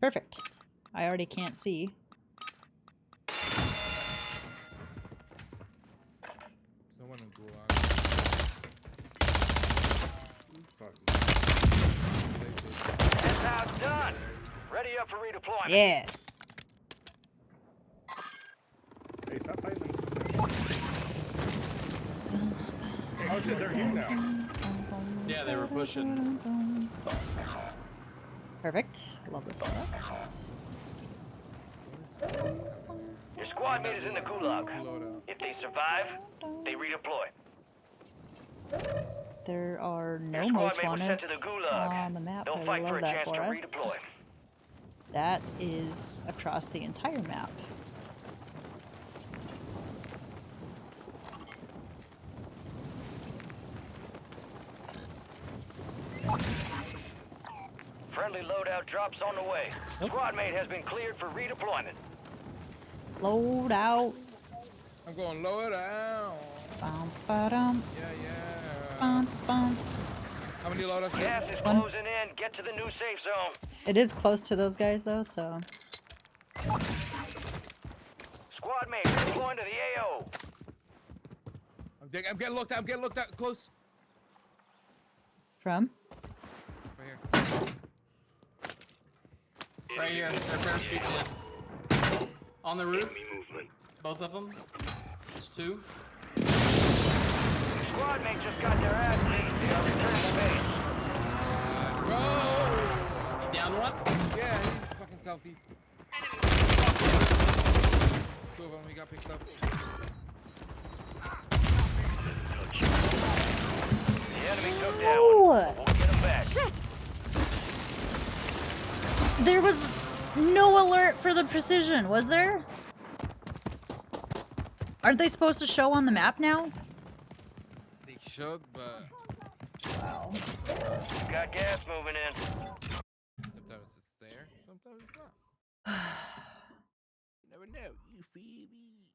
Perfect. I already can't see. Someone in Gulag. That's how it's done. Ready up for redeployment. Yeah. Hey, stop fighting them. Oh shit, they're here now. Yeah, they were pushing. Perfect. Love this for us. Your squad mate is in the gulag. If they survive, they redeploy. There are no Your most squad mate was sent to wanteds the gulag. on the map. They'll I fight for love a that chance for to us. redeploy. That is across the entire map. Friendly loadout drops on the way. Squad mate has been cleared for redeployment. Load out. I'm going lower down. Bum, ba-dum. Yeah. Bum, bum. How many loadouts? Gas is One. closing in. Get to the new safe zone. It is close to those guys though, so. Squad mate redeploying to the AO. I'm getting looked at. I'm getting looked at close. From? Right Right here. They're parachuting in. On the roof. Both of them. There's 2. Squad mate just got their ass beat. They are returning to base. Bro! You down one? Yeah, he's fucking selfie. 2 of them, he got picked up. The enemy took that Oh! one. We'll get them back. Shit! There was no alert for the precision, was there? Aren't they supposed to show on the map now? They should, but... Wow. Got gas moving in. Sometimes it's there, sometimes it's not. You never know, you feel me?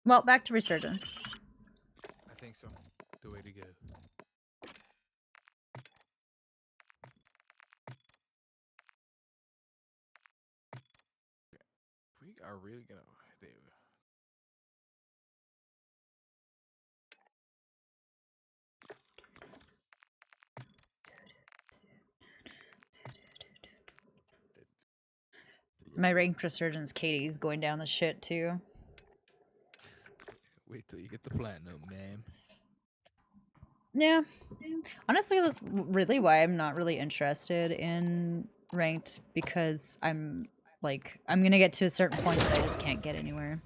Well, back to Resurgence. I think so. The way to go. We are really gonna... There. My ranked Resurgence Katie's going down the shit too. Wait till you get the platinum, man. Yeah. Honestly, that's really why I'm not really interested in ranked, because I'm gonna get to a certain point that I just can't get anywhere.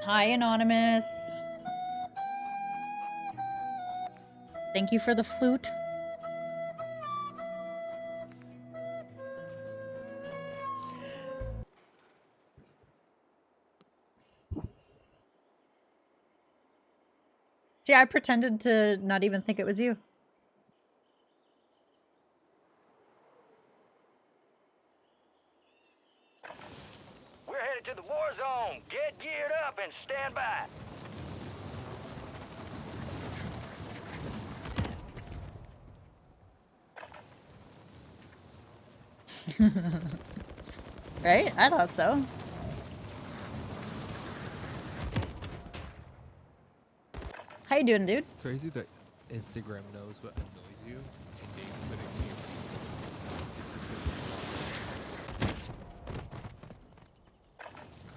Hi, Anonymous. Thank you for the flute. See, I pretended to not even think it was you. We're headed to the war zone. Get geared up and stand by. Right? I thought so. How you doing, dude? Crazy that Instagram knows what annoys you and they put it in your feed.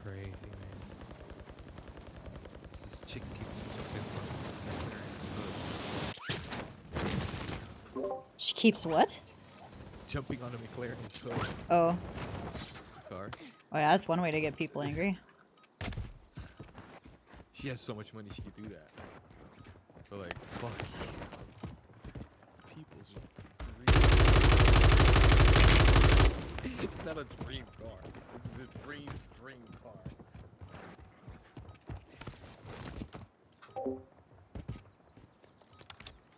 Crazy, man. This chick She keeps what? jumping on the McLaren's hood. Oh. Car. Oh yeah, that's one way to get people angry. She has so much money she could do that. But like, fuck you. It's people's dream. It's not a dream car. This is a dream car.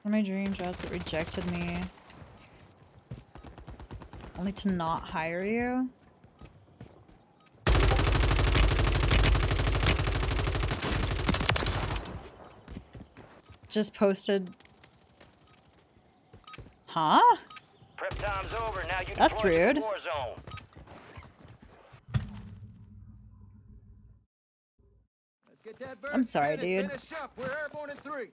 One of my dream jobs that rejected me. Only to not hire you? Just posted. Huh? Prep time's over. Now you That's deploy to the rude. war zone. Let's get that bird I'm sorry, spinning. dude. Finish up. We're airborne in 3.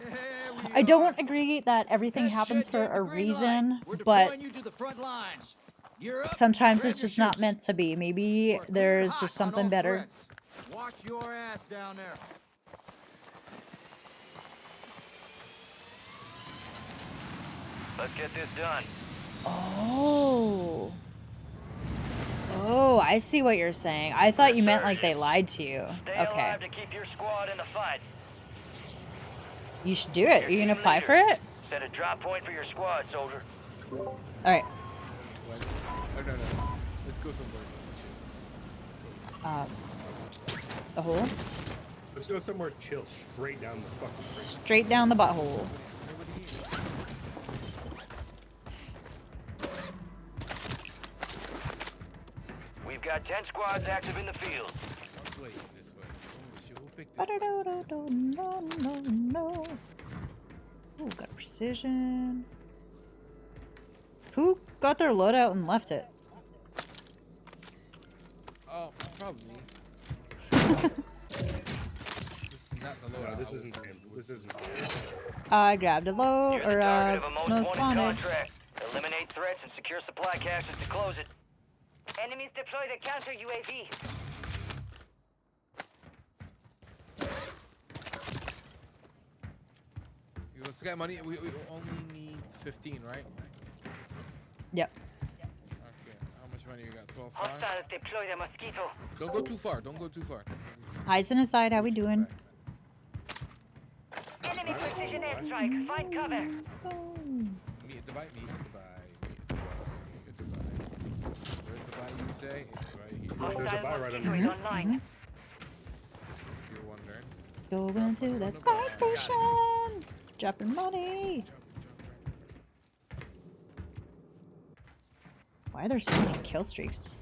There we I don't are. agree that everything That happens shit for gave the a green light. reason, We're but deploying you to the front lines. You're up. sometimes Grab it's your just not chutes. meant to be. Maybe We're clear there's hot just on something all better. threats. Watch your ass down there. Let's get this done. Oh. Oh, I see what you're saying. I thought you meant like they lied to you. Stay Okay. alive to keep your squad in the fight. You should do it. Are you Your gonna team apply leader. for it? Set a drop point for your squad, soldier. Alright. What? Oh no. Let's go somewhere. The hole? Let's go somewhere chill, straight down the fucking street. Straight down the butthole. We've got 10 squads active in the field. Wait, this way. Oh, shit, who picked No. Ooh, got precision. Who got their loadout and left it? Oh, probably me. This is not the loadout. No, this isn't Sam. This isn't Sam. I grabbed a load, You're the or target of a most no wanted spawner. contract. Eliminate threats and secure supply caches to close it. Enemies deploy the counter UAV. Let's get money. We only need 15, right? Yep. Okay. How much money you got? 12, 5? Hostiles deploy the mosquito. Don't go too far. Don't go too far. Eyes in his side, how we doing? Enemy precision airstrike. Find cover. Meet at the bite. Meet at the bite. Meet at the bite. Where's the bite you say? It's right here. There's a Hostile buy right mosquito under is here. online. If you're wondering. Go into the gas station! Dropping money! Why are there so many kill streaks?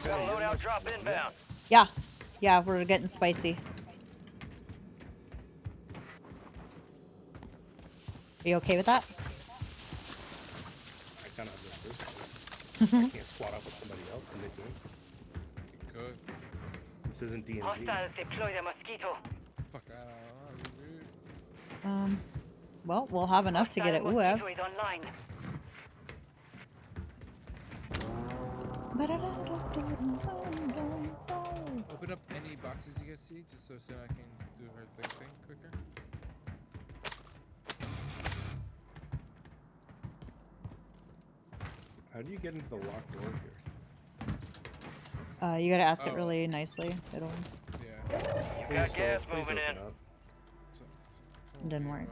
Got a loadout drop inbound. Yeah, we're getting spicy. Are you okay with that? I kind of understood. I can't squat up with somebody else and they do. Good. This isn't D&G. Hostiles deploy the mosquito. Fuck. Well, we'll have enough to get it Hostile UF. mosquito is online. Open up any boxes you guys see, just so I can do her thing quicker. How do you get into the locked door here? You gotta ask it really nicely. It'll. Yeah. You got gas please moving in. open up. Didn't work.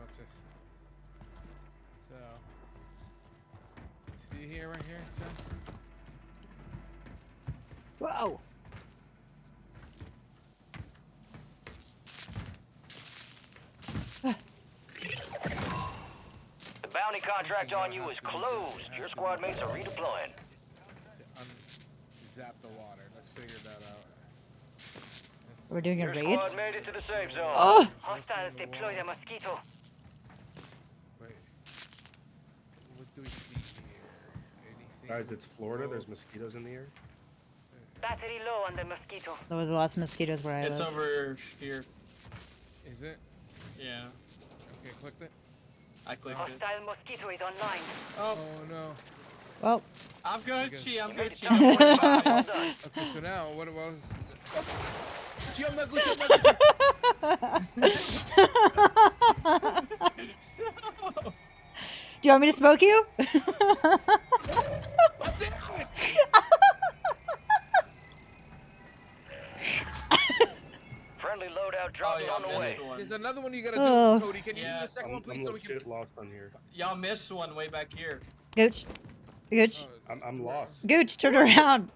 So, see here, right here, John? Whoa! The bounty contract on you is closed. Your squad mates are redeploying. Zap the water. Let's figure that out. We're doing a Your raid? squad made it to the safe zone. Oh! Hostiles deploy the mosquito. Wait. What do we see here? Anything? Guys, it's Florida. There's mosquitoes in the air. Battery low on the mosquito. There was lots of mosquitoes where I It's live. over here. Is it? Yeah. Okay, clicked it. I clicked it. Hostile mosquito is online. Oh no. Well. I'm good, Chi. I'm good, Chi. Okay, so now what about? Chi, I'm not good. Do you want me to smoke you? Drops yeah, on the I way. missed one. There's another one you gotta Oh. do, Cody. Can you do Yeah, the second one, please, I'm so we can... legit lost on here. Y'all missed one way back here. Gooch. Gooch. I'm lost. Gooch, turn around.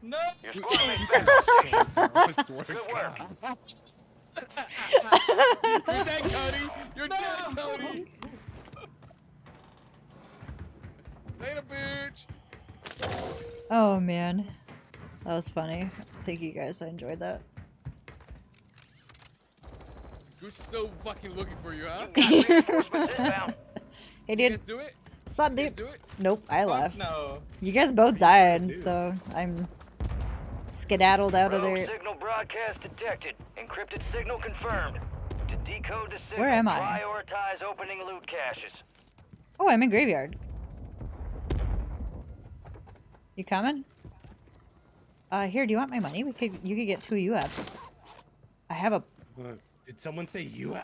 No! Your squad mate's back. I swear to Good work. God. You're dead, Cody. You're dead, Cody. Later, bitch. Oh man. That was funny. Thank you guys. I enjoyed that. Gooch is still fucking looking for you, huh? Reinforcements inbound. Hey You dude. guys do it? Sup, You dude? guys do it? Nope, I Fuck left. no. You guys both died, do? so I'm skedaddled out of Rogue there. signal broadcast detected. Encrypted signal confirmed. To decode the signal, Where am I? prioritize opening loot caches. Oh, I'm in graveyard. You coming? Here, do you want my money? You could get 2 UFs. I have a... Did someone say you?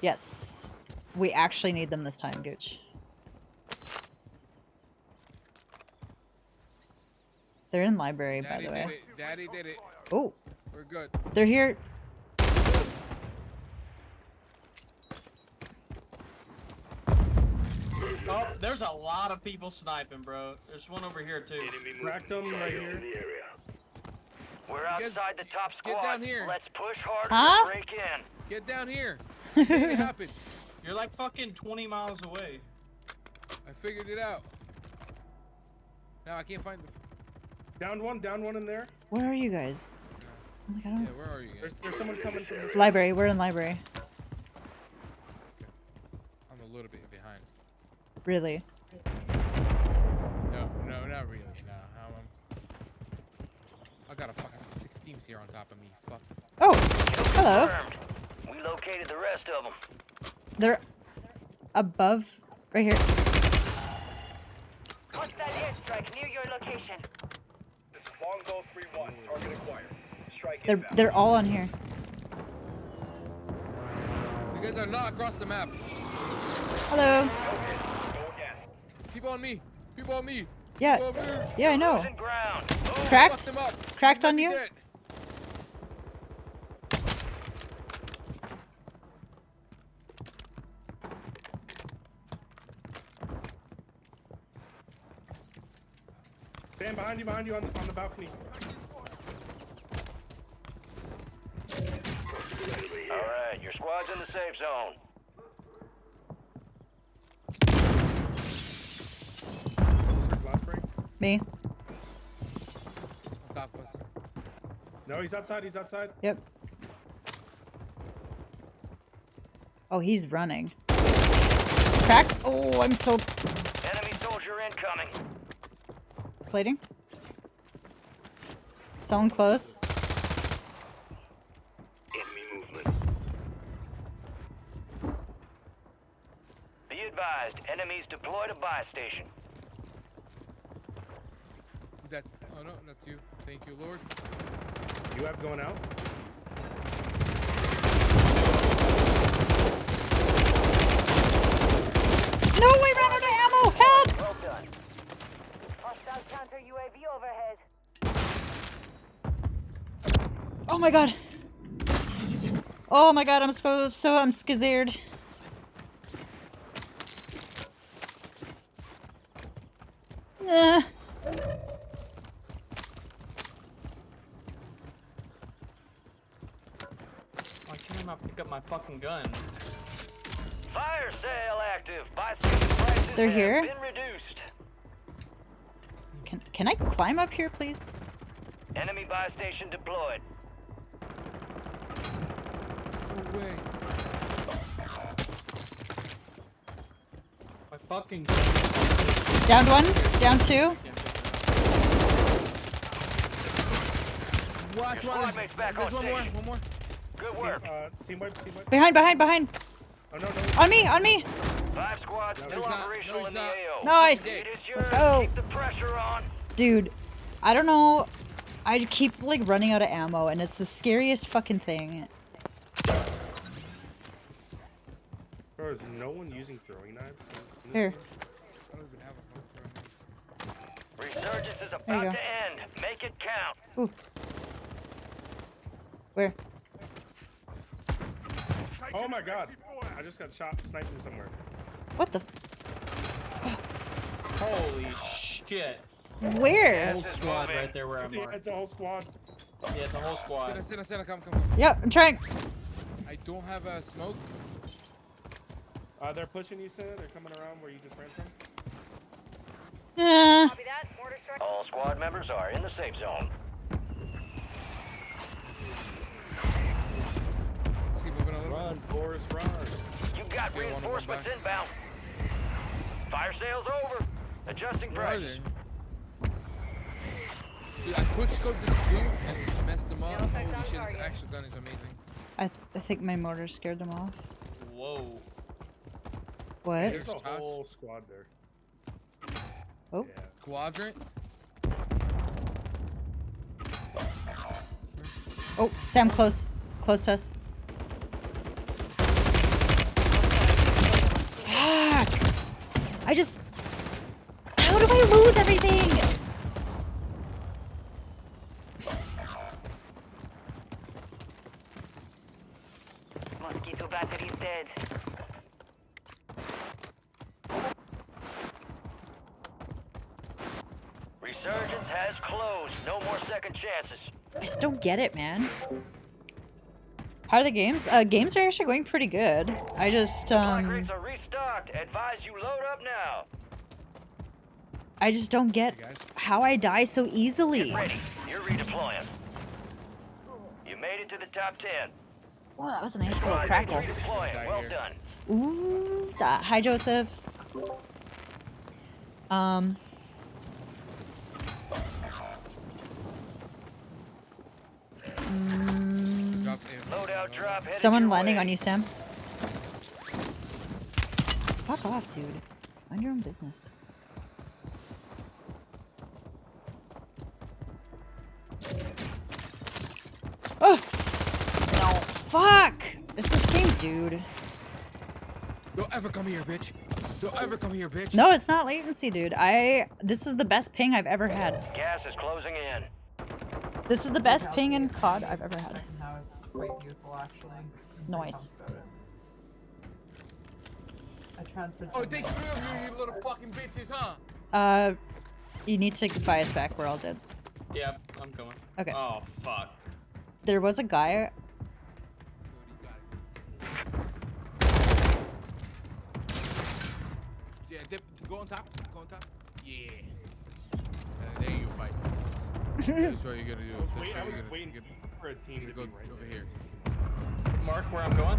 Yes. We actually need them this time, Gooch. They're in library, by Daddy the did way. it. Daddy did it. Oh, We're good. they're here. Oh, there's a lot of people sniping, bro. There's one over here, too. Cracked them right here. We're guys outside the top get squad. down here. Let's push hard Huh? to break in. Get down here. What made it happen? You're like fucking 20 miles away. I figured it out. Now I can't find the... Down one in there. Where are you guys? Oh my god, I Yeah, don't where are you guys? There's someone coming from this. Library, we're in library. I'm a little bit behind. Really? No, not really. No, I got a fucking 6 teams here on top of me. Fuck. Oh, hello. Confirmed. We located the rest of them. They're above, right here. Hostile airstrike near your location. This is Longbow 3-1. Target acquired. Strike inbound. They're all on here. You guys are not across the map. Hello. Go again. People on me. People on me. Yeah, People on me. yeah, I know. Losing ground. Move. Fuck Cracked? them up. Cracked They on might be you? dead. Stand behind you on the balcony. All right, your squad's in the safe zone. Glass break. Me. On top of us. No, he's outside. He's outside. Yep. Oh, he's running. Cracked? Oh, I'm so Enemy soldier incoming. plating. Someone close. Enemy movement. Be advised, enemies deployed a buy station. That. Oh no, that's you. Thank you, Lord. You have going out. No, we ran out of ammo! Help! Well done. Hostile counter UAV overhead. Oh my god. Oh my god, I'm I'm scared. Why can't I not pick up my fucking gun? Fire sale active. Buy station prices They're have here? been reduced. Can I climb up here, please? Enemy buy station deployed. No way. My fucking Down one, down two. Watch Your one. squad mate's back There's on one more. station. One more. Good work. Team wipe. Behind. Oh no. On me. 5 squads No, still he's not. operational No, in the he's AO. Nice. It is yours. Let's go. Keep the pressure on. Dude, I don't know. I keep like running out of ammo and it's the scariest fucking thing. Bro, is no one using throwing knives? in this Here. game? I don't even have a fucking throw. Resurgence is There you about go. to end. Make it count. Ooh. Where? Oh my god. I just got shot, sniped from somewhere. What the? Holy shit. Where? Whole squad right there where I'm marked. It's a whole squad. Yeah, it's a whole squad. Senna, come. Yep, I'm trying. I don't have a smoke. They're pushing you, Senna. They're coming around where you just ran from. Copy that. Mortar strike. All squad members are in the safe zone. Let's keep moving a little Run, Forrest, run. You've got Yeah, wanna go reinforcements back? inbound. Fire sales over. Adjusting Where are prices. they? Dude, I quick scoped this dude and messed them up. Holy shit, this action gun is amazing. I think my mortar scared them off. Whoa. What? There's a whole squad there. Oh. Yeah. Quadrant? Oh, Sam, close. Close to us. Fuck! I just... How do I lose everything? Mosquito battery's dead. Resurgence has closed. No more second chances. I just don't get it, man. How are the games? Games are actually going pretty good. I just, Crates are restocked. Advise you load up now. I just don't get how I die so easily. Get ready. You're redeploying. You made it to the top 10. Oh, that was a nice little Squad crackle. redeploying. Well done. Ooh, hi, Joseph. Loadout drop headed Someone your landing way. on you, Sam. Fuck off, dude. Mind your own business. Oh! No, fuck! It's the same dude. Don't ever come here, bitch. Don't ever come here, bitch. No, it's not latency, dude. This is the best ping I've ever had. Gas is closing in. This is the best ping in COD I've ever had. Second house, quite beautiful actually. I'm pretty Nice. pumped about it. I transferred. Oh, some take of three of my- you little fucking bitches, huh? You need to buy us back. We're all dead. Yep, I'm coming. Okay. Oh, fuck. There was a guy. Yeah, dip, go on top. Go on top. Yeah. There you fight. That's what you're gonna do. That's what I was you're gonna waiting get. for a team to Go be right over there. here. Mark where I'm going?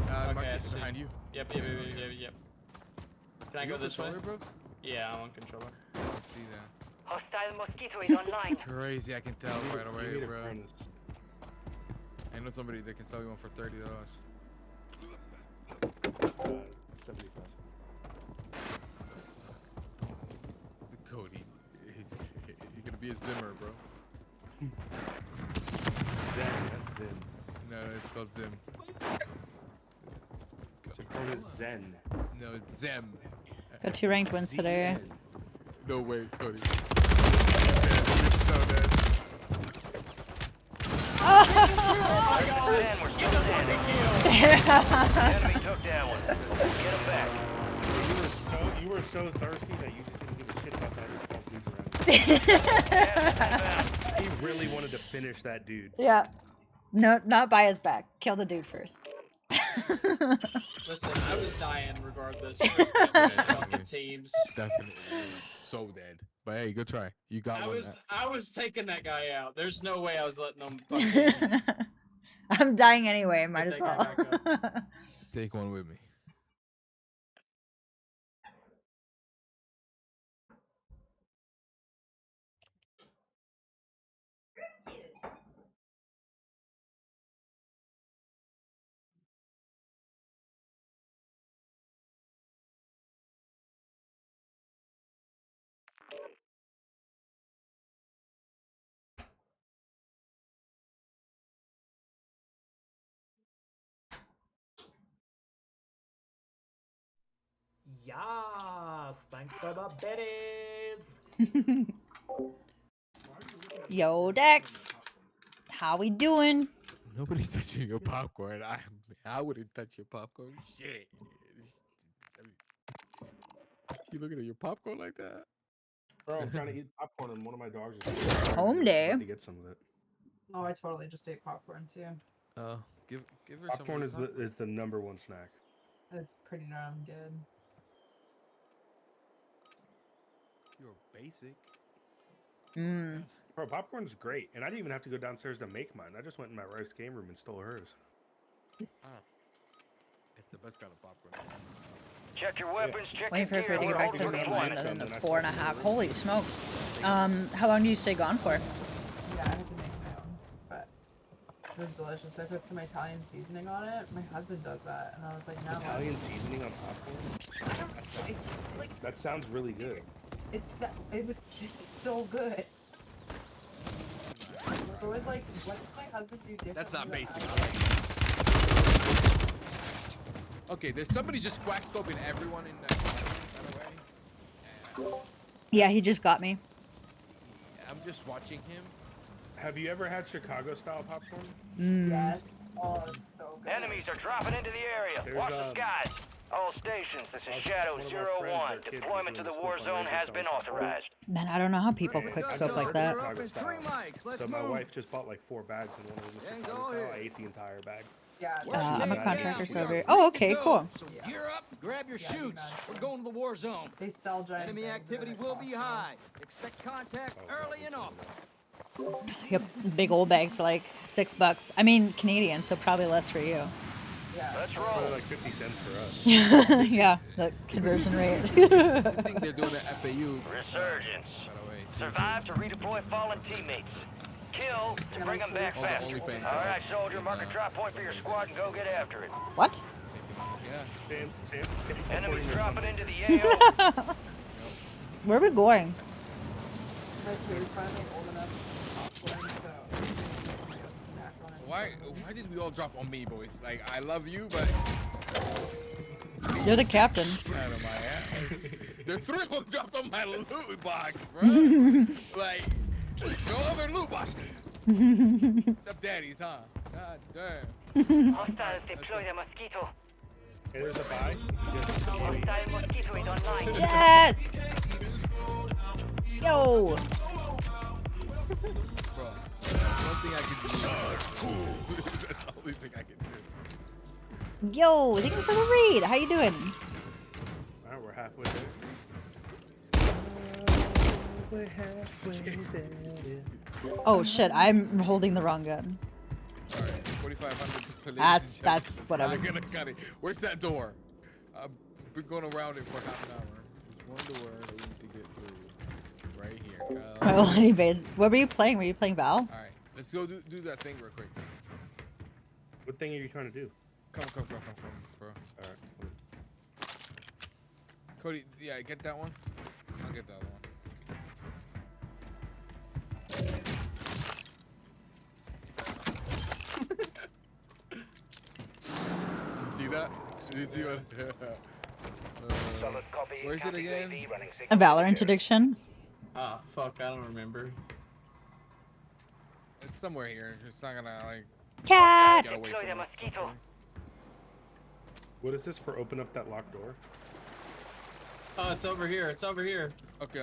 Mark Okay, I it see. behind you. Yep. Can I You go on this way? controller, bro? Yeah, I'm on controller. Let's see that. Hostile mosquito is online. Crazy, I can tell right You away, need a bro. furnace. I know somebody that can sell you one for $30. 75. The Cody. He's gonna be a Zimmer, bro. Zen, that's Zen. No, it's called Zim. To call it Zen. No, it's Zem. Got 2 ranked wins today. Z-E-N. No way, Cody. You're so dead. Man, we're still standing. Enemy took down one. Get him back. You were so thirsty that you just didn't give a shit about that 12 dudes around. He really wanted to finish that dude. Yeah. No, not buy us back. Kill the dude first. Listen, I was dying regardless. Fucking teams. Definitely. So dead. But hey, good try. You got one. I was taking that guy out. There's no way I was letting him fucking I'm dying anyway. Might as that guy well. back up. Take one with me. Yes, thanks for the biddies. Yo, Dex. How we doing? Nobody's touching your popcorn. I'm I wouldn't touch your popcorn. Shit. You looking at your popcorn like that? Bro, I'm trying to eat popcorn and one of my dogs is Home day. about to get some of it. Oh, I totally just ate popcorn too. Give her Popcorn some. is the number one snack. It's pretty damn good. You're basic. Mm. Bro, popcorn's great, and I didn't even have to go downstairs to make mine. I just went in my wife's game room and stole hers. It's the best kind of popcorn. Check your weapons, check Waiting for your it to gear. get We're back to holding mainland deployment. and then the 4.5. Holy smokes. How long do you stay gone for? Yeah, I had to make my own, but it was delicious. I put some Italian seasoning on it. My husband does that, and I was like, no. Italian seasoning on popcorn? That sounds really good. It's so good. I was like, what does my husband do differently? That's not than basic. I do? Okay, there's somebody just quack scoping everyone in that by the way. Yeah, he just got me. I'm just watching him. Have you ever had Chicago style popcorn? Yes. Oh, it's so good. Enemies are dropping into the area. There's, Watch the skies. All stations, this is Shadow one of our friends, 01. their kids Deployment to was the doing war a zone fundraiser has selling been popcorn. authorized. Man, I don't know how people quick scope like that. Chicago style. Let's So my move. wife just bought like 4 bags and one of them was Gang, Chicago go style. here. I ate the entire bag. Yeah. I'm a Gang contractor, down. so We are very- ready Oh, to okay, go. cool. So Yeah. gear up, grab your Yeah, shoots. imagine. We're going to the war zone. They sell giant Enemy bags of activity it, will be Costco. high. Expect contact early and often. Yep, big old bag for like $6. I mean, Canadian, so probably less for you. Yeah. Let's Probably roll. like 50 cents for us. Yeah, the conversion rate. I think they're doing an FAU. Resurgence. By the way. Survive to redeploy fallen teammates. Kill to bring them back All the faster. OnlyFans All right, guys. soldier, mark a drop point for your squad and go get after it. What? Yeah. Sam Enemies supporting dropping their into the AO. Where are we going? My kid's finally old enough to popcorn, so snack on it. Why did we all drop on me, boys? Like, I love you, but You're the captain. out of my ass. The 3 of them dropped on my loot box, bro. Like, no other loot boxes. Except daddy's, huh? God damn. Hostiles deploy the mosquito. Hey, there's a buy. Hostile mosquito is online. Yes! Yo! Bro, one thing I can do. That's the only thing I can do. Yo, thank you for the raid. How you doing? Alright, we're halfway there. We're halfway there. Oh shit, I'm holding the wrong gun. Alright, 4,500. That's what I was- Gonna cut it. Where's that door? I've been going around it for half an hour. There's one door that we need to get through. Right here. Well, anyway, what were you playing? Were you playing Val? Alright, let's go do that thing real quick. What thing are you trying to do? Come, bro. Alright. Cody, yeah, get that one. I'll get that one. You see that? You see what? Solid copy. Where is it Counter again? UAV running A signal Valorant secure. addiction? Ah, fuck, I don't remember. It's somewhere here. It's not gonna like Cat! get away Deploy the from us. mosquito. hopefully. What is this for? Open up that locked door? Oh, it's over here. It's over here. Okay.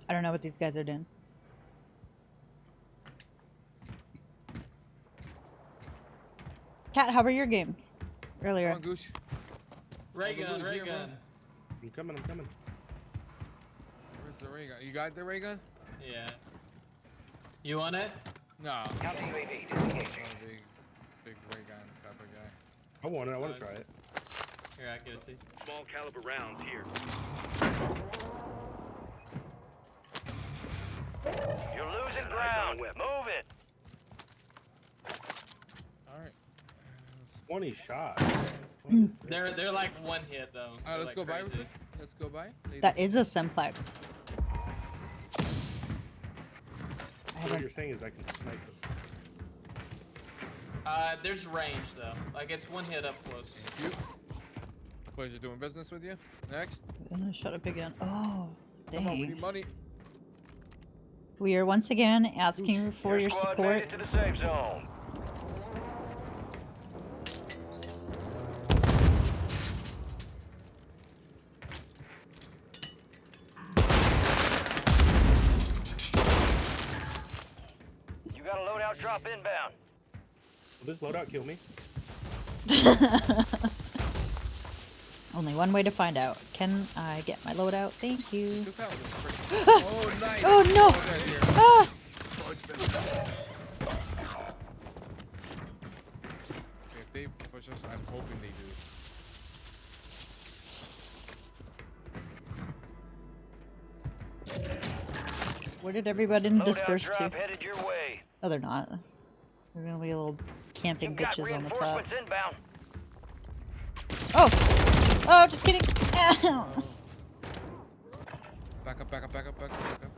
I don't know what these guys are doing. Cat, how were your games earlier? Come on, Gooch. Ray gun, Blue's ray here, bro. gun. I'm coming. Where's the ray gun? You got the ray gun? Yeah. You want it? No. Counter UAV I'm disengaging. not a big ray gun type of guy. I want it. I want to try it. Here, I get it to you. Small caliber rounds here. You're losing ground. Move it. All right. 20 shots. What is this? They're like one hit though. All right, They're let's like go by real crazy. quick. Let's go by. That is a simplex. So what you're saying is I can snipe them. There's range though. Like it's one hit up close. Thank you. Pleasure doing business with you. Next. I'm gonna shut up again. Oh, Come on, we need dang. money. We are once again asking for your squad support. made it to the safe zone. You got a loadout drop inbound. Will this loadout kill me? Only one way to find out. Can I get my loadout? Thank you. Oh, nice. Oh no! Ah! If they push us, I'm hoping they do. Where did everybody disperse to? Drop headed your way. Oh, they're not. They're gonna be little camping You've got bitches on the top. reinforcements inbound. Oh! Oh, just kidding! Ow. Back up, back up, back up, back up, back up.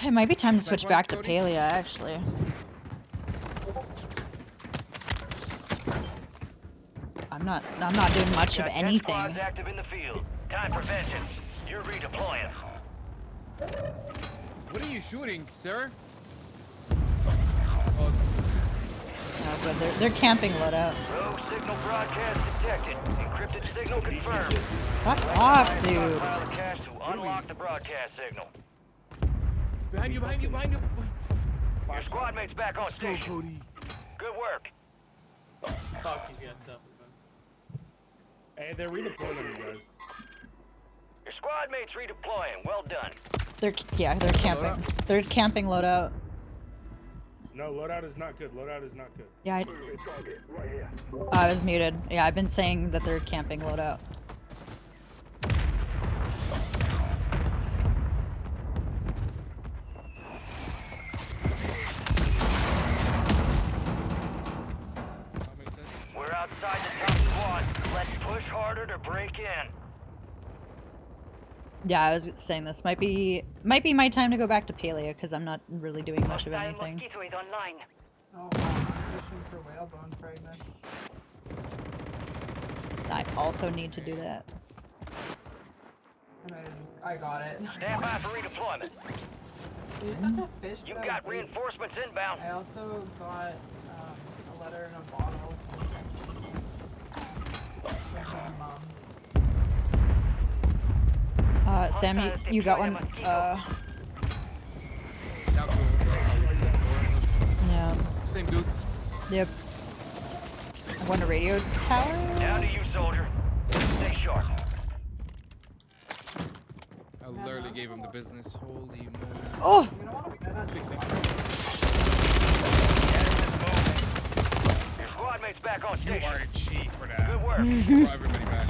It might be time to switch back to Palea, actually. I'm not doing much of anything. Active in the field. Time for vengeance. You're redeploying. What are you shooting, sir? Oh, good. They're camping loadout. Rogue signal broadcast detected. Encrypted signal confirmed. Fuck off, dude. Broadcast to unlock the broadcast signal. Behind you, behind you, behind you. Your squad mate's back on station. Cody. Good work. Fuck, he's got stuff. Hey, they're redeploying you guys. Your squad mate's redeploying. Well done. They're camping. They're camping loadout. No, loadout is not good. Loadout is not good. Yeah, I was muted. Yeah, I've been saying that they're camping loadout. We're outside the top squad. Let's push harder to break in. Yeah, I was saying this might be my time to go back to Palea because I'm not really doing much of anything. Mosquito is online. Oh, I'm fishing for whalebone fragments. I also need to do that. I got it. Stand by for redeployment. You're such a fish. You've got reinforcements inbound. I also got a letter in a bottle. From my mom. Sam, you got one? Yeah. Same dudes. Yep. One radio tower? Down to you, soldier. Stay sharp. I literally gave him the business. Holy moly. Oh! 60. Your squad mate's back on You station. are a G for that. Good work. Brought everybody back.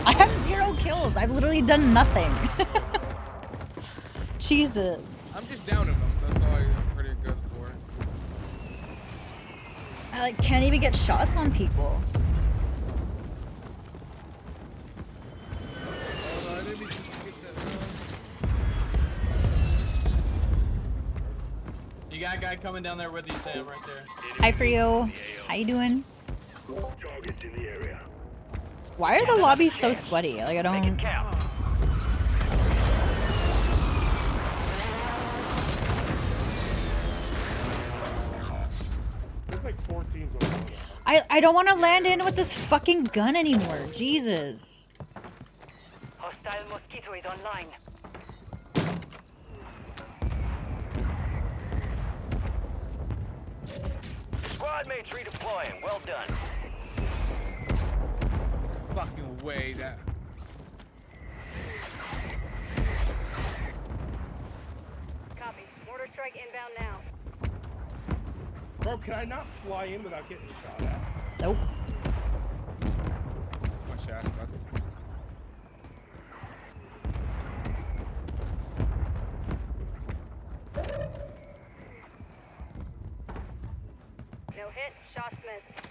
I have 0 kills. I've literally done nothing. Jesus. I'm just down in them. That's all I'm pretty good for. I like can't even get shots on people. You got a guy coming down there with you, Sam, right there. Hi, Frio. How you doing? Targets in the area. Why are the lobbies so sweaty? Like I don't. There's like 4 teams on the loadout. I don't want to land in with this fucking gun anymore. Jesus. Hostile mosquito is online. Squad mates redeploying. Well done. Fucking way that. Copy. Mortar strike inbound now. Bro, can I not fly in without getting shot at? Nope. One shot, bud. No hit. Shots missed.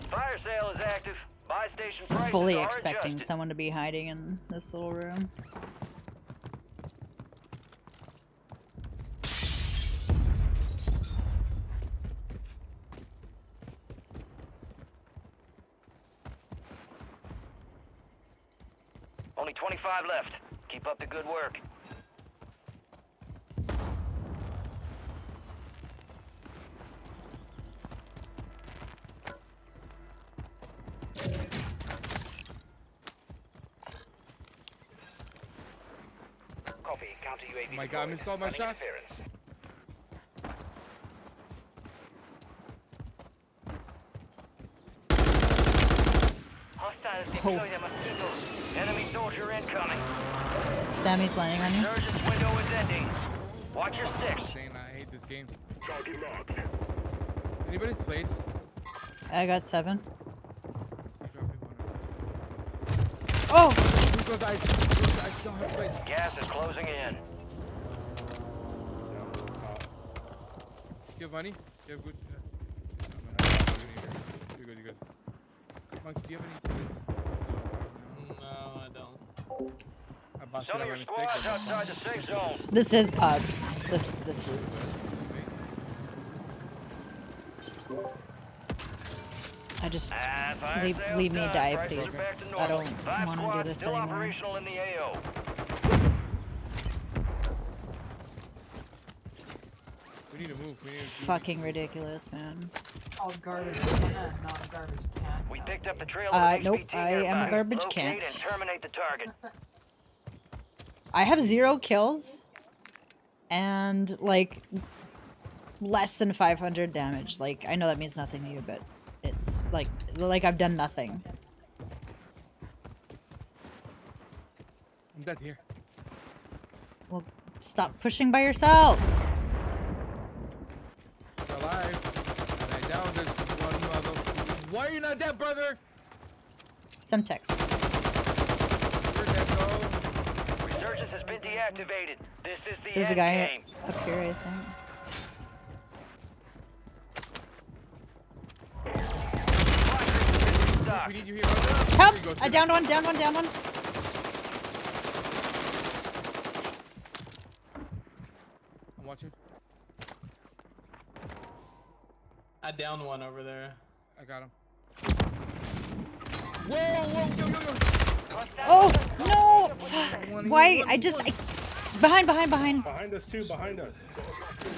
Fire sale is active. Buy station prices Fully are expecting adjusted. someone to be hiding in this little room. 25 left. Keep up the good work. Copy. Counter UAV. Oh my god, I missed all my Running shots. interference. Hostiles deploy the mosquito. Enemy soldier incoming. Sammy's landing on you. Surgeon's window is ending. Watch your six. Saying I hate this game. Anybody's plates? I got 7. You drop me one Oh! of those. I don't have plates. Gas is closing in. You have money? You have good. You're good. You're good. Monkey, do you have any plates? No, I don't. I bought Some of your squads outside the safe zone. This is pugs. This is. I just leave me die, please. I don't want to do this Still anymore. operational in the AO. We need to move. We need to Fucking ridiculous, man. Oh, garbage can, not garbage can. We picked up the trail of an Nope, HVT I am a nearby. garbage Locate can't. and terminate the target. I have 0 kills and like less than 500 damage. Like, I know that means nothing to you, but it's like I've done nothing. I'm dead here. Well, stop pushing by yourself. Still alive. And I downed this one mother. Why are you not dead, brother? Semtex. You're dead, bro. Resurgence has been deactivated. This is the There's a end guy game. up here, I think. We need you here. Help! Here you go, I downed one, downed one, downed one. I'm watching. I downed one over there. I got him. Whoa, yo. Oh, no! Fuck. Why? Behind. Behind us too, behind us.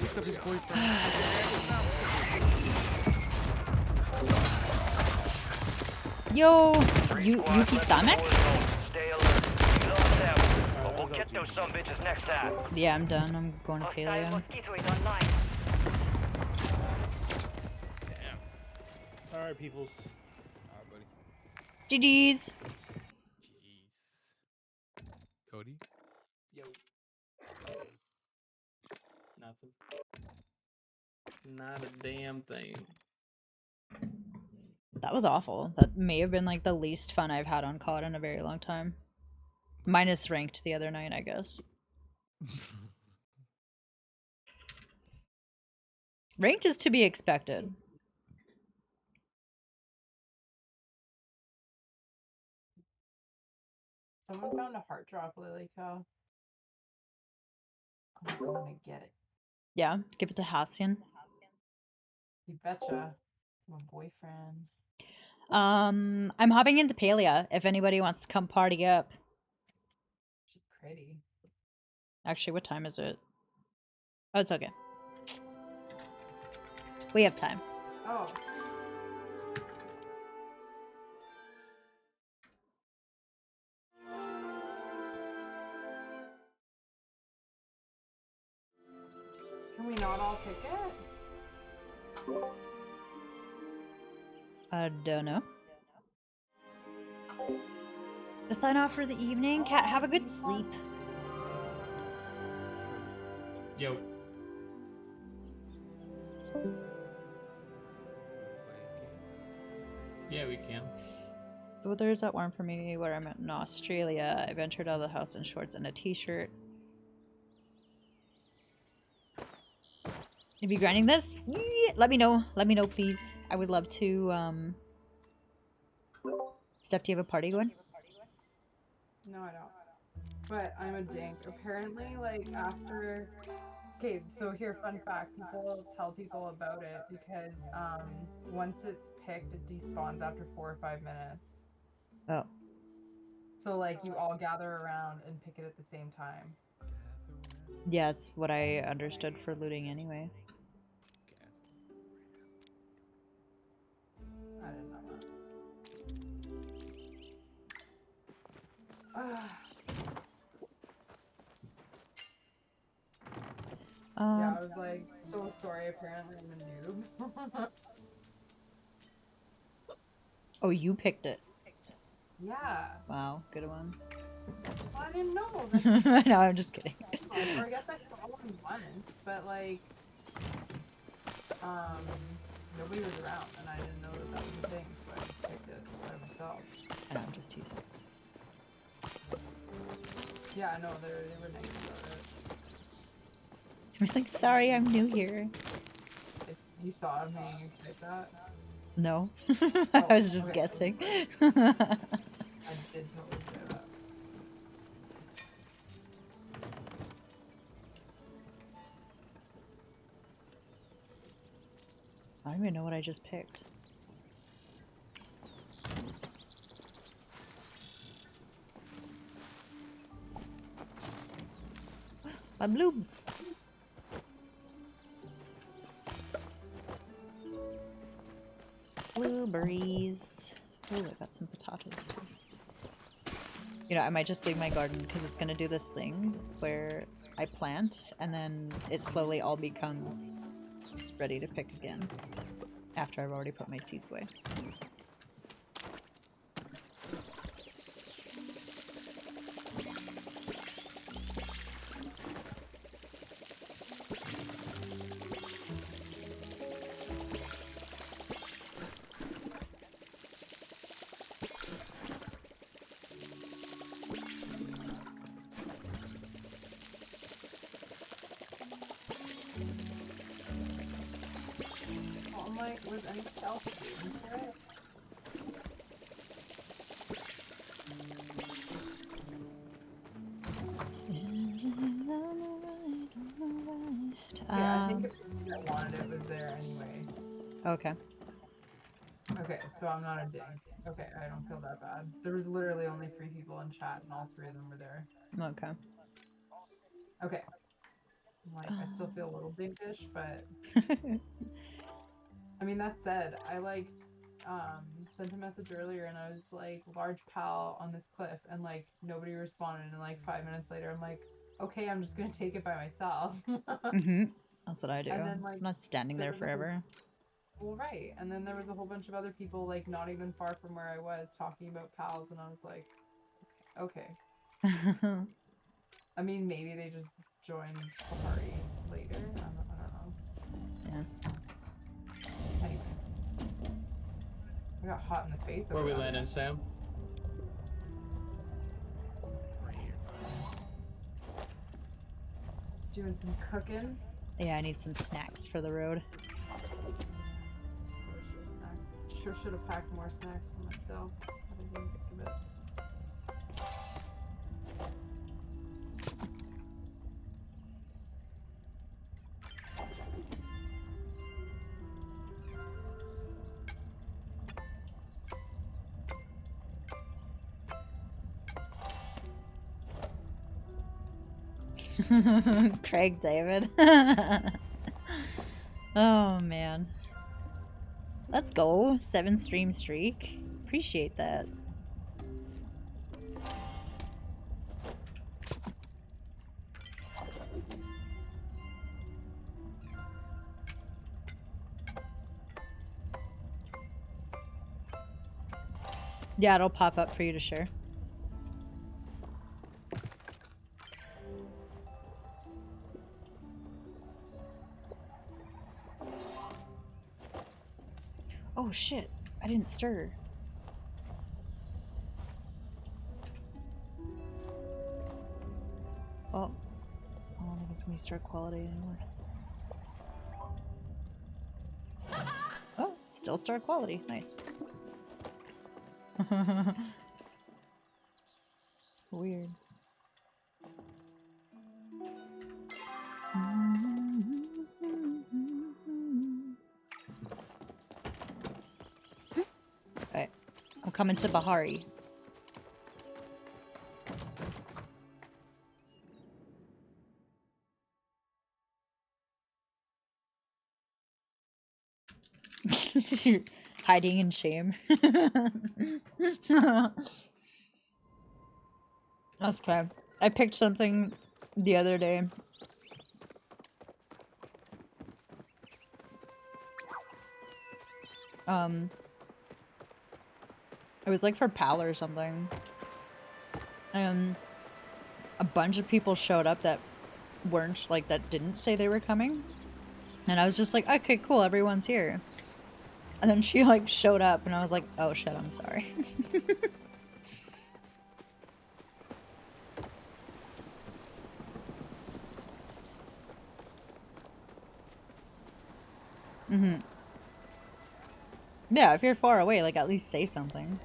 Picked up his boyfriend. Yo, Yuki Samek? Stay alert. You lost that one, but we'll get those some bitches next time. Yeah, I'm done. I'm going to Hostile paleo. mosquito is online. Alright, peoples. Alright, buddy. GG's. Jeez. Cody? Yo. Nothing. Not a damn thing. That was awful. That may have been like the least fun I've had on COD in a very long time. Minus ranked the other night, I guess. Ranked is to be expected. Someone found a heart drop, Lily Cow. I'm going to get it. Yeah, give it to Hassian. You betcha. My boyfriend. I'm hopping into Palia if anybody wants to come party up. She's pretty. Actually, what time is it? Oh, it's okay. We have time. Oh. Can we not all pick it? I don't know. To sign off for the evening, Cat, have a good sleep. Yo. Yeah, we can. The weather is that warm for me where I'm in Australia. I ventured out of the house in shorts and a t-shirt. If you're grinding this, let me know. Let me know, please. I would love to, Steph, do you have a party going? No, I don't. But I'm a dink. Apparently, like, after... Okay, so here, fun fact. People tell people about it because, once it's picked, it despawns after 4 or 5 minutes. Oh. So like you all gather around and pick it at the same time. Yeah, it's what I understood for looting anyway. I didn't know that. Yeah, I was like, so sorry, apparently I'm a noob. Oh, you picked it. Yeah. Wow, good one. Well, I didn't know. No, I'm just kidding. Or I guess I saw one once, but like, nobody was around, and I didn't know that that was a thing, so I just picked it by myself. And I'm just teasing. Yeah, no, they were nice about it. You're like, sorry, I'm new here. If you saw me and you typed that? No. Oh, I was just okay. guessing. I did totally say that. I don't even know what I just picked. My bloobs. Blueberries. Oh, I got some potatoes too. You know, I might just leave my garden because it's gonna do this thing where I plant and then it slowly all becomes ready to pick again after I've already put my seeds away. Oh, I'm like, was anything else waiting for it? Yeah, I think if I wanted it was there anyway. Okay. Okay, so I'm not a dink. Okay, I don't feel that bad. There was literally only 3 people in chat and all 3 of them were there. Okay. Okay. Like, I still feel a little dinkish, but I mean, that said, I like sent a message earlier and I was like, large pal on this cliff, and like nobody responded, and like 5 minutes later I'm like, okay, I'm just gonna take it by myself. That's what I do. And then like I'm not standing there was a whole- forever. well, right, and then there was a whole bunch of other people like not even far from where I was talking about pals, and I was like, okay. I mean, maybe they just joined the party later. I don't know. Yeah. Anyway, I got hot in the face. Where over we that. landing, Sam? Right here. Doing some cooking. Yeah, I need some snacks for the road. Sure should have packed more snacks for myself, but I didn't think of it. Craig David. Oh man. Let's go. 7 stream streak. Appreciate that. Yeah, it'll pop up for you to share. Oh shit, I didn't stir. Well, I don't think it's gonna be stir quality anymore. Oh, still star quality. Nice. Weird. Alright. I'm coming to Bahari. Hiding in shame. That's okay. I picked something the other day. It was like for PAL or something. And a bunch of people showed up that weren't, like, that didn't say they were coming. And I was just like, okay, cool, everyone's here. And then she, like, showed up and I was like, oh shit, I'm sorry. Mm-hmm. Yeah, if you're far away, like, at least say something.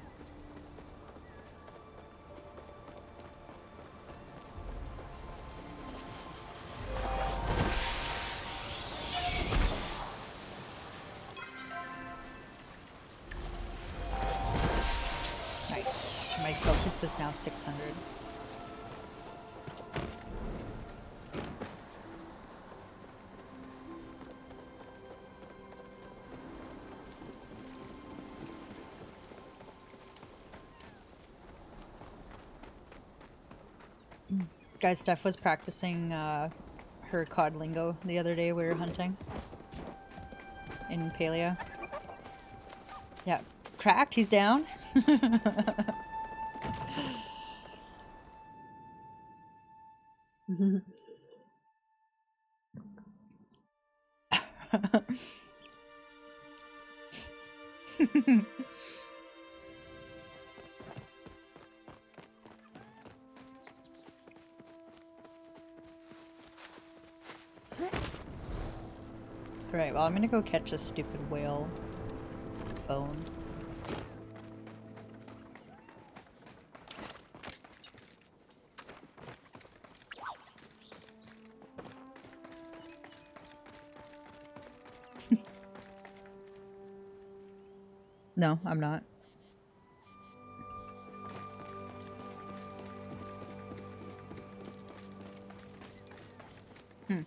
Nice. My focus is now 600. Guys, Steph was practicing her COD lingo the other day we were hunting in Paleo. Yeah, cracked, he's down. Right, well, I'm gonna go catch a stupid whale bone. No, I'm not. Hmm.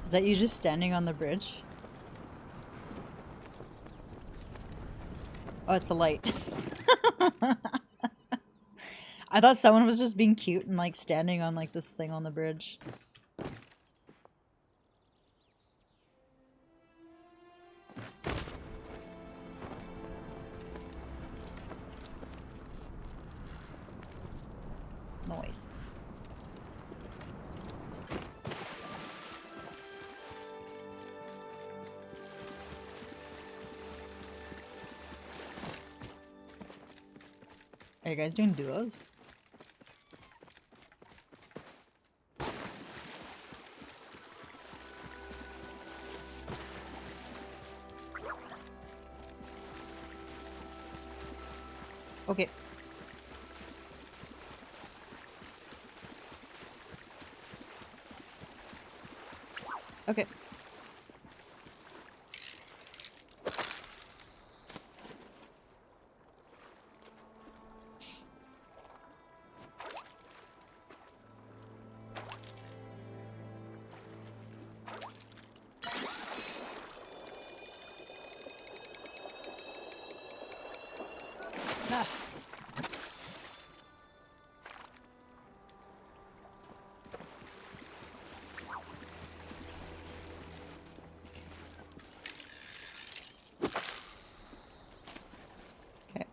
Is that you just standing on the bridge? Oh, it's a light. I thought someone was just being cute and like standing on like this thing on the bridge. Noise. Are you guys doing duos? Okay. Okay. Ah. Okay.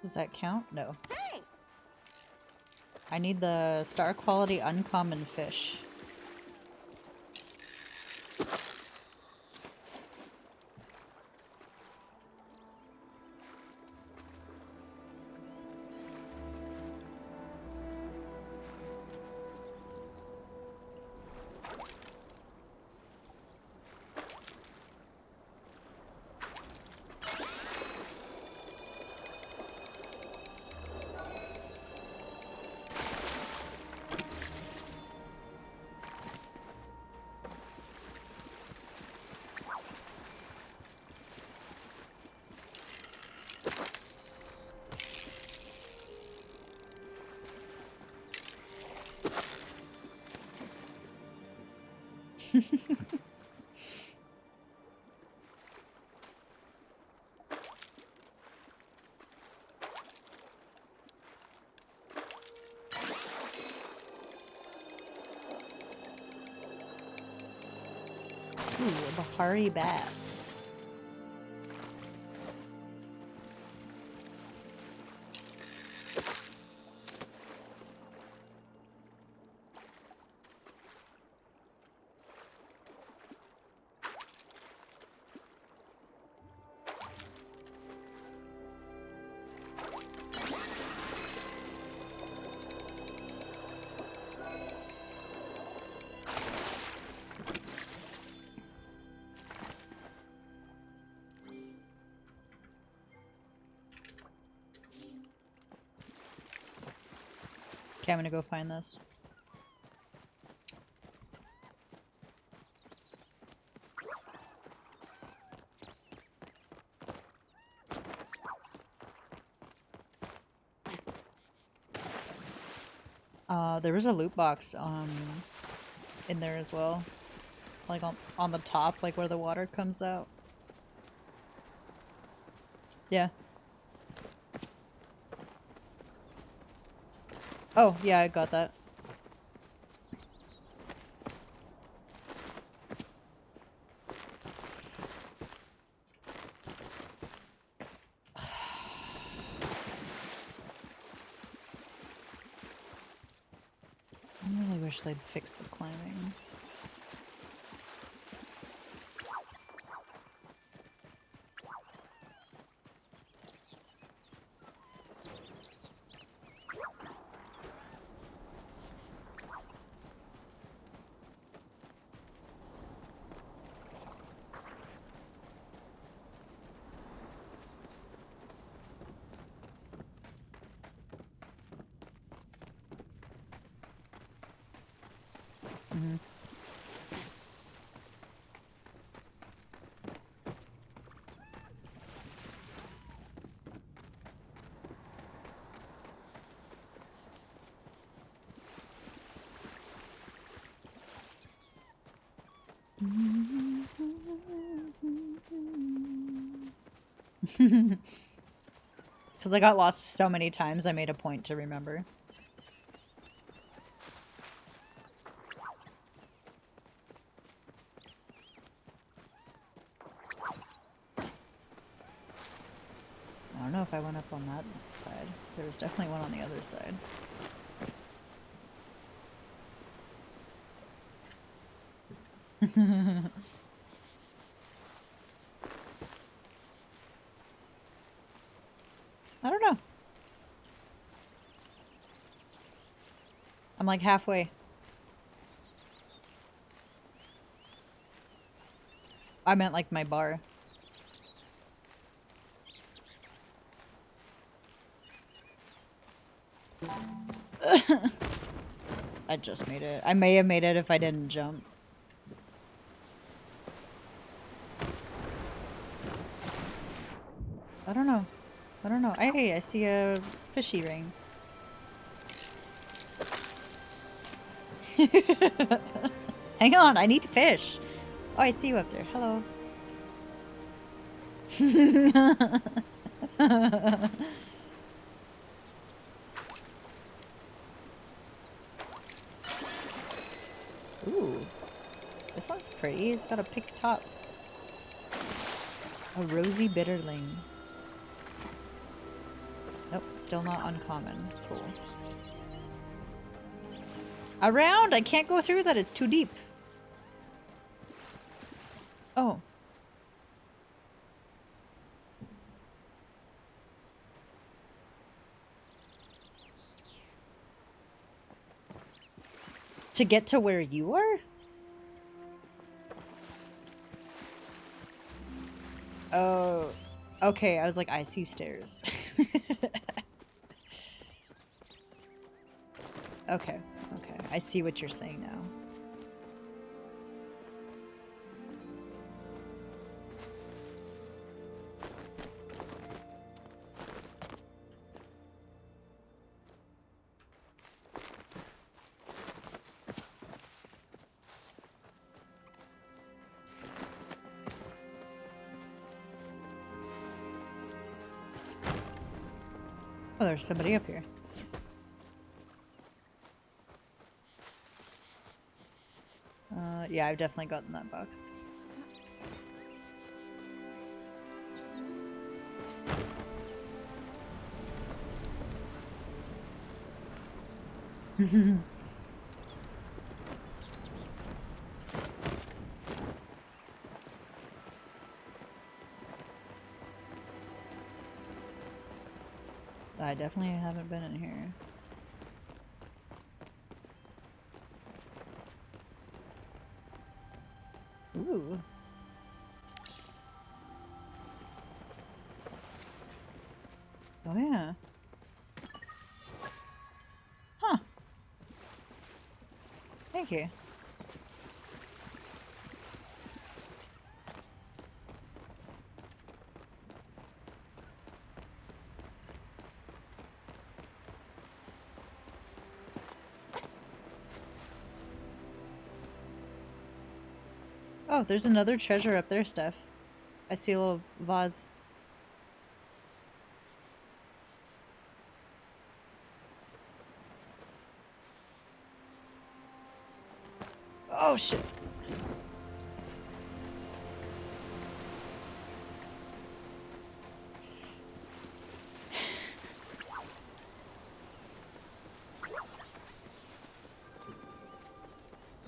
Does that count? No. I need the star quality uncommon fish. Ooh, a Bahari bass. Okay, I'm gonna go find this. There was a loot box in there as well. Like on the top, like where the water comes out. Yeah. Oh, yeah, I got that. I really wish they'd fix the climbing. Because I got lost so many times, I made a point to remember. I don't know if I went up on that side. There was definitely one on the other side. I don't know. I'm like halfway. I meant like my bar. I just made it. I may have made it if I didn't jump. I don't know. I don't know. Hey, I see a fishy ring. Hang on, I need to fish. Oh, I see you up there. Hello. Ooh. This one's pretty. It's got a pink top. A rosy bitterling. Nope, still not uncommon. Cool. Around! I can't go through that, it's too deep. Oh. To get to where you are? Oh. Okay, I was like, I see stairs. Okay, okay. I see what you're saying now. Oh, there's somebody up here. Yeah, I've definitely gotten that box. I definitely haven't been in here. Ooh. Oh yeah. Huh. Thank you. Oh, there's another treasure up there, Steph. I see a little vase. Oh shit.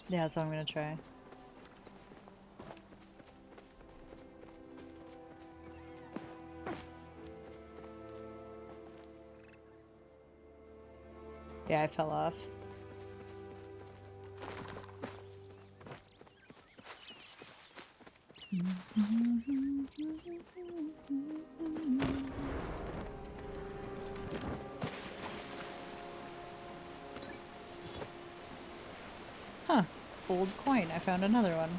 Yeah, that's what I'm gonna try. Yeah, I fell off. Huh. Old coin. I found another one.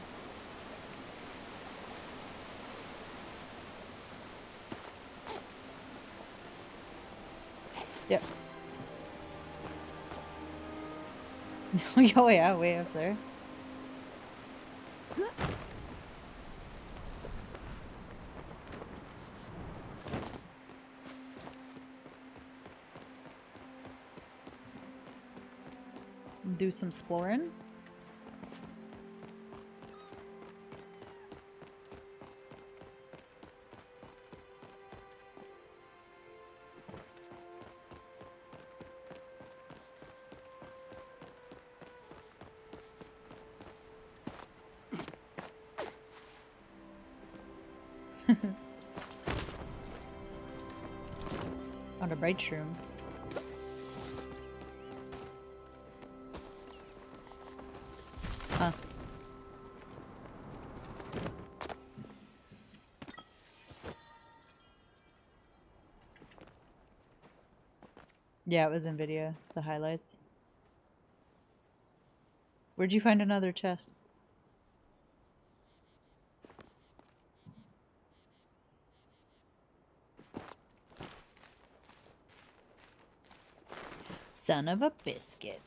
Yep. Oh yeah, way up there. Do some exploring. On a bright shroom. Huh. Yeah, it was in video, the highlights. Where'd you find another chest? Son of a biscuit.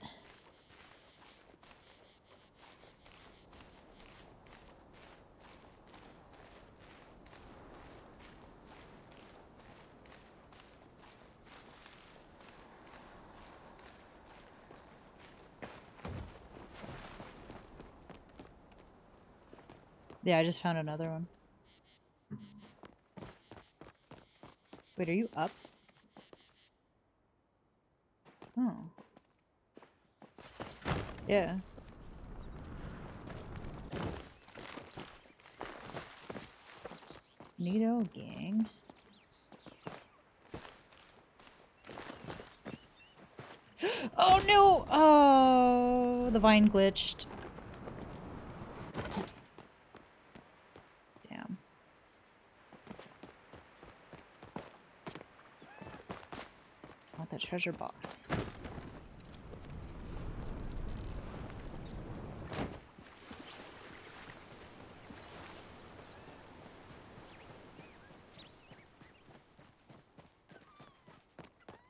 Yeah, I just found another one. Wait, are you up? Oh. Yeah. Neato gang. Oh no! Oh, the vine glitched. Damn. I want that treasure box.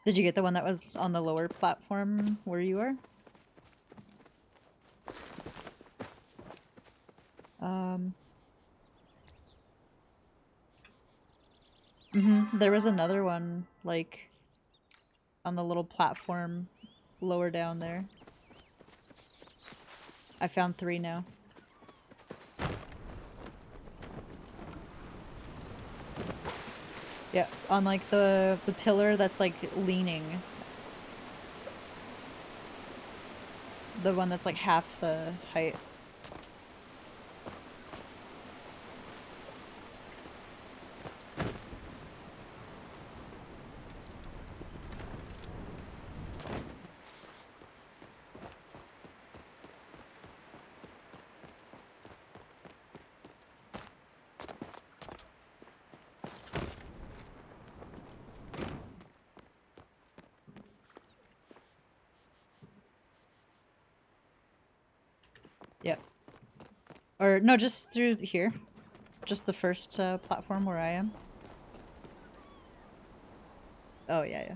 Did you get the one that was on the lower platform where you are? There was another one, like, on the little platform lower down there. I found 3 now. Yeah, on like the pillar that's like leaning. The one that's like half the height. Yep. Or no, just through here. Just the first platform where I am. Oh, yeah, yeah.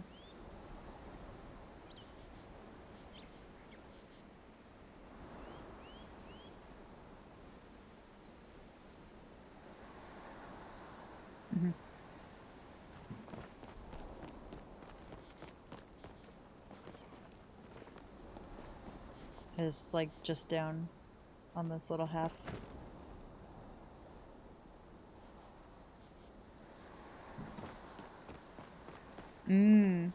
It's like just down on this little half. Mmm.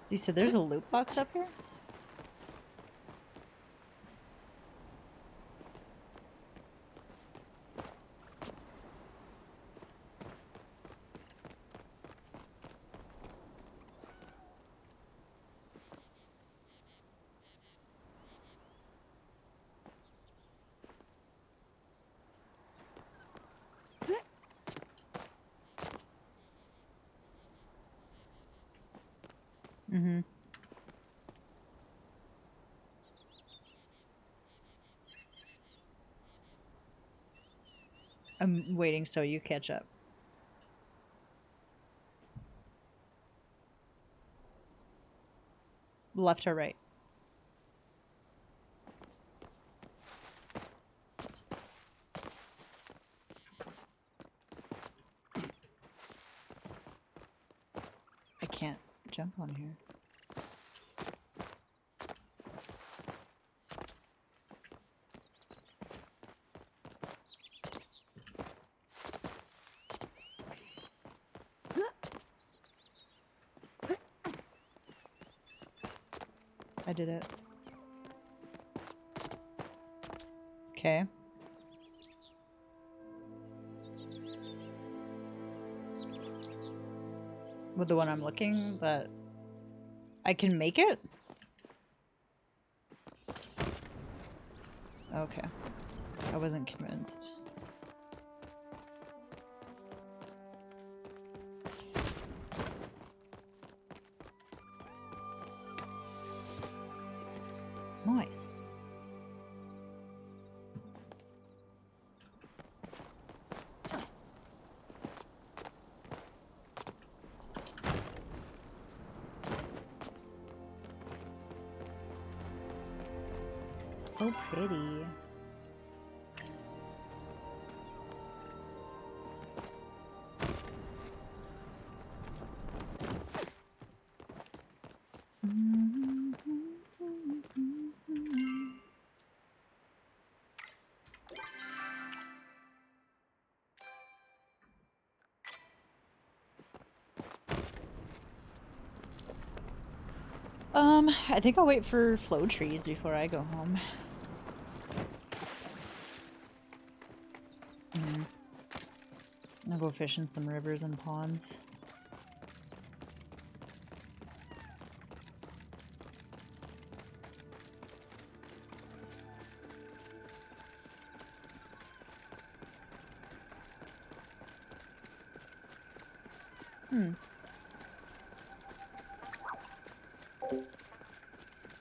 You said there's a loot box up here? Mm-hmm. I'm waiting so you catch up. Left or right? I can't jump on here. I did it. Okay. With the one I'm looking, that I can make it? Okay. I wasn't convinced. Nice. so pretty. I think I'll wait for flow trees before I go home. I'll go fish in some rivers and ponds.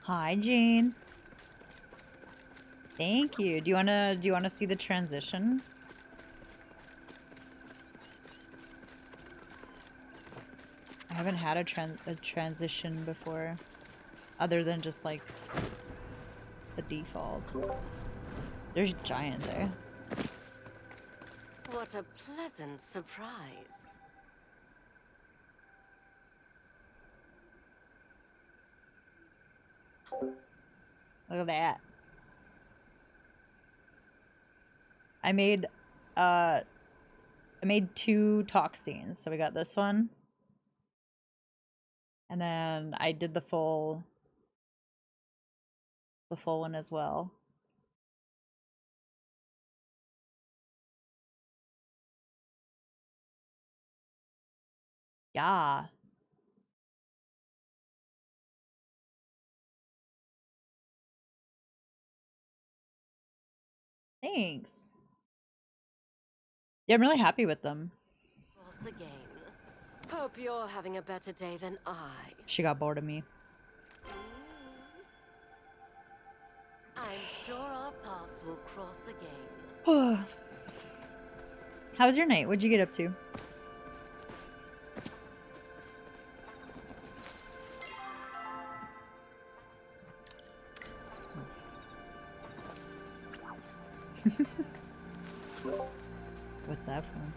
Hi, James. Thank you. Do you wanna see the transition? I haven't had a transition before, other than just like the default. There's giants, eh? What a pleasant surprise. Look at that. I made 2 toxins. So we got this one. And then I did the full one as well. Yeah. Thanks. Yeah, I'm really happy with them. Once again. Hope you're having a better day than I. She got bored of me. I'm sure our paths will cross again. How was your night? What'd you get up to? What's that from?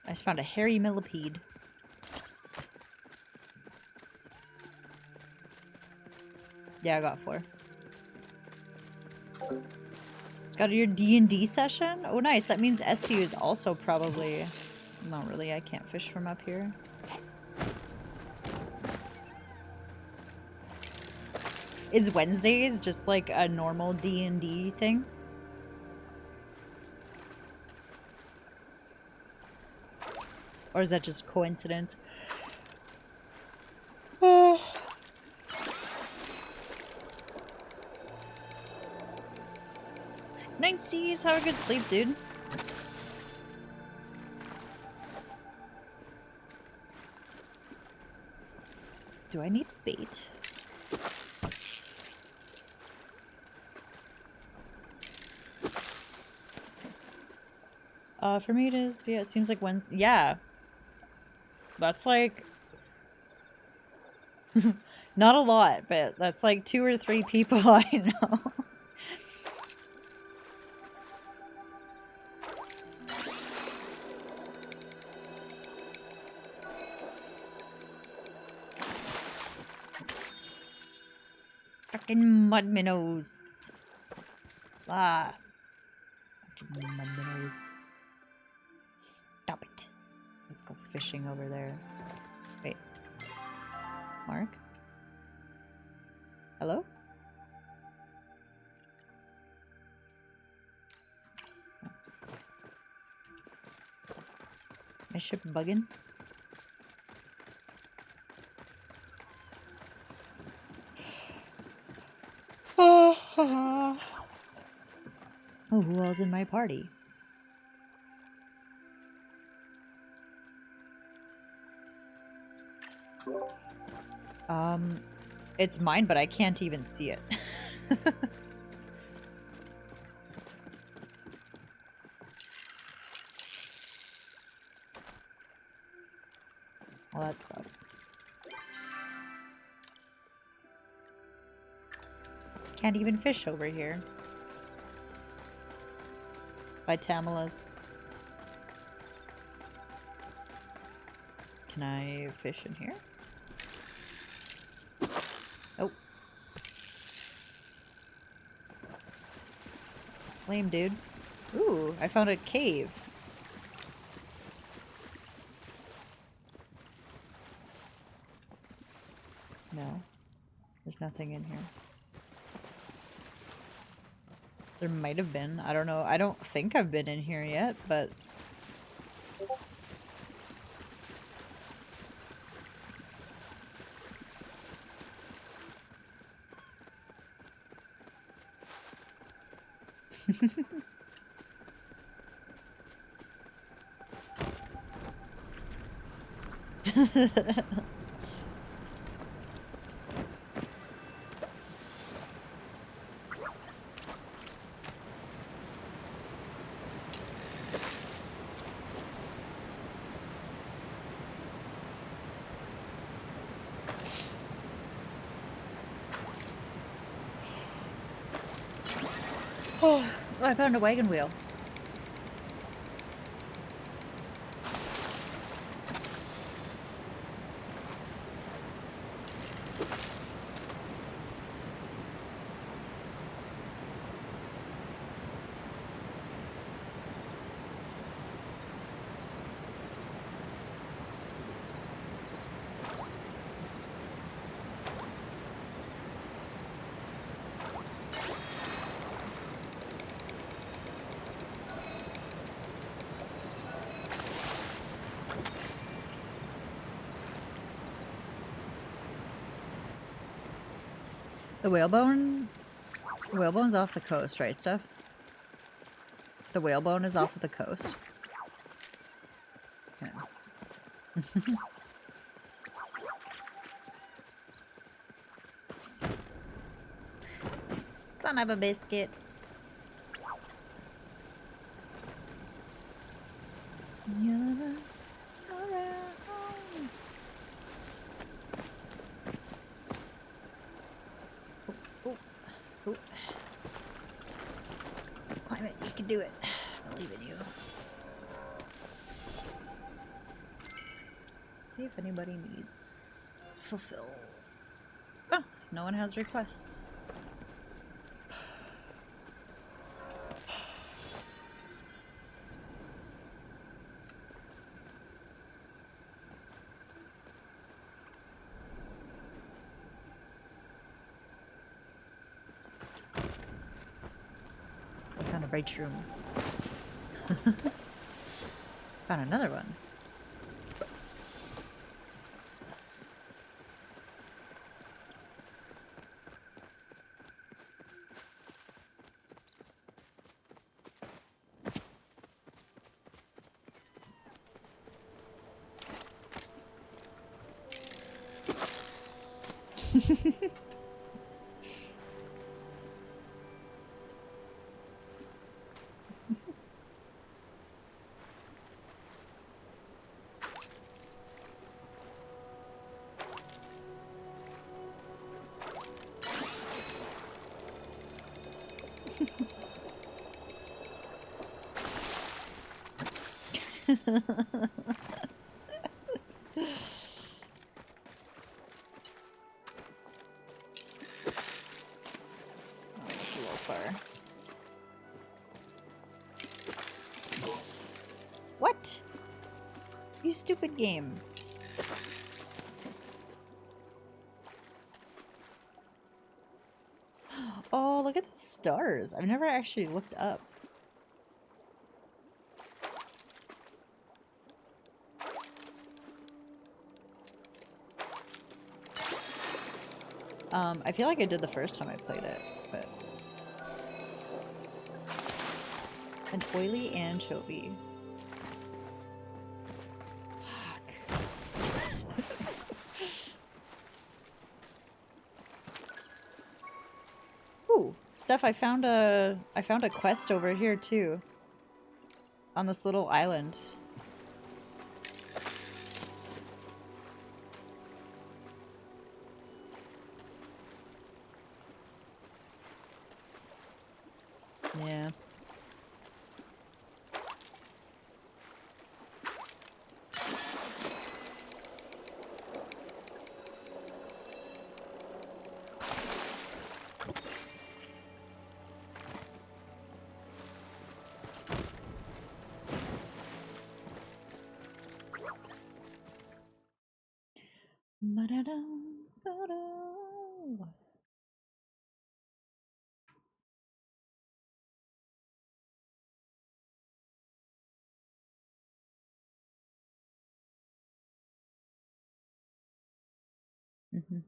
I just found a hairy millipede. Yeah, I got 4. Got your D&D session? Oh, nice. That means STU is also probably... Not really. I can't fish from up here. Is Wednesdays just like a normal D&D thing? Or is that just coincidence? Night seas. Have a good sleep, dude. Do I need bait? For me it is, yeah, it seems like Wednesday. Yeah. That's like... not a lot, but that's like 2 or 3 people I know. Fucking mud minnows. Ah. Mud minnows. Stop it. Let's go fishing over there. Wait. Mark? Hello? My ship bugging? Oh, who else in my party? It's mine, but I can't even see it. Well, that sucks. Can't even fish over here. By Tamila's. Can I fish in here? Oh. Lame, dude. Ooh, I found a cave. No. There's nothing in here. There might have been. I don't know. I don't think I've been in here yet, but... Oh, I found a wagon wheel. The whalebone's off the coast, right, Steph? The whalebone is off of the coast. Yeah. Son of a biscuit. Universe around. Oh. Climb it, you can do it. I believe in you. See if anybody needs fulfill. Oh, no one has requests. I found a breach room. Found another one. What? You stupid game. Oh, look at the stars. I've never actually looked up. I feel like I did the first time I played it, but... An oily anchovy. Fuck. Ooh, Steph, I found a quest over here too. On this little island. Yeah. Ba-da-dum, ba-dum. Mhm.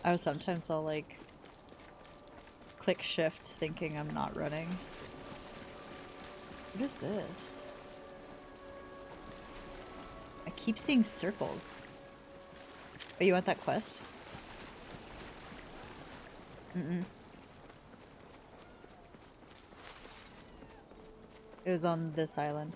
Oh, sometimes I'll like click shift thinking I'm not running. What is this? I keep seeing circles. Oh, you want that quest? Mm-mm. It was on this island.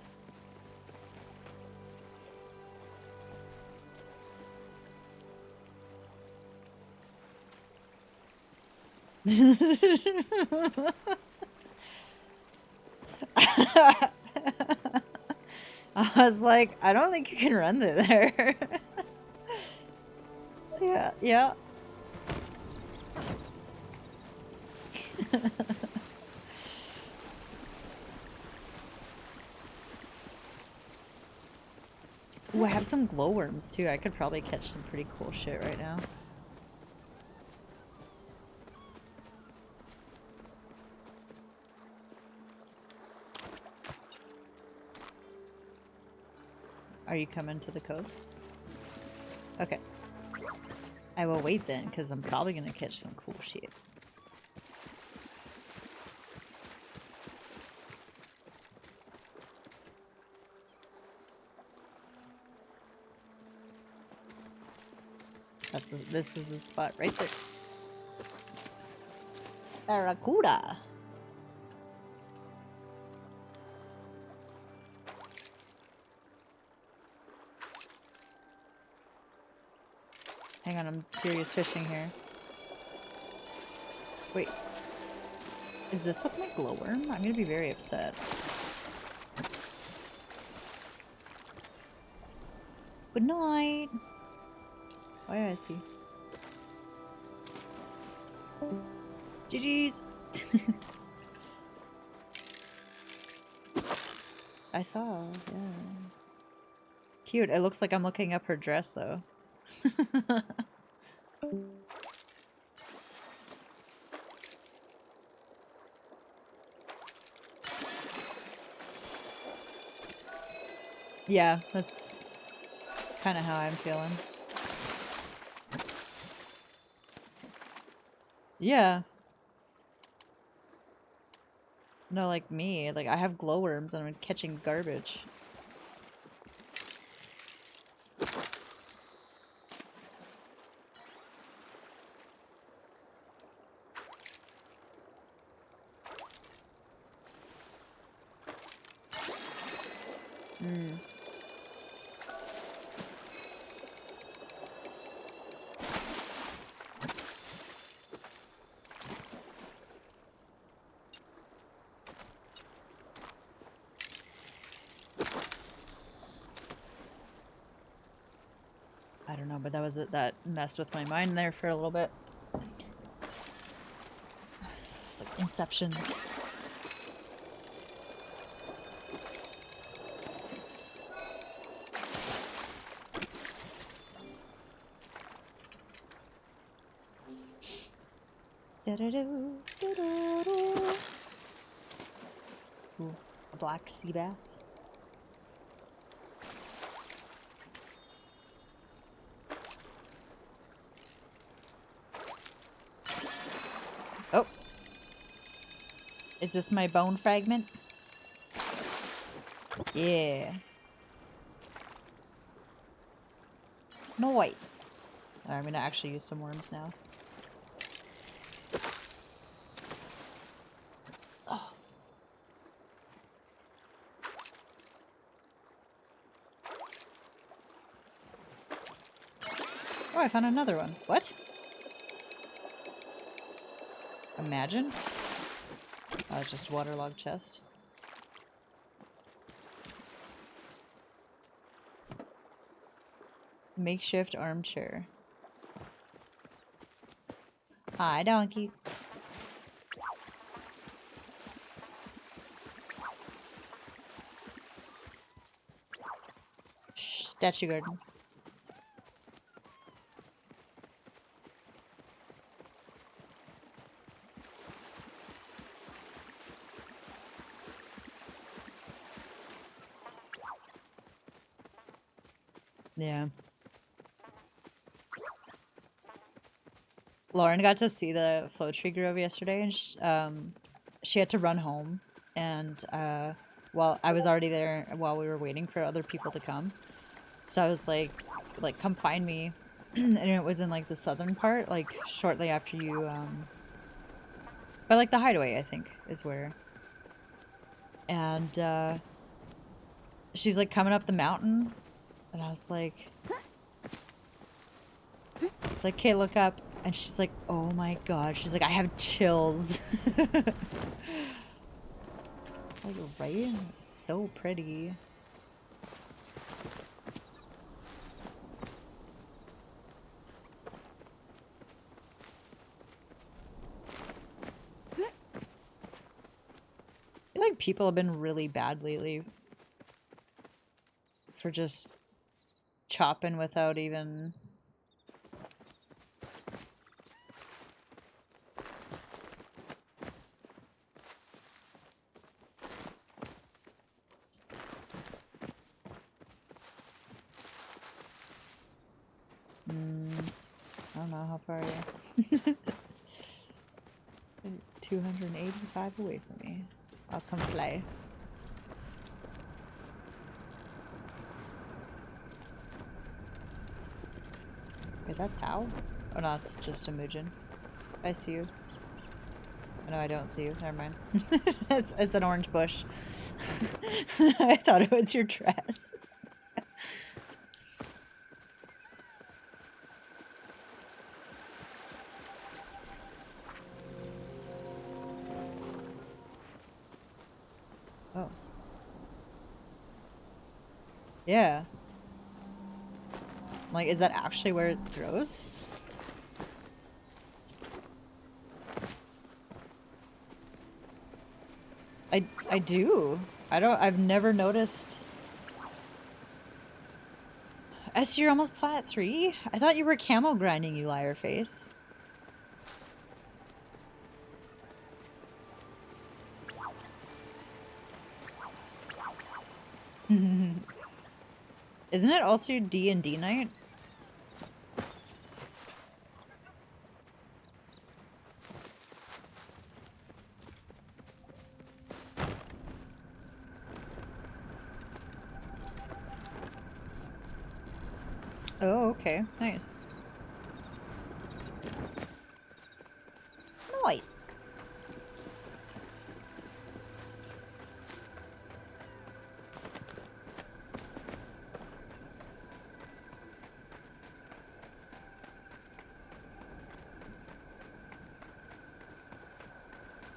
I was like, I don't think you can run through there. Yeah, yeah. Ooh, I have some glowworms too. I could probably catch some pretty cool shit right now. Are you coming to the coast? Okay. I will wait then, because I'm probably gonna catch some cool shit. This is the spot right there. Barracuda. Hang on, I'm serious fishing here. Wait. Is this with my glowworm? I'm gonna be very upset. Good night. Oh yeah, I see. GG's. I saw, yeah. Cute. It looks like I'm looking up her dress though. Yeah, that's kind of how I'm feeling. Yeah. No, like me. Like, I have glowworms and I'm catching garbage. Mm. I don't know, but that was it. That messed with my mind there for a little bit. It's like Inceptions. Ooh, a black sea bass. Oh. Is this my bone fragment? Yeah. Nice. Alright, I'm gonna actually use some worms now. Oh. Oh, I found another one. What? Imagine? Oh, it's just waterlogged chest. Makeshift armchair. Hi, donkey. Statue garden. Yeah. Lauren got to see the flow tree grove yesterday, and she had to run home. And while I was already there, while we were waiting for other people to come, so I was like, come find me. And it was in like the southern part, like shortly after you, by like the hideaway, I think is where. And she's like coming up the mountain, and I was like, it's like, okay, look up. And she's like, oh my god. She's like, I have chills. Like, right? So pretty. I feel like people have been really bad lately for just chopping without even... I don't know, how far are you? 285 away from me. I'll come fly. Is that Tao? Oh no, it's just a Muujin. I see you. Oh, no, I don't see you. Never mind. It's an orange bush. I thought it was your dress. Oh. Yeah. Like, is that actually where it throws? I do. I've never noticed. S, you're almost plat 3? I thought you were camel grinding, you liar face. Isn't it also your D&D night? Oh, okay. Nice. Nice.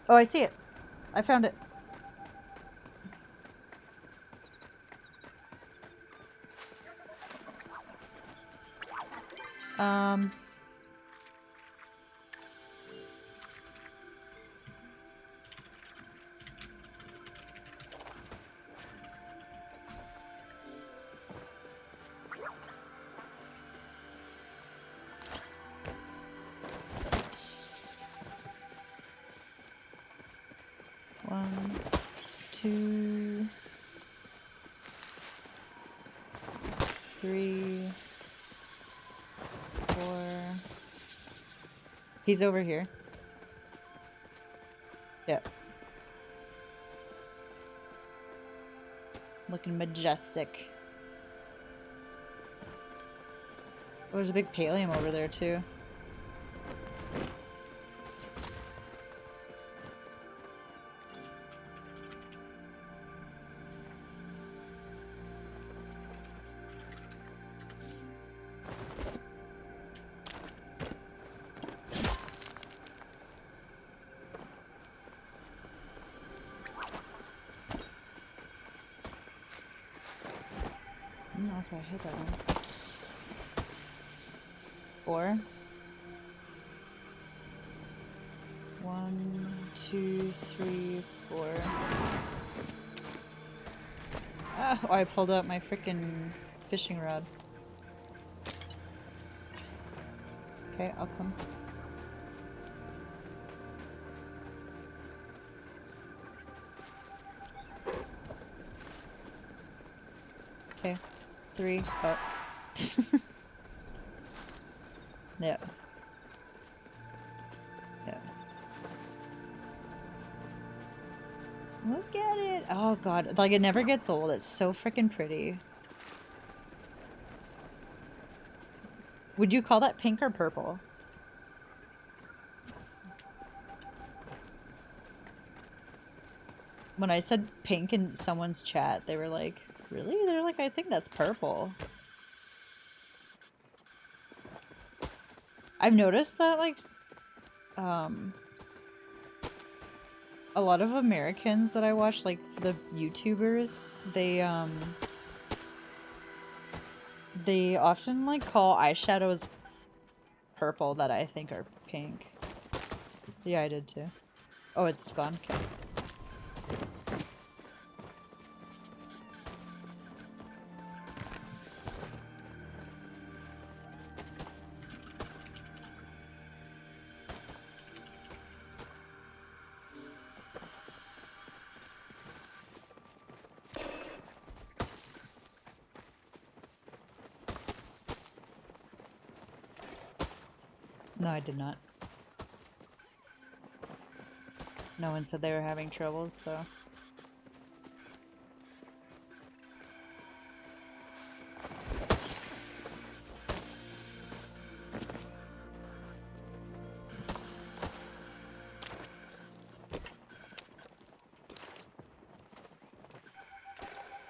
Oh, I see it. I found it. Um... One, two, three, four. He's over here. Yep. Looking majestic. Oh, there's a big pallium over there too. Okay, hit that one. 4. 1, 2, 3, 4. Ah, oh, I pulled out my freaking fishing rod. Okay, I'll come. Okay, 3. Oh. Yeah. Yeah. Look at it! Oh god, like it never gets old. It's so freaking pretty. Would you call that pink or purple? When I said pink in someone's chat, they were like, really? They're like, I think that's purple. I've noticed that, like, a lot of Americans that I watch, like, the YouTubers, they often, like, call eyeshadows purple that I think are pink. Yeah, I did too. Oh, it's gone? Okay. No, I did not. No one said they were having troubles, so...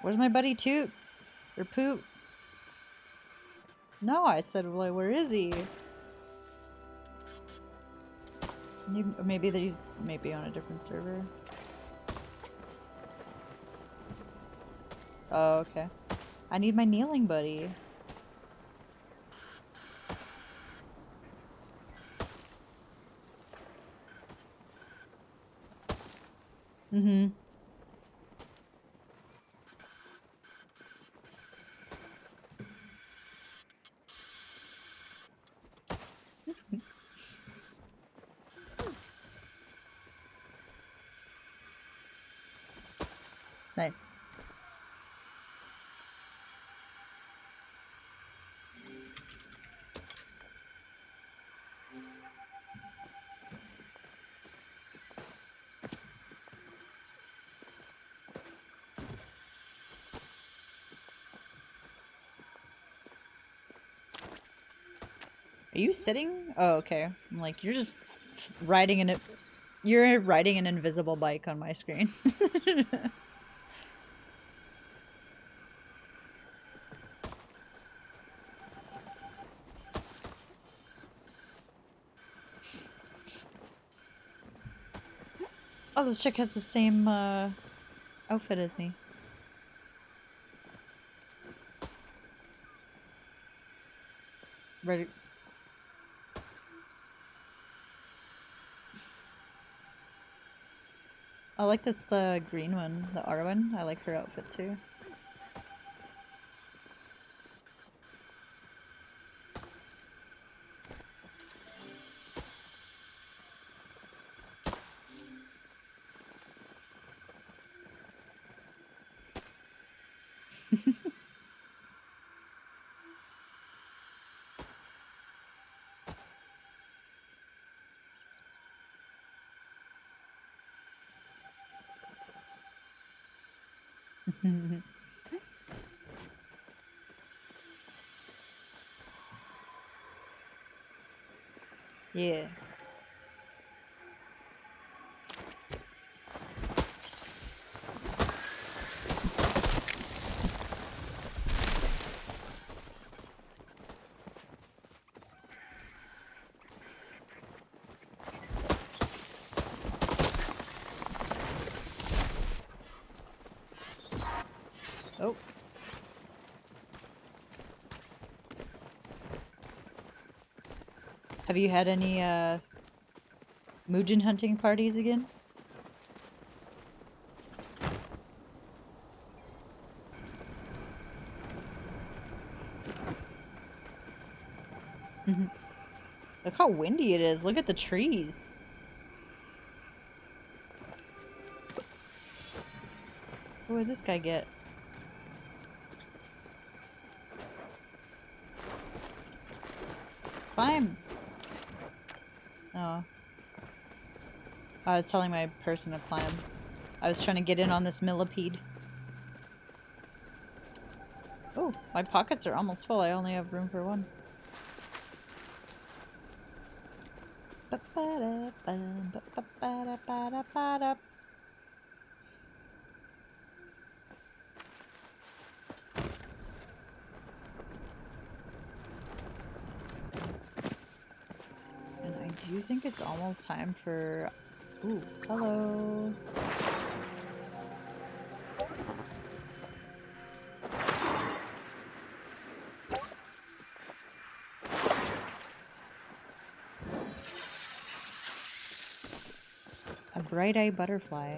Where's my buddy Toot? Or Poot? No, I said, well, where is he? Maybe that he's maybe on a different server. Oh, okay. I need my kneeling buddy. Mm-hmm. Nice. Are you sitting? Oh, okay. I'm like, you're just riding an... You're riding an invisible bike on my screen. Oh, this chick has the same outfit as me. Ready? I like this, the green one, the R one. I like her outfit too. Yeah. Oh. Have you had any Muujin hunting parties again? Look how windy it is. Look at the trees. What did this guy get? Climb! Oh. I was telling my person to climb. I was trying to get in on this millipede. Oh, my pockets are almost full. I only have room for one. And I do think it's almost time for... Ooh, hello. A bright-eyed butterfly.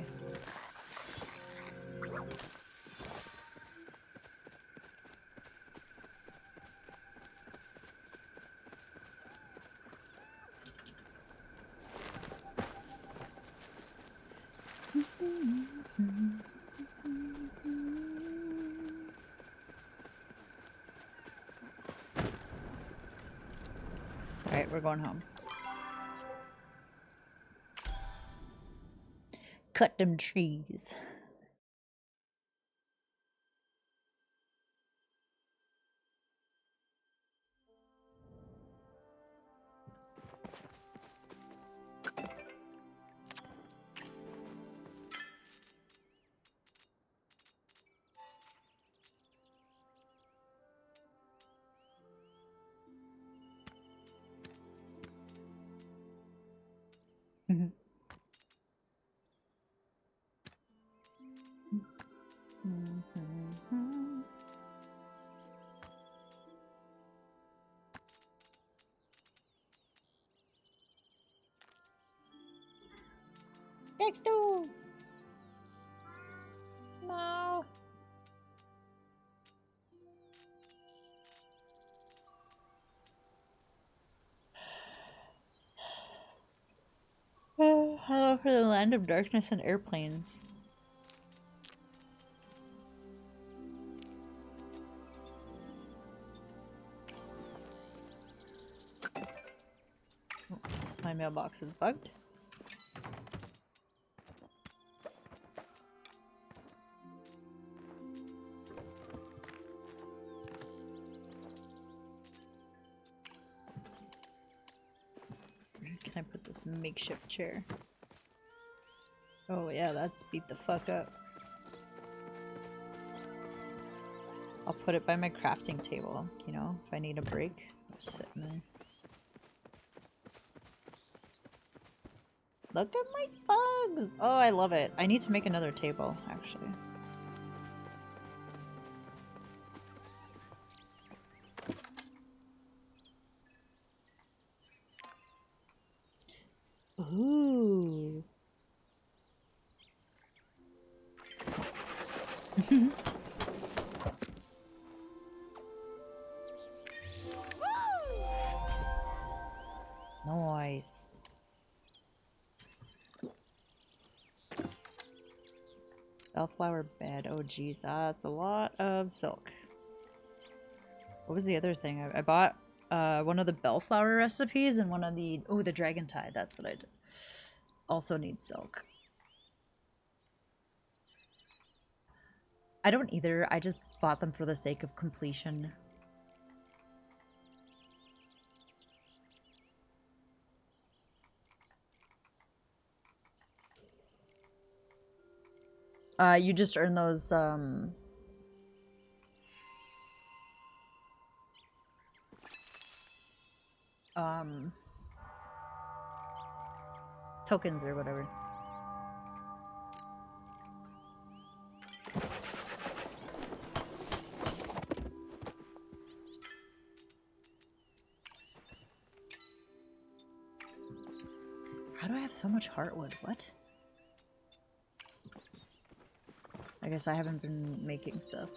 Alright, we're going home. Cut them trees. Next door. No. Hello for the land of darkness and airplanes. Oh, my mailbox is bugged. Where can I put this makeshift chair? Oh yeah, that's beat the fuck up. I'll put it by my crafting table, you know, if I need a break. Just sit in there. Look at my bugs! Oh, I love it. I need to make another table, actually. Ooh. Nice. Bellflower bed. Oh geez, that's a lot of silk. What was the other thing? I bought one of the bellflower recipes and one of the... Oh, the dragon tide. That's what I did. Also need silk. I don't either. I just bought them for the sake of completion. You just earn those, tokens or whatever. How do I have so much heartwood? What? I guess I haven't been making stuff.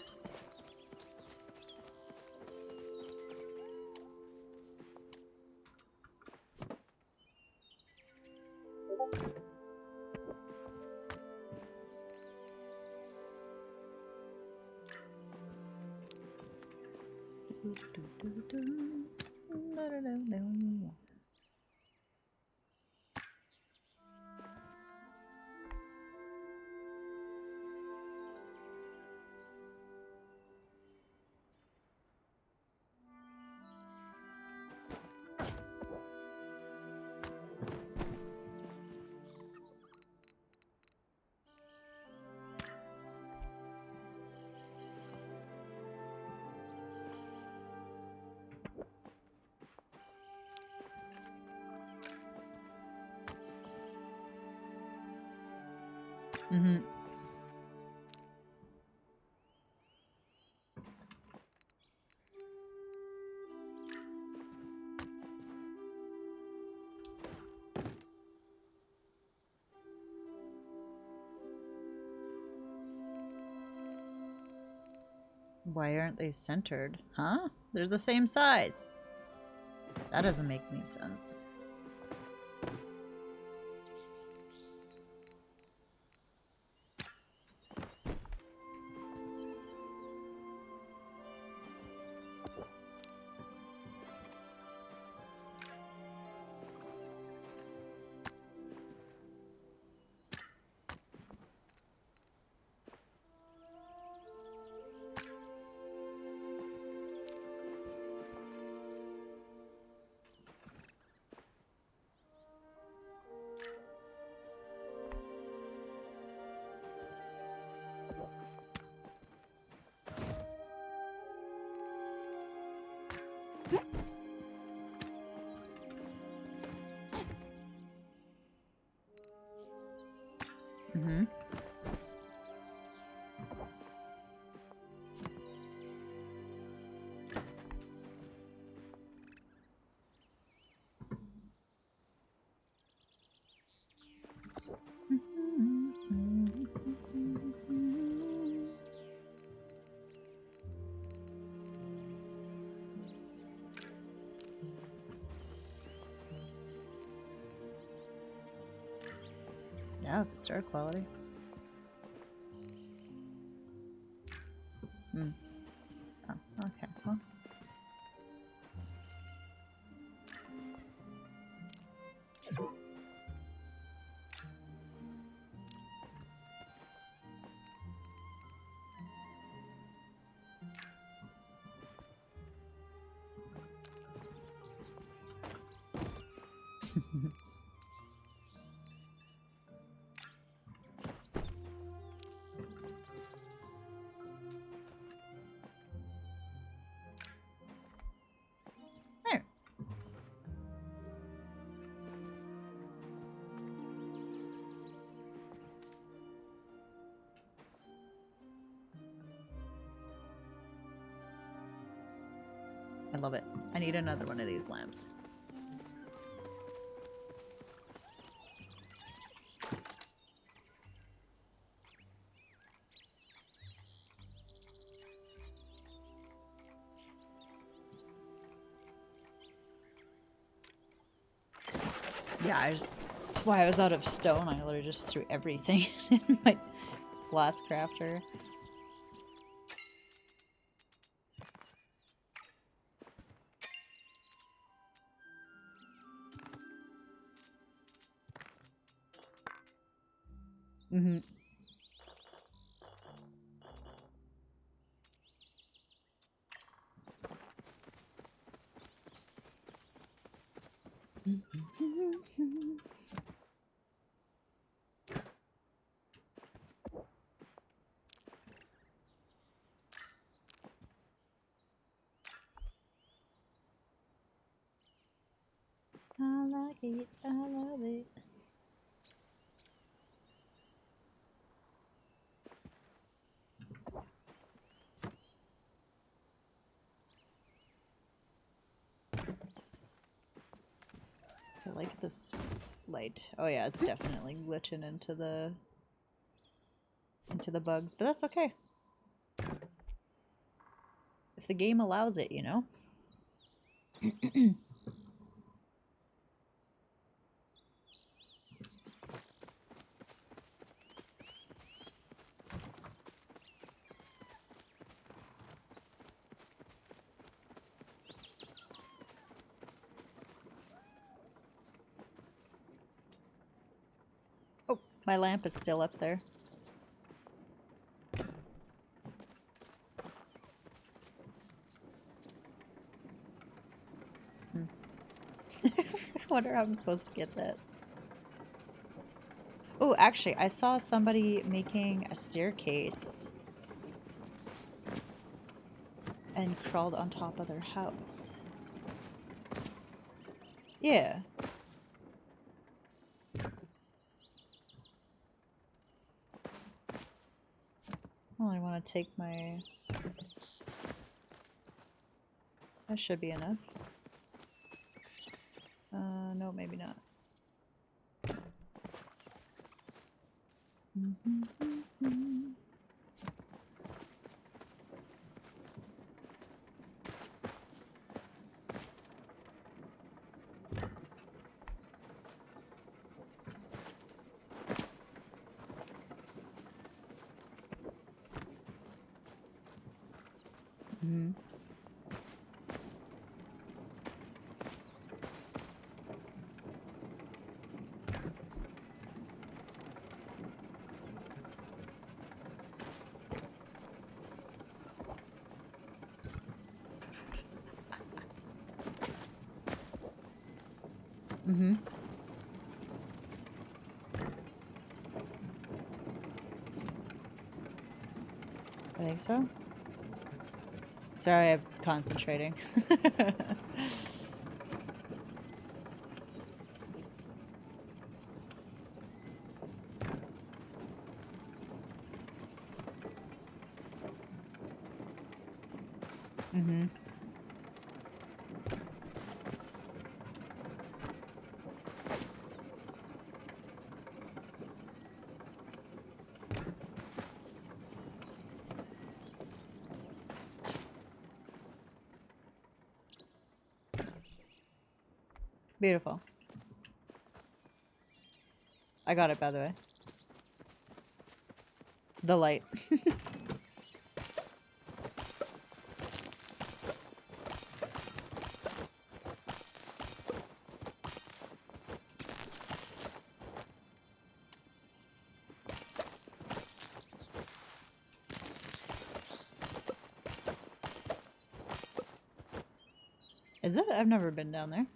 Mm-hmm. Why aren't they centered? Huh? They're the same size. That doesn't make any sense. Mm-hmm. Yeah, star quality. Hmm. Oh, okay. Well. There. I love it. I need another one of these lamps. Yeah, that's why I was out of stone. I literally just threw everything in my glass crafter. Mm-hmm. I like it. I love it. I like this light. Oh yeah, it's definitely glitching into the bugs, but that's okay. If the game allows it, you know? Oh, my lamp is still up there. I wonder how I'm supposed to get that. Oh, actually, I saw somebody making a staircase and crawled on top of their house. Yeah. Well, I want to take my... That should be enough. No, maybe not. Mm-hmm. Mm-hmm. I think so. Sorry, I'm concentrating. Mm-hmm. Beautiful. I got it, by the way. The light. Is it? I've never been down there.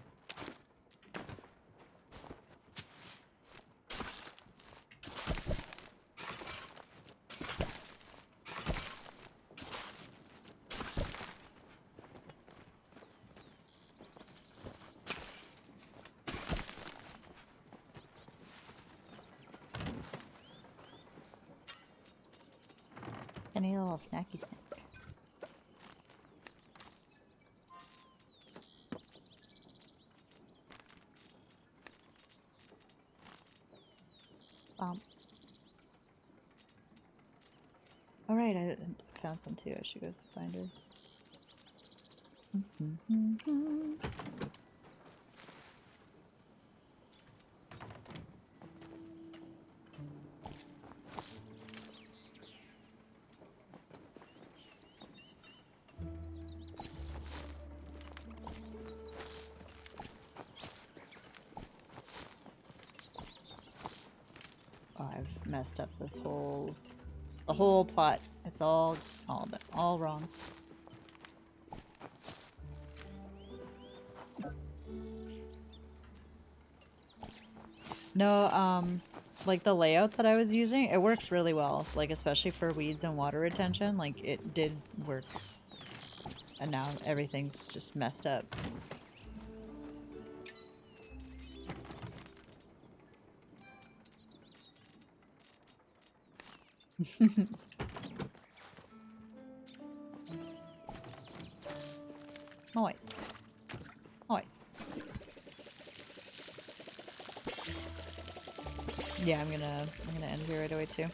Any little snacky snack. Alright, I found some too. I should go find her. Oh, I've messed up this whole... the whole plot. It's all wrong. No, like the layout that I was using, it works really well. Like, especially for weeds and water retention, like it did work. And now everything's just messed up. Nice. Nice. Yeah, I'm gonna end here right away too.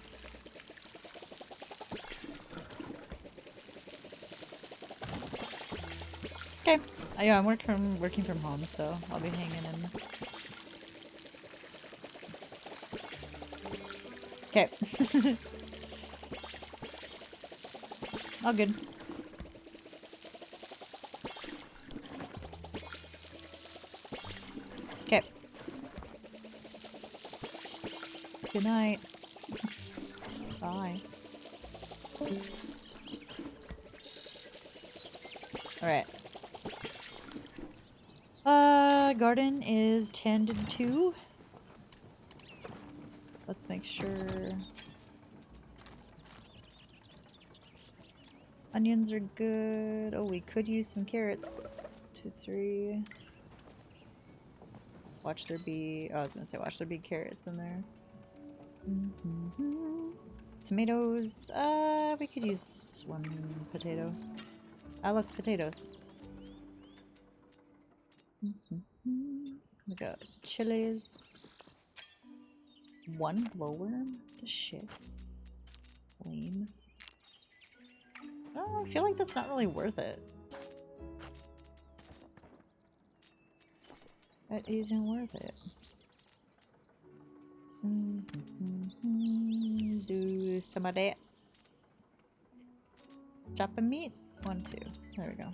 Okay. Yeah, I'm working from home, so I'll be hanging in. Okay. All good. Okay. Good night. Bye. Alright. Garden is tended to. Let's make sure. Onions are good. Oh, we could use some carrots. 2, 3. Watch there be. Oh, I was gonna say, watch there be carrots in there. Tomatoes. We could use 1 potato. Ah, look, potatoes. We got chilies. 1 glowworm? The shit. Lame. Oh, I feel like that's not really worth it. That isn't worth it. Do some of that. Chop a meat. 1, 2. There we go.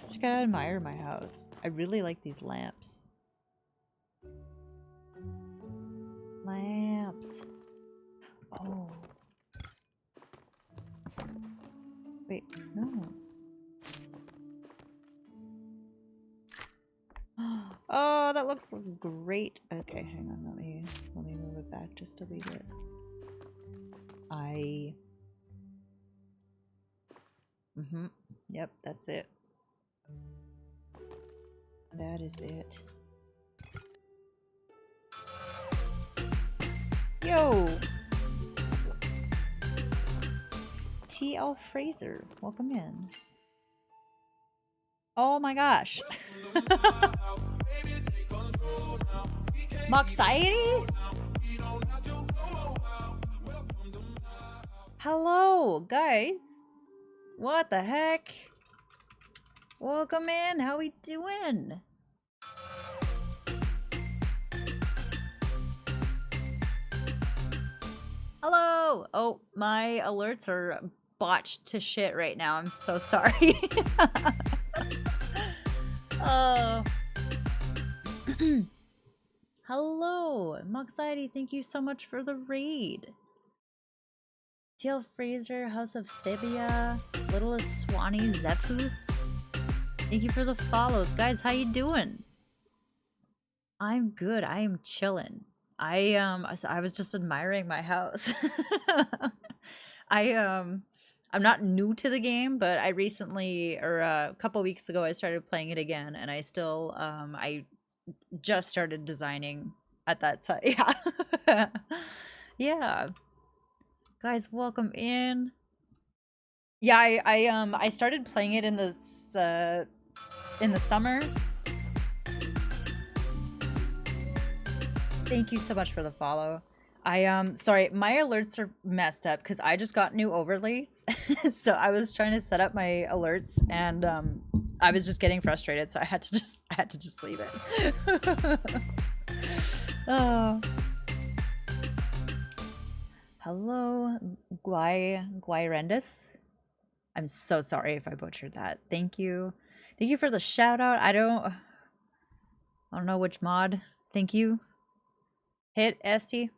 Just gotta admire my house. I really like these lamps. Lamps. Oh. Wait, no. Oh, that looks great. Okay, hang on. Let me move it back just a wee bit. Yep, that's it. That is it. Yo! TL Fraser, welcome in. Oh my gosh. Moxiety? Hello, guys. What the heck? Welcome in. How we doing? Hello. Oh, my alerts are botched to shit right now. I'm so sorry. Oh. Hello, Moxiety. Thank you so much for the raid. TL Fraser, House of Thibia, Littlest Swanee Zephus. Thank you for the follows. Guys, how you doing? I'm good. I am chilling. I was just admiring my house. I'm not new to the game, but I recently, or a couple weeks ago, I started playing it again, and I still I just started designing at that time. Yeah. Yeah. Guys, welcome in. Yeah, I started playing it in this in the summer. Thank you so much for the follow. Sorry, my alerts are messed up because I just got new overlays. So I was trying to set up my alerts and I was just getting frustrated, so I had to just leave it. Oh. Hello, Guairendis. I'm so sorry if I butchered that. Thank you. Thank you for the shout out. I don't know which mod. Thank you. Hit Esty.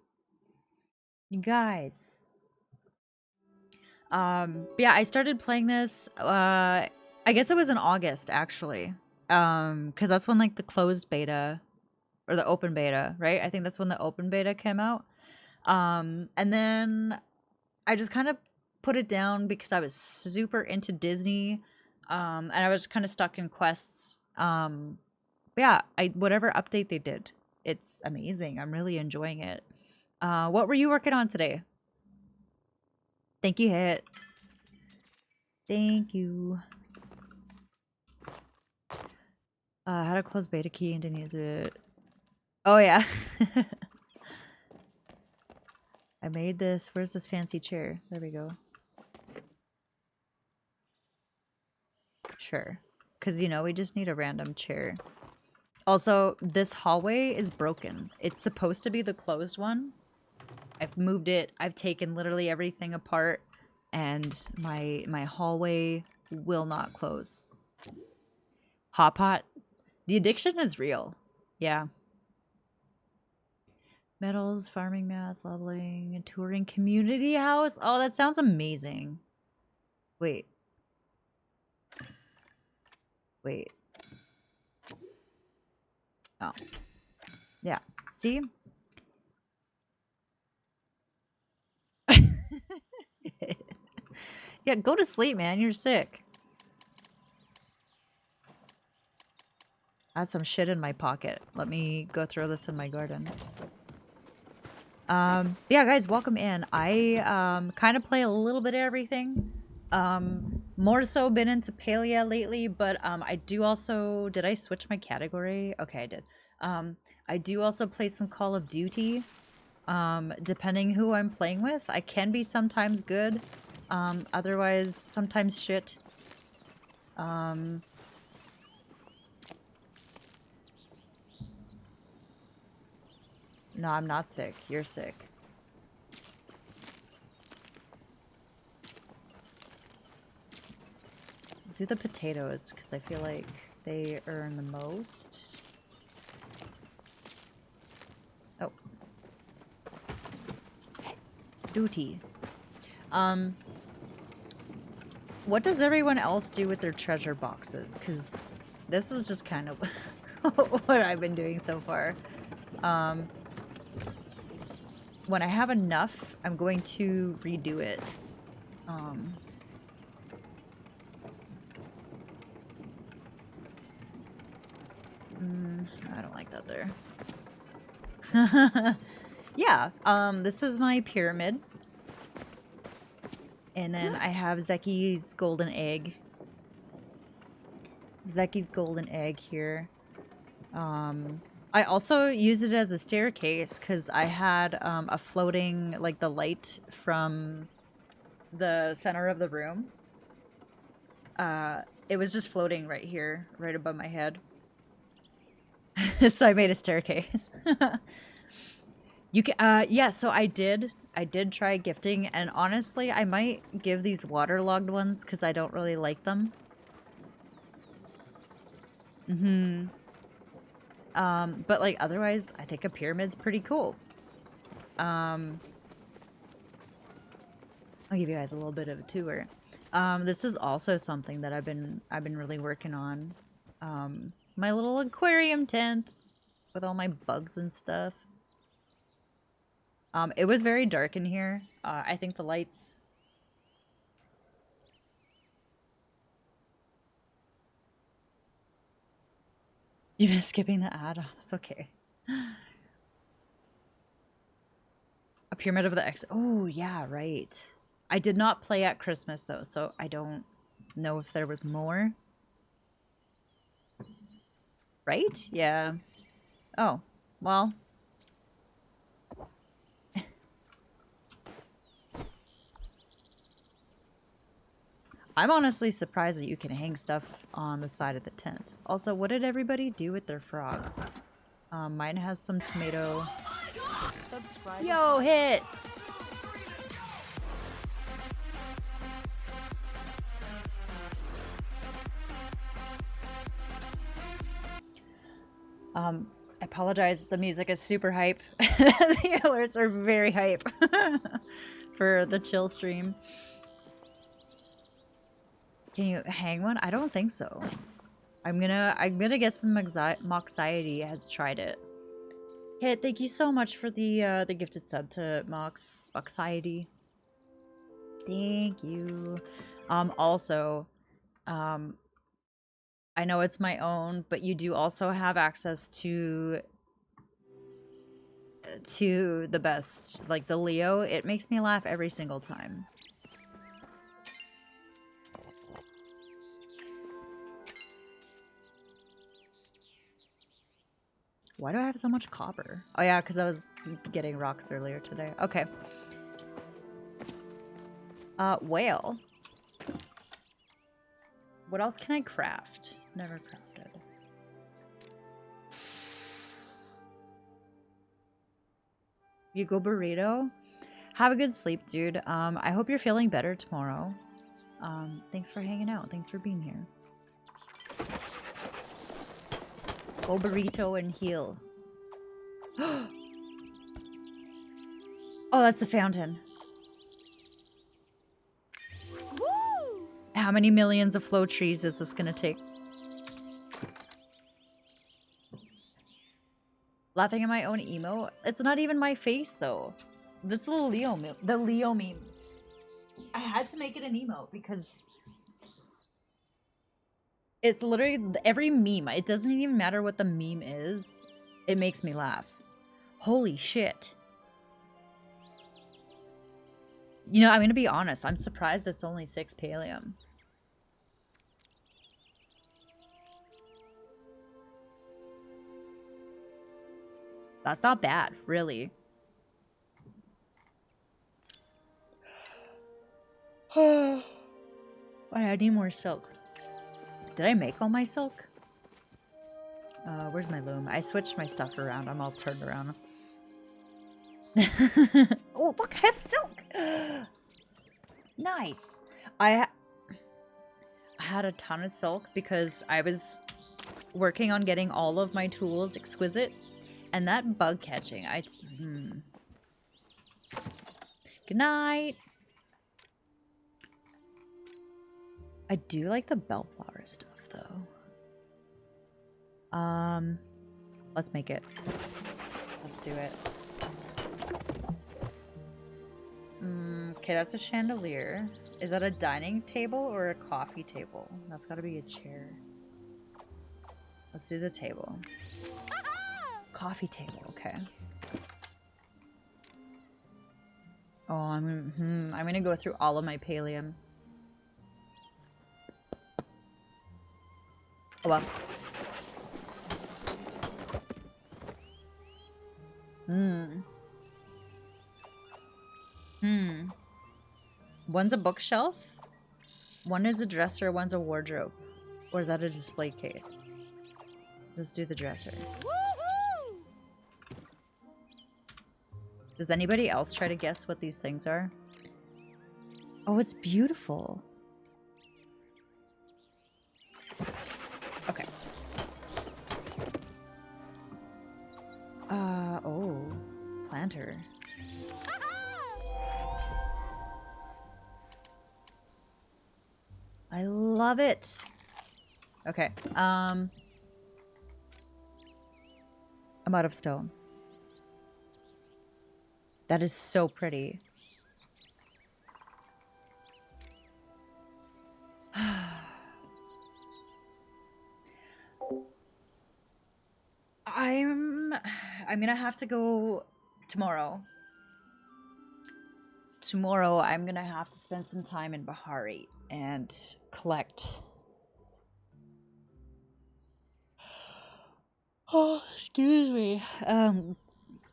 You guys. But yeah, I started playing this I guess it was in August actually. Cuz that's when like the closed beta or the open beta, right? I think that's when the open beta came out. And then I just kind of put it down because I was super into Disney. And I was kind of stuck in quests. But yeah, whatever update they did, it's amazing. I'm really enjoying it. What were you working on today? Thank you, Hit. Thank you. How to close beta key and didn't use it. Oh yeah. I made this. Where's this fancy chair? There we go. Sure. Because, you know, we just need a random chair. Also, this hallway is broken. It's supposed to be the closed one. I've moved it. I've taken literally everything apart. And my hallway will not close. Hot pot. The addiction is real. Yeah. Metals, farming mats, leveling, touring community house. Oh, that sounds amazing. Wait. Wait. Oh. Yeah. See? Yeah, go to sleep, man. You're sick. I have some shit in my pocket. Let me go throw this in my garden. Yeah, guys, welcome in. I kind of play a little bit of everything. More so been into Palia lately, but I do also... Did I switch my category? Okay, I did. I do also play some Call of Duty. Depending who I'm playing with, I can be sometimes good. Otherwise, sometimes shit. No, I'm not sick. You're sick. Do the potatoes, because I feel like they earn the most. Oh. Duty. What does everyone else do with their treasure boxes? Because this is just kind of what I've been doing so far. When I have enough, I'm going to redo it. I don't like that there. Yeah, this is my pyramid. And then I have Zeki's golden egg. Zeki's golden egg here. I also use it as a staircase because I had a floating, like the light from the center of the room. It was just floating right here, right above my head. So I made a staircase. You can, yeah, so I did try gifting, and honestly, I might give these waterlogged ones because I don't really like them. But like otherwise, I think a pyramid's pretty cool. I'll give you guys a little bit of a tour. This is also something that I've been really working on. My little aquarium tent with all my bugs and stuff. It was very dark in here. I think the lights... You've been skipping the ad? Oh, that's okay. A pyramid of the X... Oh, yeah, right. I did not play at Christmas, though, so I don't know if there was more. Right? Yeah. Oh, well... I'm honestly surprised that you can hang stuff on the side of the tent. Also, what did everybody do with their frog? Mine has some tomato. Subscribe. Yo, hit! I apologize. The music is super hype. The alerts are very hype for the chill stream. Can you hang one? I don't think so. I'm gonna guess some Moxiety has tried it. Hit, thank you so much for the gifted sub to Moxiety. Thank you. Also, I know it's my own, but you do also have access to the best, like the Leo. It makes me laugh every single time. Why do I have so much copper? Oh yeah, because I was getting rocks earlier today. Okay. Whale. What else can I craft? Never crafted. You go burrito? Have a good sleep, dude. I hope you're feeling better tomorrow. Thanks for hanging out. Thanks for being here. Go burrito and heal. Oh, that's the fountain. Woo! How many millions of flow trees is this gonna take? Laughing at my own emo? It's not even my face though. This little Leo meme, the Leo meme. I had to make it an emote because it's literally every meme. It doesn't even matter what the meme is. It makes me laugh. Holy shit. You know, I'm gonna be honest. I'm surprised it's only 6 pallium. That's not bad, really. I need more silk. Did I make all my silk? Where's my loom? I switched my stuff around. I'm all turned around. Oh, look, I have silk! Nice. I had a ton of silk because I was working on getting all of my tools exquisite. And that bug catching, Good night! I do like the bellflower stuff, though. Let's make it. Let's do it. Okay, that's a chandelier. Is that a dining table or a coffee table? That's gotta be a chair. Let's do the table. Coffee table, okay. Oh, I'm gonna go through all of my pallium. Oh well. One's a bookshelf. One is a dresser, one's a wardrobe. Or is that a display case? Let's do the dresser. Does anybody else try to guess what these things are? Oh, it's beautiful. Okay. Oh, planter. I love it. Okay. I'm out of stone. That is so pretty. I'm gonna have to go tomorrow. Tomorrow I'm gonna have to spend some time in Bahari and collect. Oh, excuse me.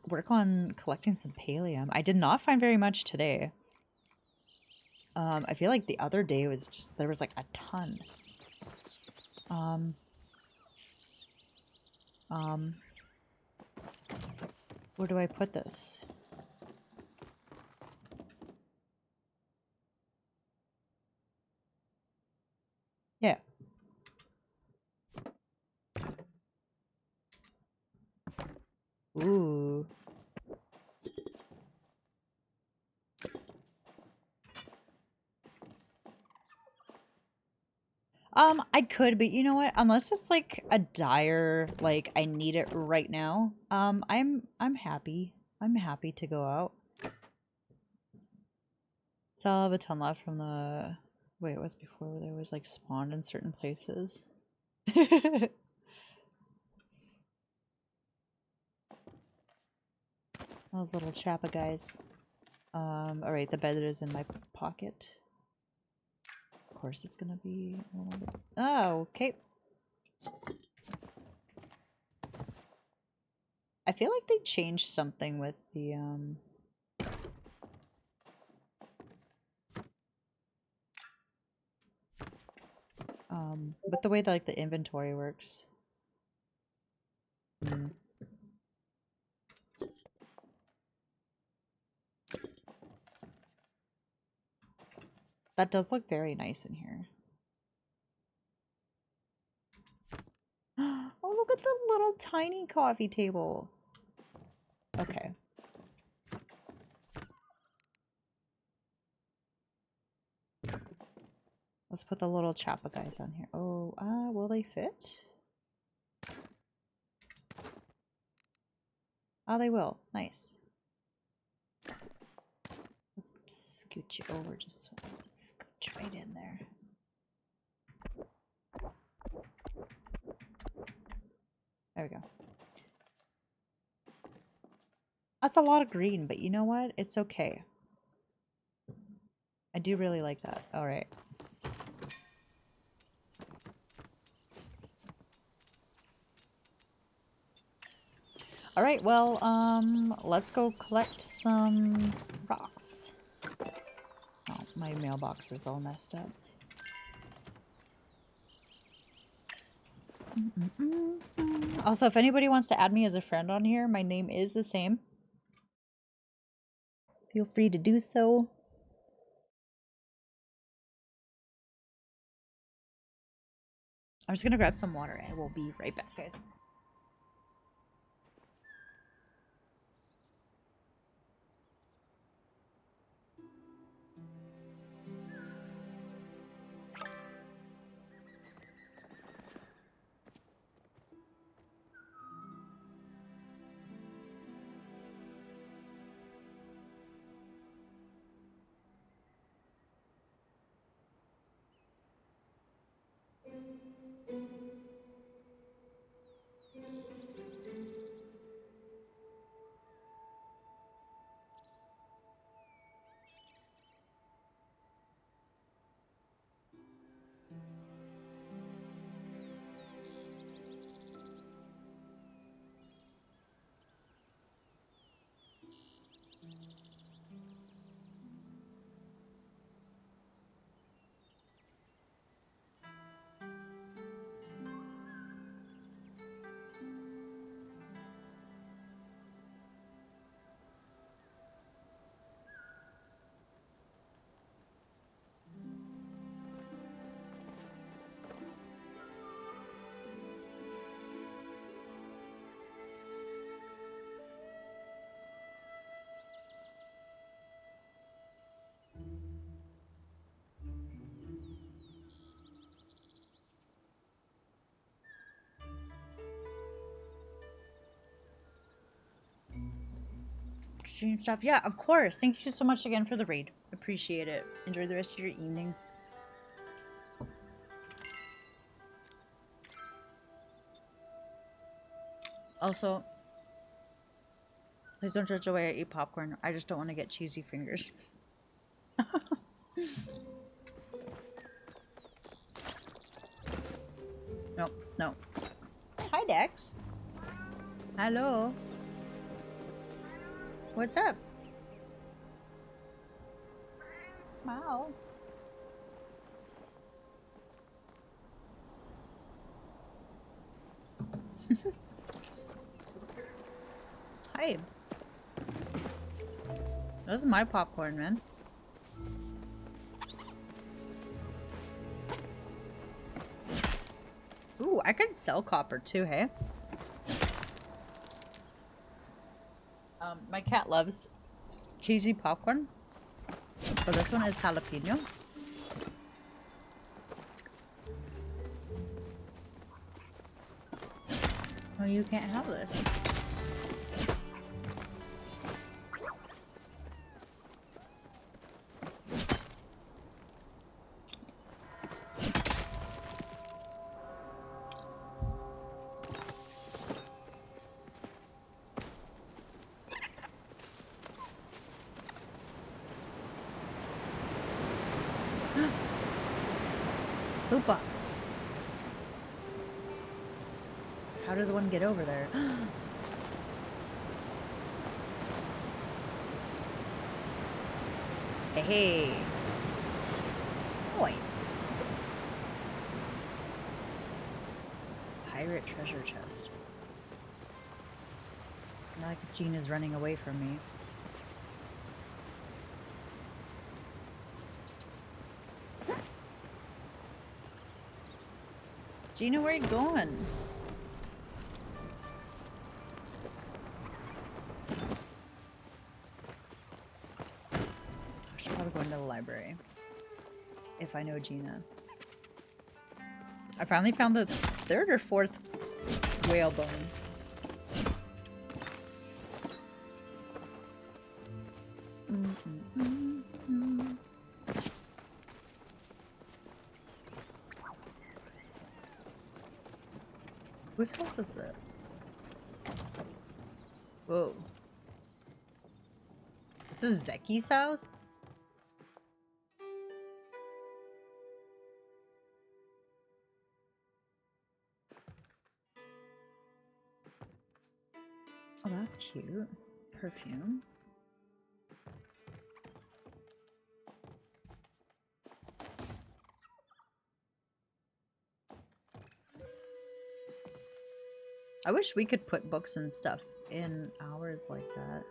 Work on collecting some pallium. I did not find very much today. I feel like the other day was just, there was like a ton. Where do I put this? Yeah. Ooh. I could, but you know what? Unless it's like a dire, like I need it right now. I'm happy. I'm happy to go out. So I'll have a ton left from the. Wait, it was before where they always like spawned in certain places. Those little chappa guys. Alright, the bed is in my pocket. Of course it's gonna be a little bit... Oh, okay. I feel like they changed something with the with the way that like the inventory works. That does look very nice in here. Oh, look at the little tiny coffee table. Okay. Let's put the little choppa guys on here. Oh, will they fit? Oh, they will. Nice. Let's scoot you over just so scooch right in there. There we go. That's a lot of green, but you know what? It's okay. I do really like that. All right. All right, well, let's go collect some rocks. Oh, my mailbox is all messed up. Also, if anybody wants to add me as a friend on here, my name is the same. Feel free to do so. I'm just gonna grab some water and we'll be right back, guys. Stream stuff. Yeah, of course. Thank you so much again for the raid. Appreciate it. Enjoy the rest of your evening. Also, please don't judge the way I eat popcorn. I just don't want to get cheesy fingers. Nope, no. Hi, Dex. Hello. What's up? Wow. Hi. This is my popcorn, man. Ooh, I can sell copper too, hey? My cat loves cheesy popcorn. So this one is jalapeno. Oh, you can't have this. Loot box. How does one get over there? Hey. Points. Pirate treasure chest. Not like Gina's running away from me. Gina, where are you going? I should probably go into the library. If I know Gina. I finally found the 3rd or 4th whalebone. Whose house is this? Whoa. This is Zeki's house? Oh, that's cute. Perfume. I wish we could put books and stuff in ours like that.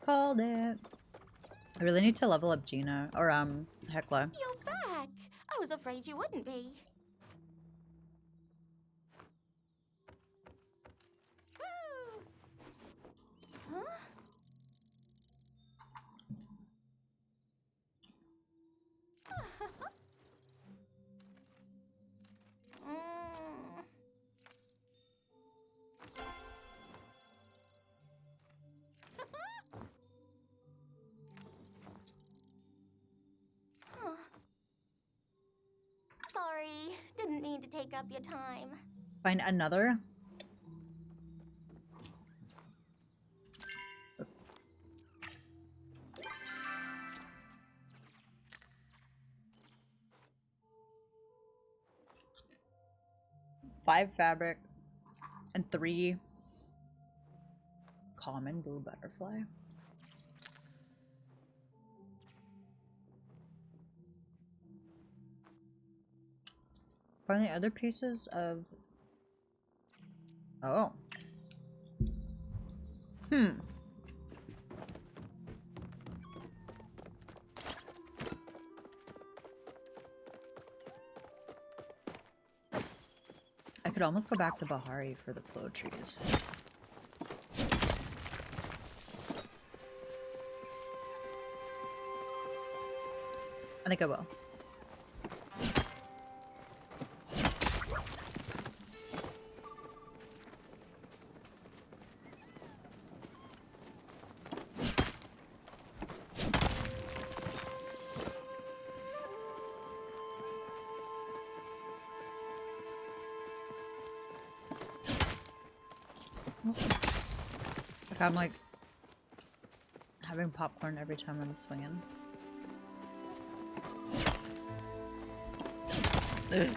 Called it. I really need to level up Gina or Hecla. You're back. I was afraid you wouldn't be. Huh? Sorry, didn't mean to take up your time. Find another. Oops. Five fabric and 3 common blue butterfly. Find the other pieces of... Oh. I could almost go back to Bahari for the flow trees. I think I will. Like I'm like having popcorn every time I'm swinging. Ugh.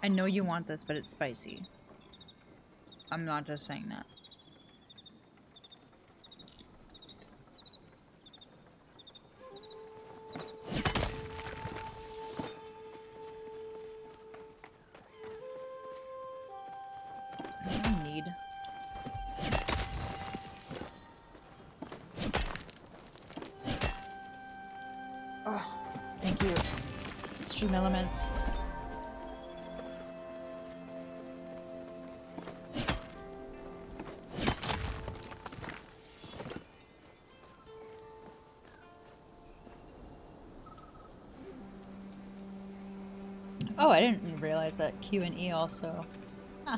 I know you want this, but it's spicy. I'm not just saying that. Oh, thank you. Extreme Elements. Oh, I didn't realize that Q and E also. Huh.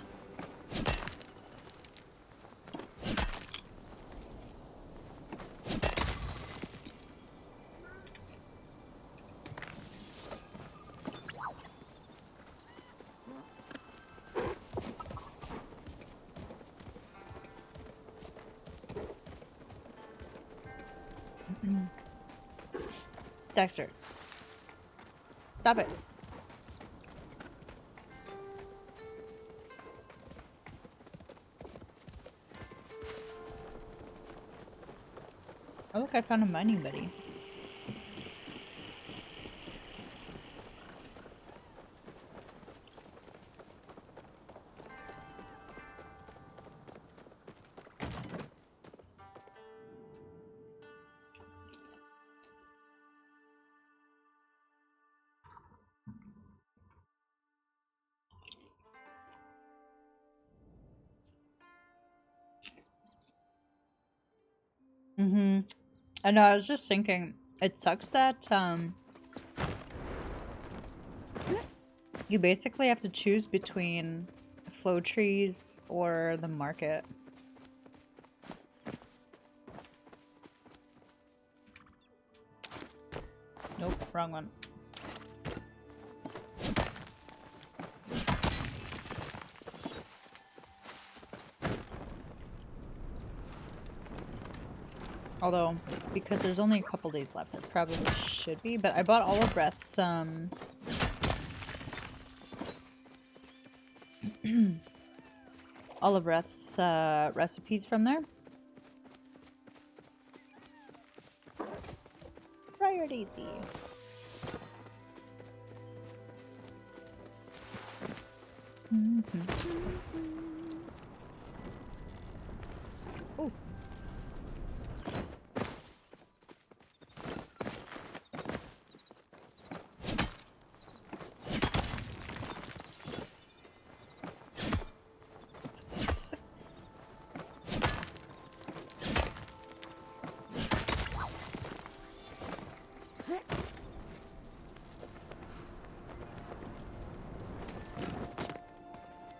Dexter. Stop it. Oh look, I found a mining buddy. Mm-hmm. I know, I was just thinking, it sucks that, you basically have to choose between flow trees or the market. Nope, wrong one. Although, because there's only a couple days left, it probably should be. But I bought Olive Breath's, Olive Breath's, recipes from there. Friar Daisy. Oh.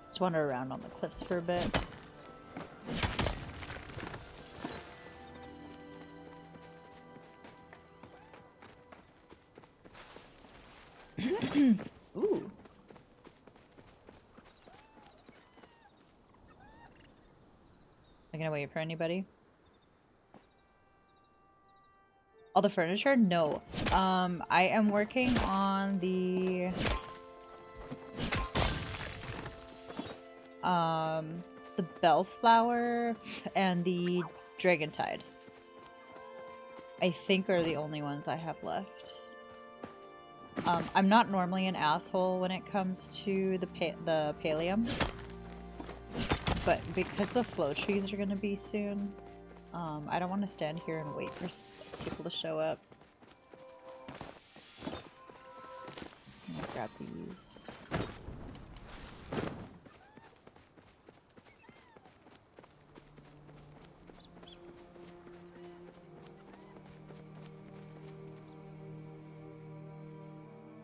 Let's wander around on the cliffs for a bit. Ooh. Am I gonna wait for anybody? All the furniture? No. I am working on the Bellflower and the Dragontide. I think are the only ones I have left. I'm not normally an asshole when it comes to the Pallium, but because the flow trees are gonna be soon, I don't want to stand here and wait for people to show up. I'm gonna grab these.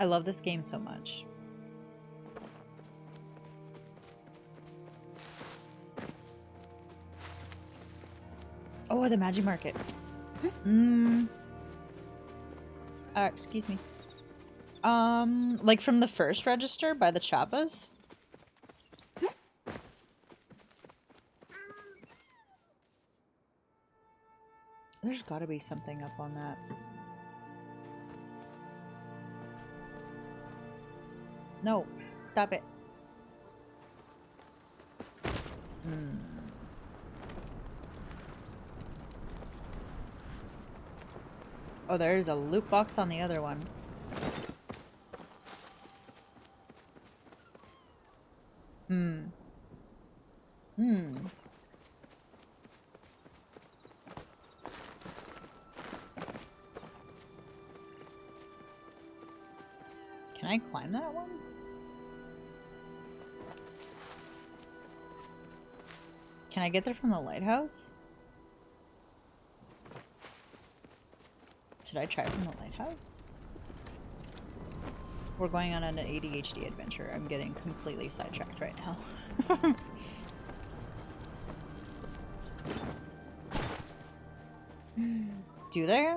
I love this game so much. Oh, the Magic Market. Excuse me. Like from the first register by the Chappas? There's gotta be something up on that. No, stop it. Oh, there's a loot box on the other one. Can I climb that one? Can I get there from the lighthouse? Should I try from the lighthouse? We're going on an ADHD adventure. I'm getting completely sidetracked right now. Do they?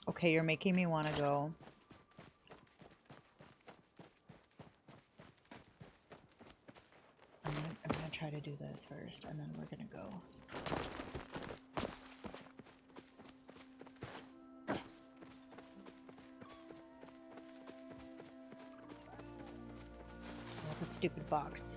Okay, you're making me want to go. I'm gonna try to do this first, and then we're gonna go. Oh, the stupid box.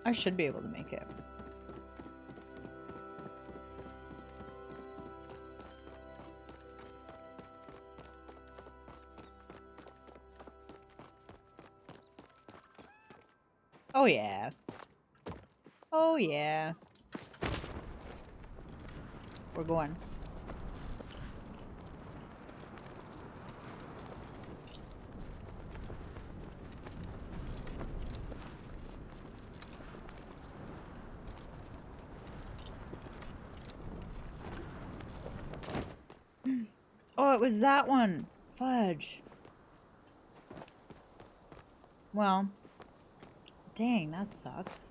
I should be able to make it. Oh yeah. Oh yeah. We're going. Oh, it was that one. Fudge. Well, dang, that sucks.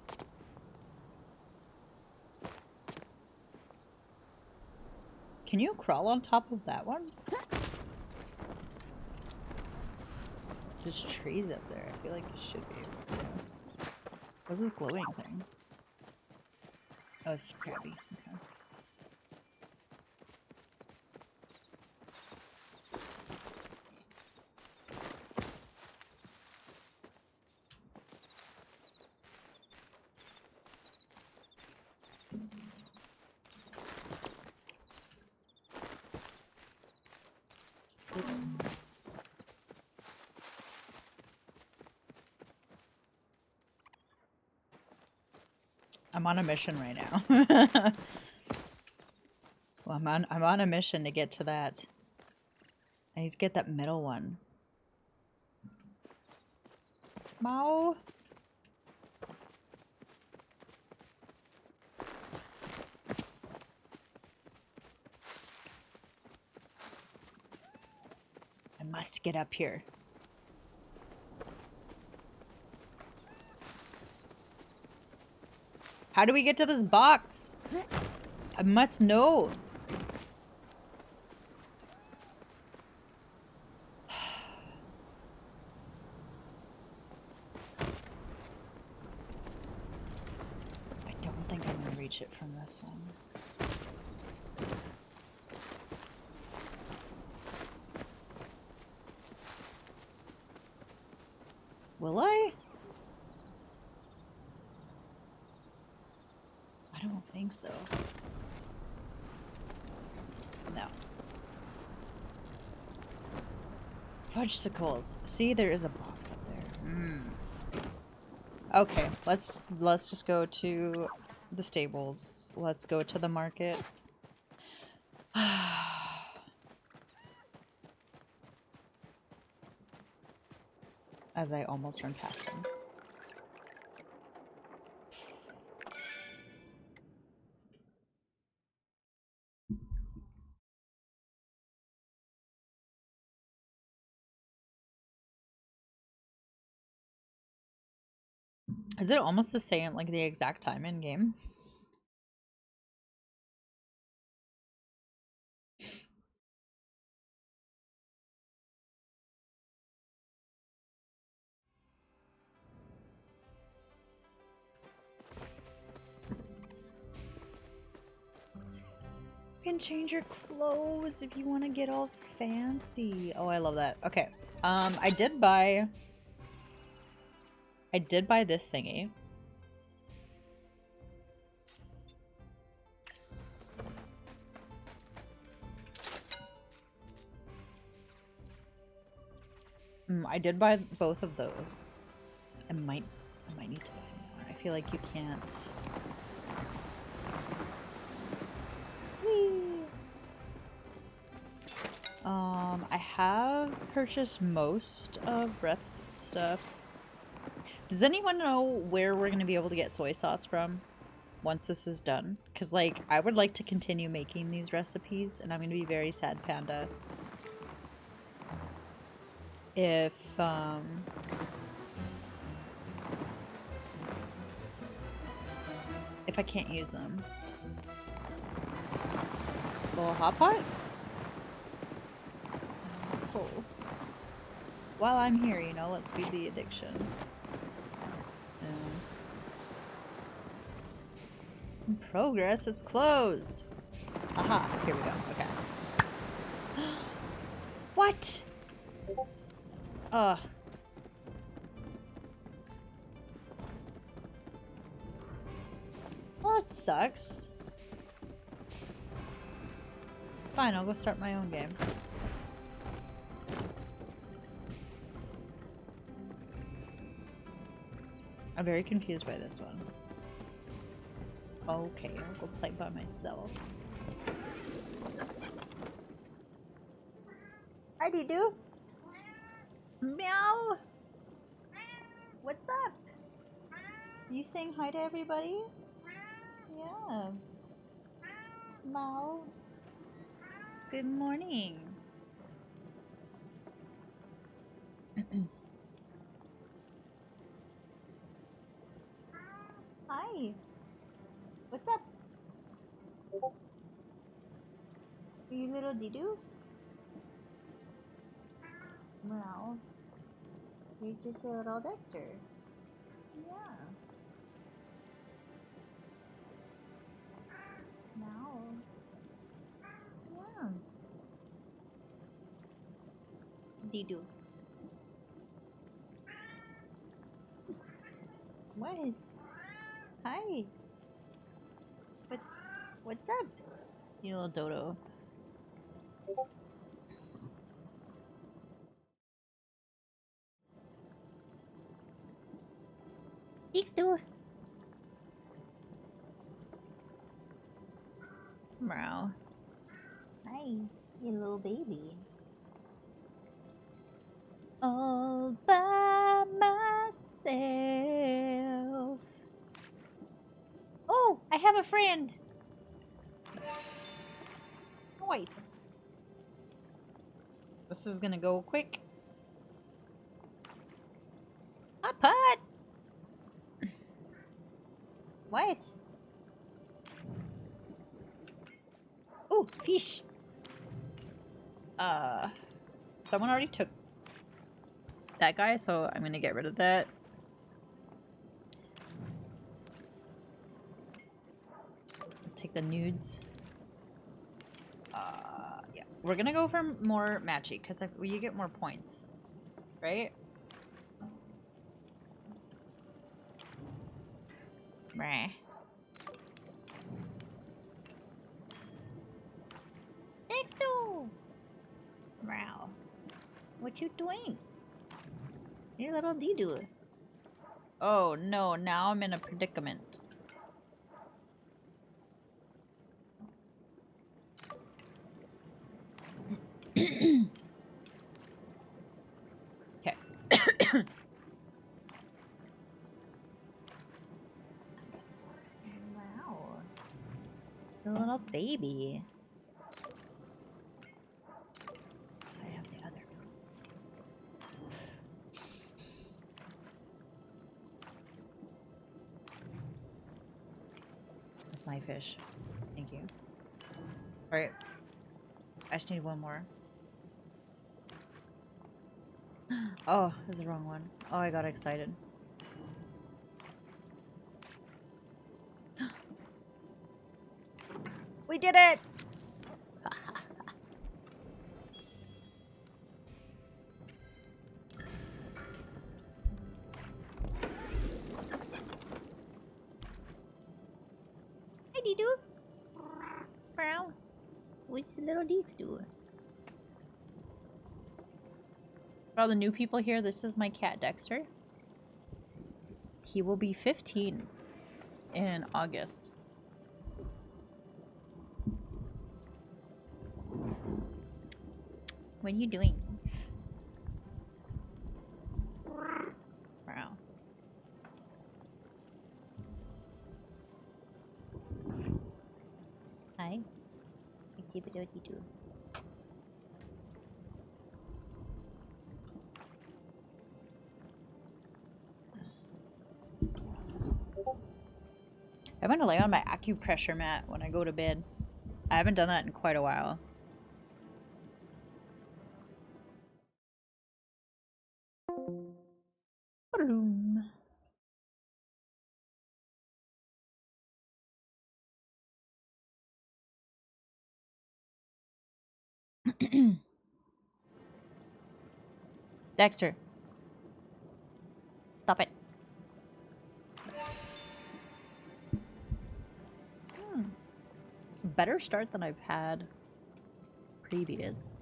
Can you crawl on top of that one? There's trees up there. I feel like you should be able to. What's this glowing thing? Oh, it's just crabby. Okay. I'm on a mission right now. Well, I'm on a mission to get to that. I need to get that middle one. Mao. I must get up here. How do we get to this box? I must know. I don't think I'm gonna reach it from this one. Will I? I don't think so. No. Fudgesicles. See, there is a box up there. Okay, let's just go to the stables. Let's go to the market. As I almost run past him. Is it almost the same, like the exact time in game? You can change your clothes if you want to get all fancy. Oh, I love that. Okay. I did buy this thingy. I did buy both of those. I might need to buy more. I feel like you can't. Whee! I have purchased most of Breath's stuff. Does anyone know where we're gonna be able to get soy sauce from once this is done? Because, like, I would like to continue making these recipes, and I'm gonna be very sad, Panda, if I can't use them. little hot pot? Cool. While I'm here, you know, let's feed the addiction. In progress, it's closed. Aha, here we go. Okay. What? Well, that sucks. Fine, I'll go start my own game. I'm very confused by this one. Okay, I'll go play by myself. Hi, Dee-Doo. Meow. What's up? You saying hi to everybody? Yeah. Meow. Good morning. Hi. What's up? Are you little Dee-Doo? Meow. You're just a little Dexter. Yeah. Meow. Yeah. Dee-Doo. What? Hi. What's up? You little dodo. Dexter. Meow. Hi, you little baby. All by myself. Oh, I have a friend. Nice. This is gonna go quick. Hot pot. What? Oh, fish. Someone already took that guy, so I'm gonna get rid of that. Take the nudes. Yeah. We're gonna go for more matchy, because you get more points. Right? Meh. Dexter! Wow. What you doing? You little Dee-Doo. Oh no, now I'm in a predicament. Okay. Wow. The little baby. So I have the other ones. That's my fish. Thank you. Alright. I just need one more. Oh, that's the wrong one. Oh, I got excited. We did it! Hi, Dee-Doo. Meow. What's the little Deeks doing? For all the new people here, this is my cat Dexter. He will be 15 in August. What are you doing? Wow. Hi. What do you do? I'm gonna lay on my acupressure mat when I go to bed. I haven't done that in quite a while. Boom. Dexter. Stop it. Better start than I've had previous.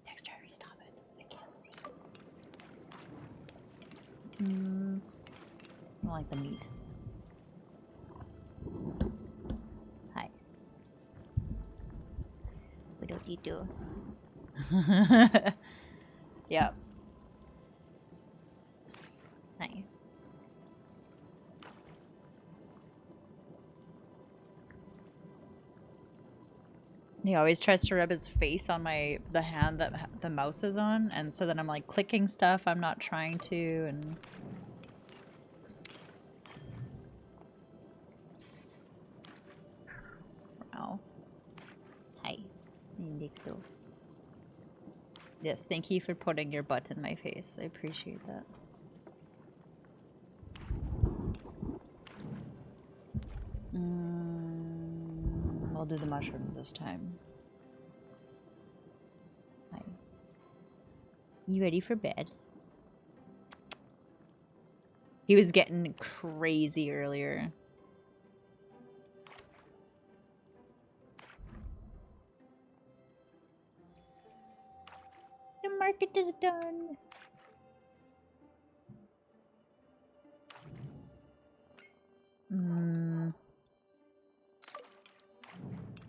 Dexter, stop it. I can't see. I don't like the meat. Hi. What do you do? Yep. Hi. He always tries to rub his face on the hand that the mouse is on, and so then I'm like clicking stuff I'm not trying to, and wow. Hi. Next door. Yes, thank you for putting your butt in my face. I appreciate that. I'll do the mushrooms this time. Hi. You ready for bed? He was getting crazy earlier. The market is done.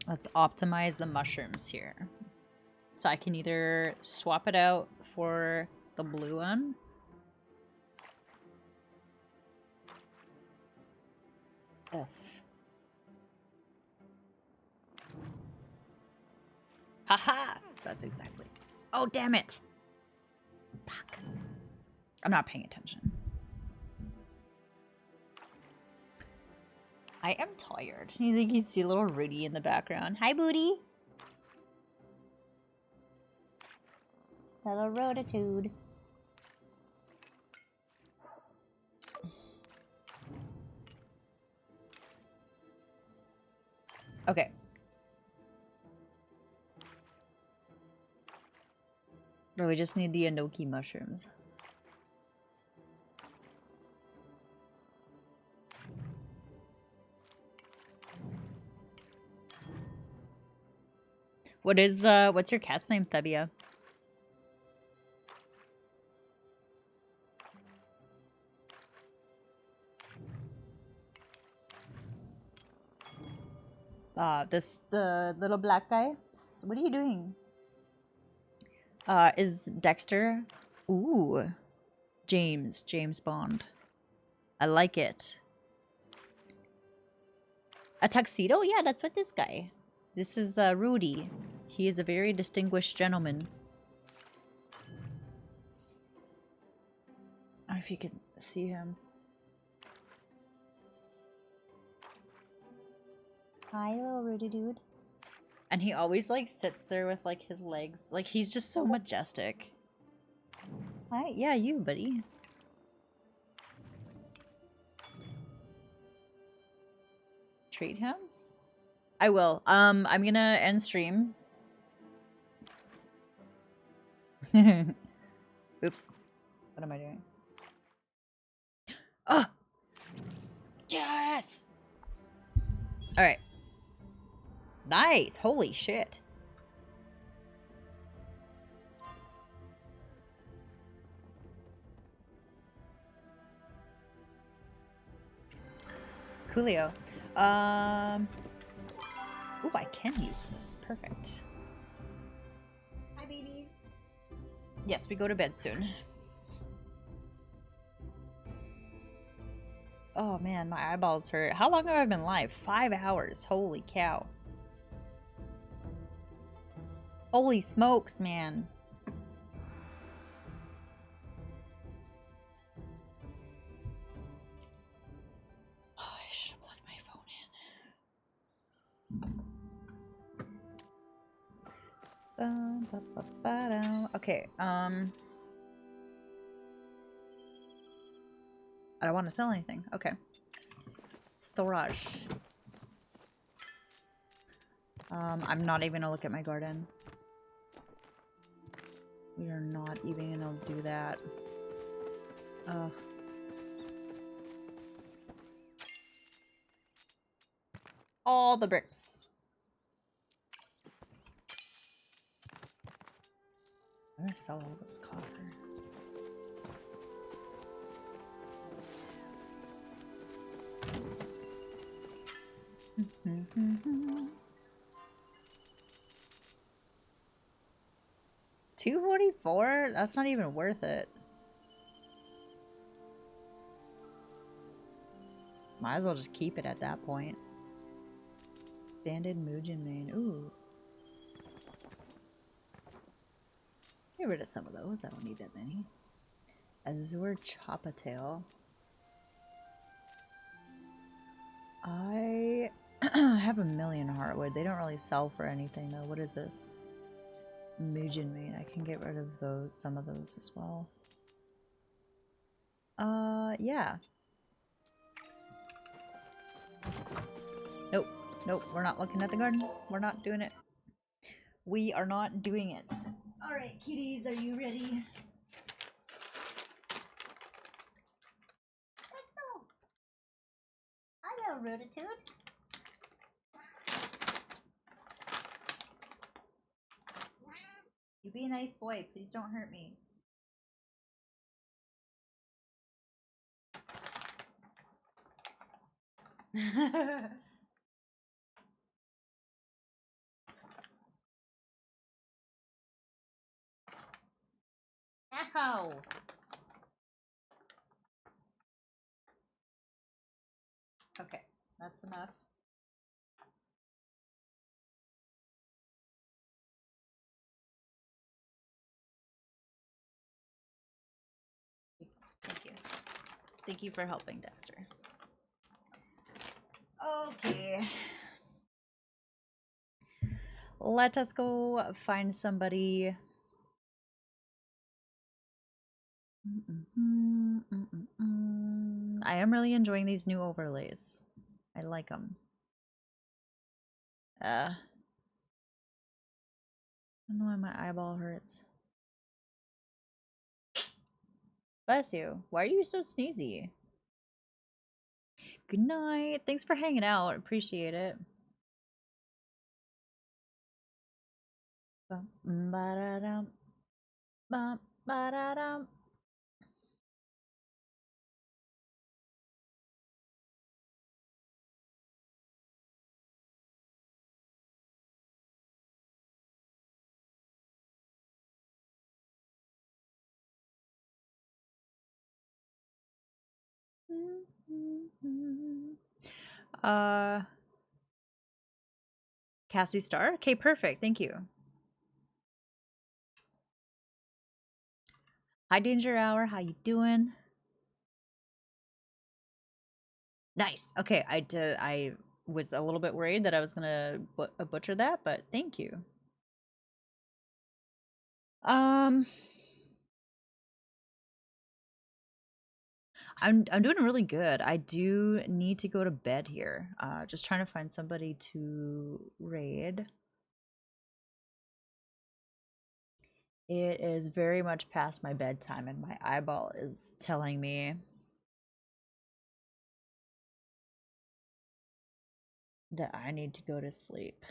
Let's optimize the mushrooms here. So I can either swap it out for the blue one. Ugh. Haha! That's exactly. Oh, damn it! Fuck. I'm not paying attention. I am tired. You think you see little Rudy in the background? Hi, Booty! Little Rotitude. Okay. No, we just need the enoki mushrooms. What's your cat's name, Thebia? The little black guy? What are you doing? Is Dexter? Ooh. James Bond. I like it. A tuxedo? Yeah, that's what this guy. This is Rudy. He is a very distinguished gentleman. I don't know if you can see him. Hi, little Rudy dude. And he always like sits there with like his legs. Like he's just so majestic. Hi, yeah, you, buddy. Treat him? I will. I'm gonna end stream. Oops. What am I doing? Oh! Yes! Alright. Nice! Holy shit. Coolio. Ooh, I can use this. Perfect. Hi, baby. Yes, we go to bed soon. Oh man, my eyeballs hurt. How long have I been live? 5 hours. Holy cow. Holy smokes, man. Oh, I should have plugged my phone in. Okay, I don't want to sell anything. Okay. Storage. I'm not even gonna look at my garden. We are not even gonna do that. Ugh. All the bricks. I'm gonna sell all this copper. 244? That's not even worth it. Might as well just keep it at that point. Banded Mujin Mane. Ooh. Get rid of some of those. I don't need that many. Azure Choppatail. I have a million heartwood. They don't really sell for anything though. What is this? Mujin Mane. I can get rid of those, some of those as well. Yeah. Nope. Nope. We're not looking at the garden. We're not doing it. We are not doing it. Alright, kitties, are you ready? Hello, Rotitude. You be a nice boy. Please don't hurt me. Ow! Okay, that's enough. Thank you. Thank you for helping, Dexter. Okay. Let us go find somebody. I am really enjoying these new overlays. I like them. I don't know why my eyeball hurts. Bless you. Why are you so sneezy? Good night. Thanks for hanging out. Appreciate it. Bum, ba-da-dum. Bum, ba-da-dum. Cassie Star? Okay, perfect. Thank you. Hi, Danger Hour. How you doing? Nice. Okay, I was a little bit worried that I was gonna butcher that, but thank you. I'm doing really good. I do need to go to bed here. Just trying to find somebody to raid. It is very much past my bedtime, and my eyeball is telling me that I need to go to sleep.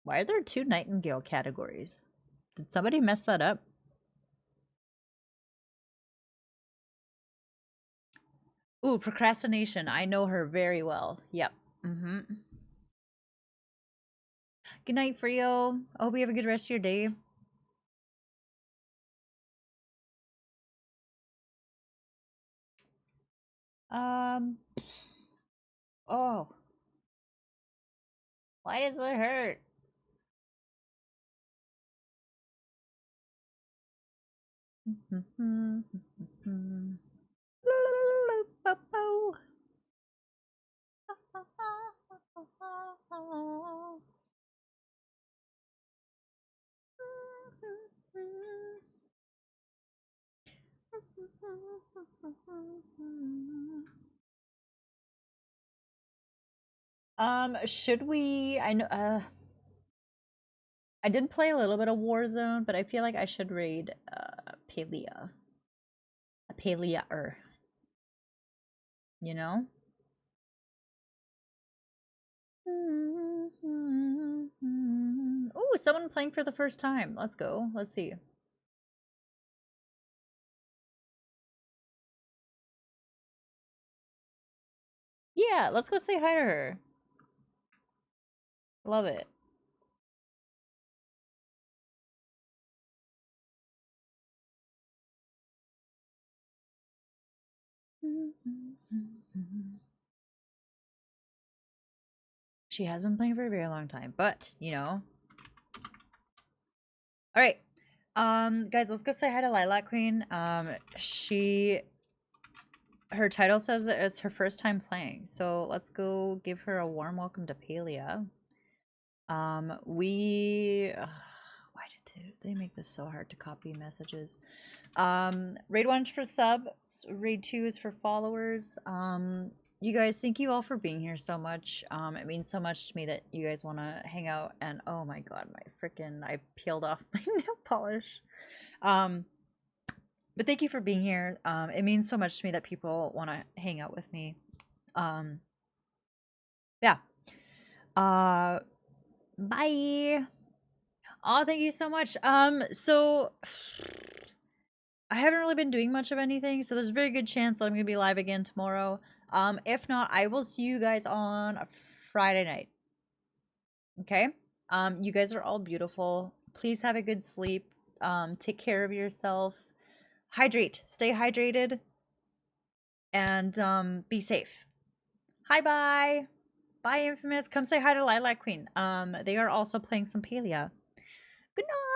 Why are there 2 Nightingale categories? Did somebody mess that up? Ooh, procrastination. I know her very well. Yep. Good night, Frio. I hope you have a good rest of your day. Oh. Why does it hurt? Should we? I know. I did play a little bit of Warzone, but I feel like I should raid Palia. A Palia-er. You know? Ooh, someone playing for the first time. Let's go. Let's see. Yeah, let's go say hi to her. Love it. She has been playing for a very long time, but, you know. All right. Guys, let's go say hi to Lilac Queen. Her title says that it's her first time playing, so let's go give her a warm welcome to Palia. Why did they make this so hard to copy messages? Raid 1 is for subs, raid 2 is for followers. You guys, thank you all for being here so much. It means so much to me that you guys want to hang out, and oh my god, I peeled off my nail polish. But thank you for being here. It means so much to me that people want to hang out with me. Yeah. Bye. Oh, thank you so much. So I haven't really been doing much of anything, so there's a very good chance that I'm gonna be live again tomorrow. If not, I will see you guys on a Friday night. Okay? You guys are all beautiful. Please have a good sleep. Take care of yourself. Hydrate. Stay hydrated. And be safe. Hi bye. Bye, Infamous. Come say hi to Lilac Queen. They are also playing some Palia. Good night.